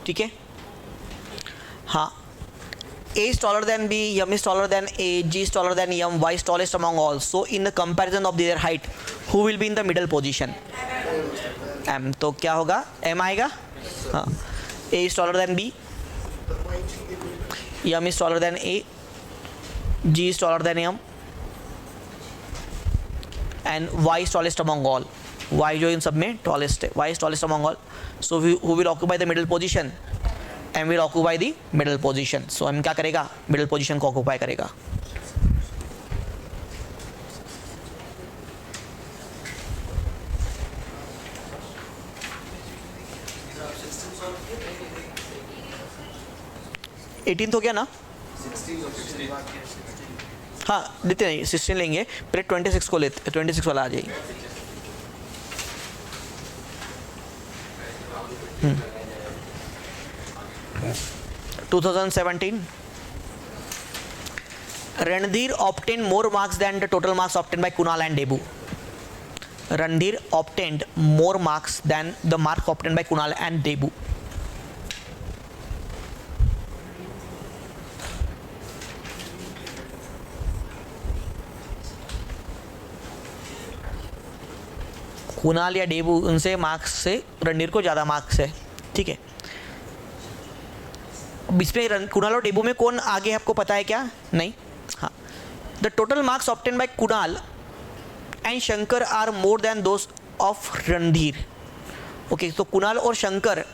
ठीक है। हाँ, A is taller than B, M is taller than A, G is taller than M, Y is tallest among all. So in the comparison of their height, who will be in the middle position? M. तो क्या होगा? M आएगा। हाँ, A is taller than B, M is taller than A, G is taller than M, and Y is tallest among all. Y जो इन सब में tallest है, Y is tallest among all. So who will occupy the middle position? M will occupy the middle position. So M क्या करेगा? Middle position को occupy करेगा। Eighteen हो गया ना? हाँ देते नहीं, 16 लेंगे, पहले 26 को लेते, 26 वाला आ जाइए। 2017, Randhir obtained more marks than the total marks obtained by Kunal and Debu. Randhir obtained more marks than the mark obtained by Kunal and Debu. Kunal या डेबू, उनसे मार्क्स से रणधीर को ज़्यादा मार्क्स है, ठीक है। इसमें कुणाल और डेबू में कौन आगे आपको पता है क्या? नहीं। हाँ, the total marks obtain by Kunal and Shankar are more than those of Randhir. Okay, तो कुणाल और शंकर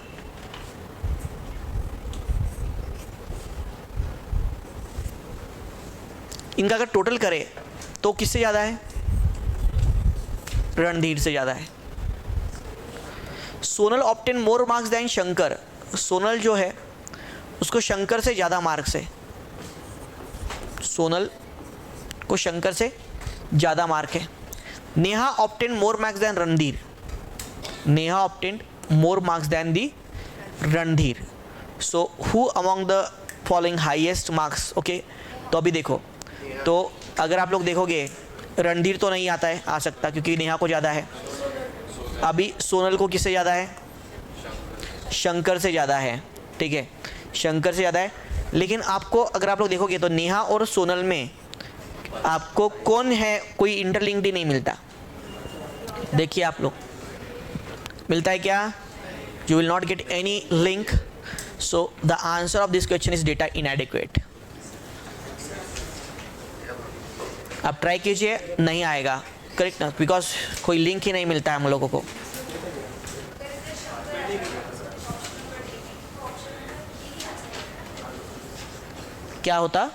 इनका अगर टोटल करें तो किससे ज़्यादा है? रणधीर से ज़्यादा है। Sonal obtain more marks than Shankar, Sonal जो है उसको शंकर से ज़्यादा मार्क्स है, सोनल को शंकर से ज़्यादा मार्क है। Neha obtain more marks than Randhir, Neha obtain more marks than the Randhir. So who among the following highest marks? Okay, तो अभी देखो, तो अगर आप लोग देखोगे रणधीर तो नहीं आता है, आ सकता क्योंकि नेहा को ज़्यादा है। अभी सोनल को किससे ज़्यादा है? शंकर से ज़्यादा है, ठीक है, शंकर से ज़्यादा है। लेकिन आपको अगर आप लोग देखोगे तो नेहा और सोनल में आपको कौन है, कोई इंटरलिंक्ड ही नहीं मिलता। देखिए आप लोग, मिलता है क्या? You will not get any link. So the answer of this question is data इनएडिक्वेट। आप ट्राई कीजिए, नहीं आएगा करेक्ट ना, बिकॉज कोई लिंक ही नहीं मिलता है हम लोगों को। क्या होता?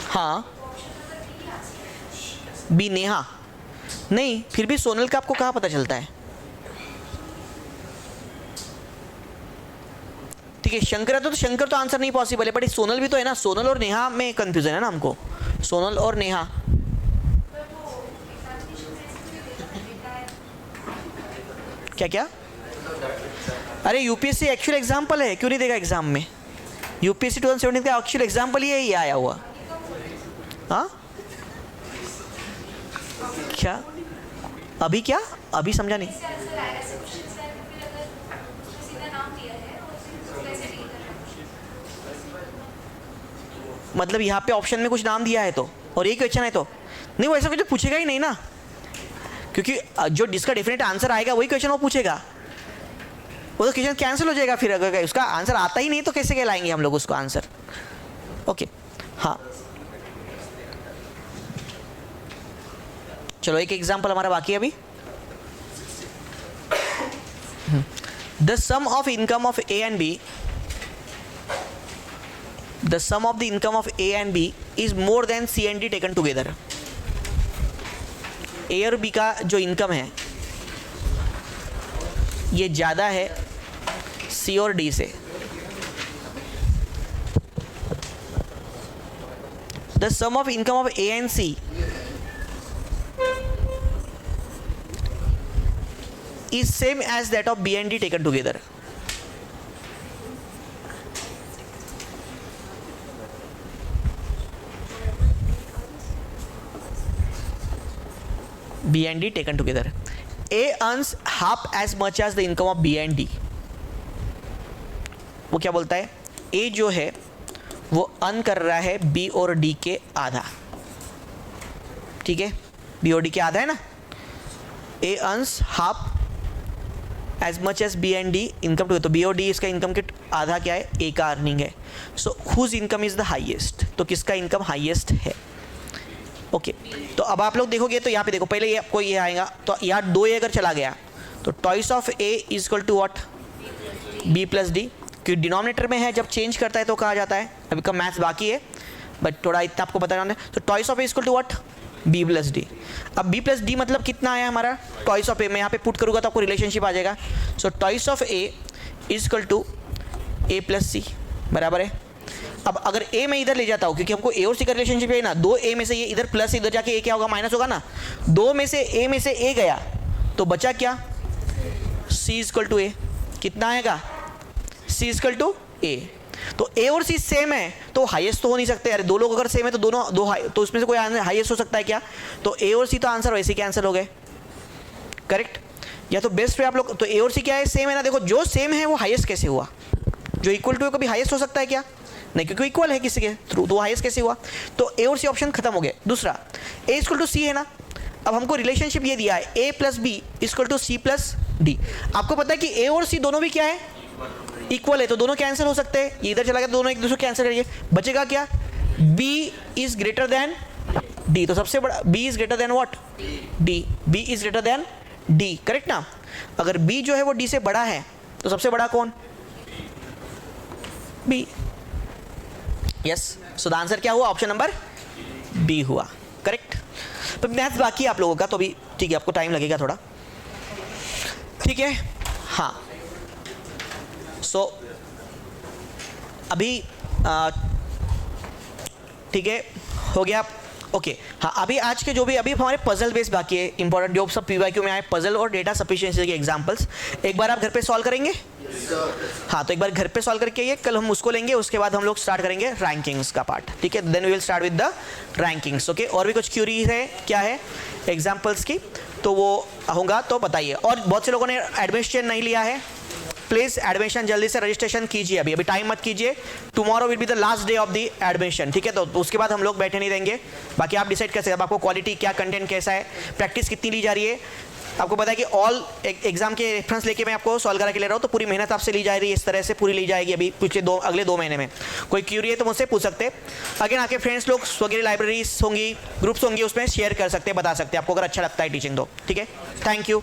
हाँ, बी नेहा नहीं, फिर भी सोनल का आपको कहाँ पता चलता है? ठीक है, शंकर है तो शंकर तो आंसर नहीं पॉसिबल है, बट सोनल भी तो है ना, सोनल और नेहा में कंफ्यूजन है ना हमको, सोनल और नेहा। क्या क्या? अरे यूपीएससी एक्चुअल एग्जाम्पल है, क्यों नहीं देगा एग्जाम में? यूपीएससी 2017 का एक्चुअल एग्जाम्पल ही है, ये आया हुआ। हाँ क्या? अभी क्या? अभी समझा नहीं। मतलब यहाँ पे ऑप्शन में कुछ नाम दिया है तो, और एक क्वेश्चन है तो नहीं, वो ऐसा कुछ पूछेगा ही नहीं ना, क्योंकि जो जिसका डेफिनेट आंसर आएगा वही क्वेश्चन वो पूछेगा, वो तो क्वेश्चन कैंसिल हो जाएगा। फिर अगर उसका आंसर आता ही नहीं तो कैसे कहलाएंगे हम लोग उसको आंसर? ओके, हाँ चलो एक एग्जाम्पल हमारा बाकी है अभी। The sum of income of A and B, the sum of the income of A and B is more than C and D taken together. A और B का जो इनकम है ये ज़्यादा है C और D से। The sum of income of A and C is same as that of B and D taken together. B and D taken together. A earns half as much as the income of B and D. वो क्या बोलता है, A जो है वो earn कर रहा है B और D के आधा, ठीक है, B और D के आधा है ना. A earns half as much as B and D income to, तो B और D इसका इनकम के आधा क्या है, A का अर्निंग है. सो whose income is the highest, तो किसका इनकम हाईएस्ट है. ओके तो अब आप लोग देखोगे तो यहाँ पे देखो, पहले ये आपको ये आएगा, तो यहाँ 2A अगर चला गया तो twice of A is equal to what, B plus D, क्योंकि डिनोमिनेटर में है, जब चेंज करता है तो कहा जाता है. अभी का मैथ्स बाकी है बट थोड़ा इतना आपको पता है. तो twice of A is equal to what, B plus D. अब B प्लस डी मतलब कितना आया हमारा, टॉइस ऑफ A. मैं यहाँ पे पुट करूँगा तो आपको रिलेशनशिप आ जाएगा. So twice of A is equal to A plus C, बराबर है. अब अगर A मैं इधर ले जाता हूँ, क्योंकि हमको A और C का रिलेशनशिप है ना, 2A में से ये इधर प्लस, इधर जाके A क्या होगा, माइनस होगा ना. 2 में से A में से A गया तो बचा क्या, C इक्वल टू A. कितना आएगा, C इक्वल टू A. तो A और C सेम है तो हाईएस्ट तो हो नहीं सकते यार. दो लोग अगर सेम है तो दोनों दो तो उसमें से कोई हाईएस्ट हो सकता है क्या. तो A और C तो आंसर वैसे कैंसिल हो गए, करेक्ट. या तो बेस्ट पे आप लोग, तो A और C क्या है, सेम है ना. देखो जो सेम है वो हाईएस्ट कैसे हुआ, जो इक्वल टू कभी हाईएस्ट हो सकता है क्या, नहीं, क्योंकि इक्वल है किसी के थ्रू, तो हाईएस्ट कैसे हुआ. तो A और C ऑप्शन खत्म हो गए. दूसरा A इक्वल टू C है ना. अब हमको रिलेशनशिप ये दिया है A plus B equal to C plus D. आपको पता है कि A और C दोनों भी क्या है, इक्वल है, तो दोनों कैंसिल हो सकते हैं. ये इधर चला गया तो दोनों एक दूसरे कैंसिल करिए, बचेगा क्या, B is greater then D. तो सबसे बड़ा B is greater than what, D. B is greater then D, correct ना. अगर B जो है वो D से बड़ा है तो सबसे बड़ा कौन, B. Yes, so the answer क्या हुआ, ऑप्शन नंबर B हुआ, करेक्ट. तो मैथ्स बाकी है आप लोगों का, तो अभी ठीक है, आपको टाइम लगेगा थोड़ा, ठीक है. हाँ सो अभी ठीक है, हो गया. ओके हाँ, अभी आज के जो भी अभी हमारे पजल बेस बाकी है, इंपॉर्टेंट जो सब PYQ में आए, पजल और डेटा सफिशिएंसी के एग्जांपल्स, एक बार आप घर पे सॉल्व करेंगे. हाँ तो एक बार घर पे सॉल्व करके आइए, कल हम उसको लेंगे, उसके बाद हम लोग स्टार्ट करेंगे रैंकिंग्स का पार्ट, ठीक है. Then we will start with the rankings. Okay, और भी कुछ क्यूरी है क्या है एग्जांपल्स की, तो वो होगा तो बताइए. और बहुत से लोगों ने एडमिशन नहीं लिया है, प्लीज़ एडमिशन जल्दी से रजिस्ट्रेशन कीजिए. अभी टाइम मत कीजिए, tomorrow will be the last day of the admission, ठीक है. तो उसके बाद हम लोग बैठे नहीं रहेंगे. बाकी आप डिसाइड कर सकते हैं, आपको क्वालिटी क्या, कंटेंट कैसा है, प्रैक्टिस कितनी ली जा रही है. आपको पता है कि ऑल एग्जाम के रेफरेंस लेके मैं आपको सॉल्व करा के ले रहा हूँ, तो पूरी मेहनत आपसे ली जा रही है, इस तरह से पूरी ली जाएगी अभी पिछले अगले 2 महीने में. कोई क्यूरी है तो मुझसे पूछ सकते हैं. अगेन आपके फ्रेंड्स लोग वगैरह लाइब्रेरीज होंगी, ग्रुप्स होंगी, उसमें शेयर कर सकते हैं, बता सकते हैं आपको अगर अच्छा लगता है टीचिंग तो, ठीक है. Thank you.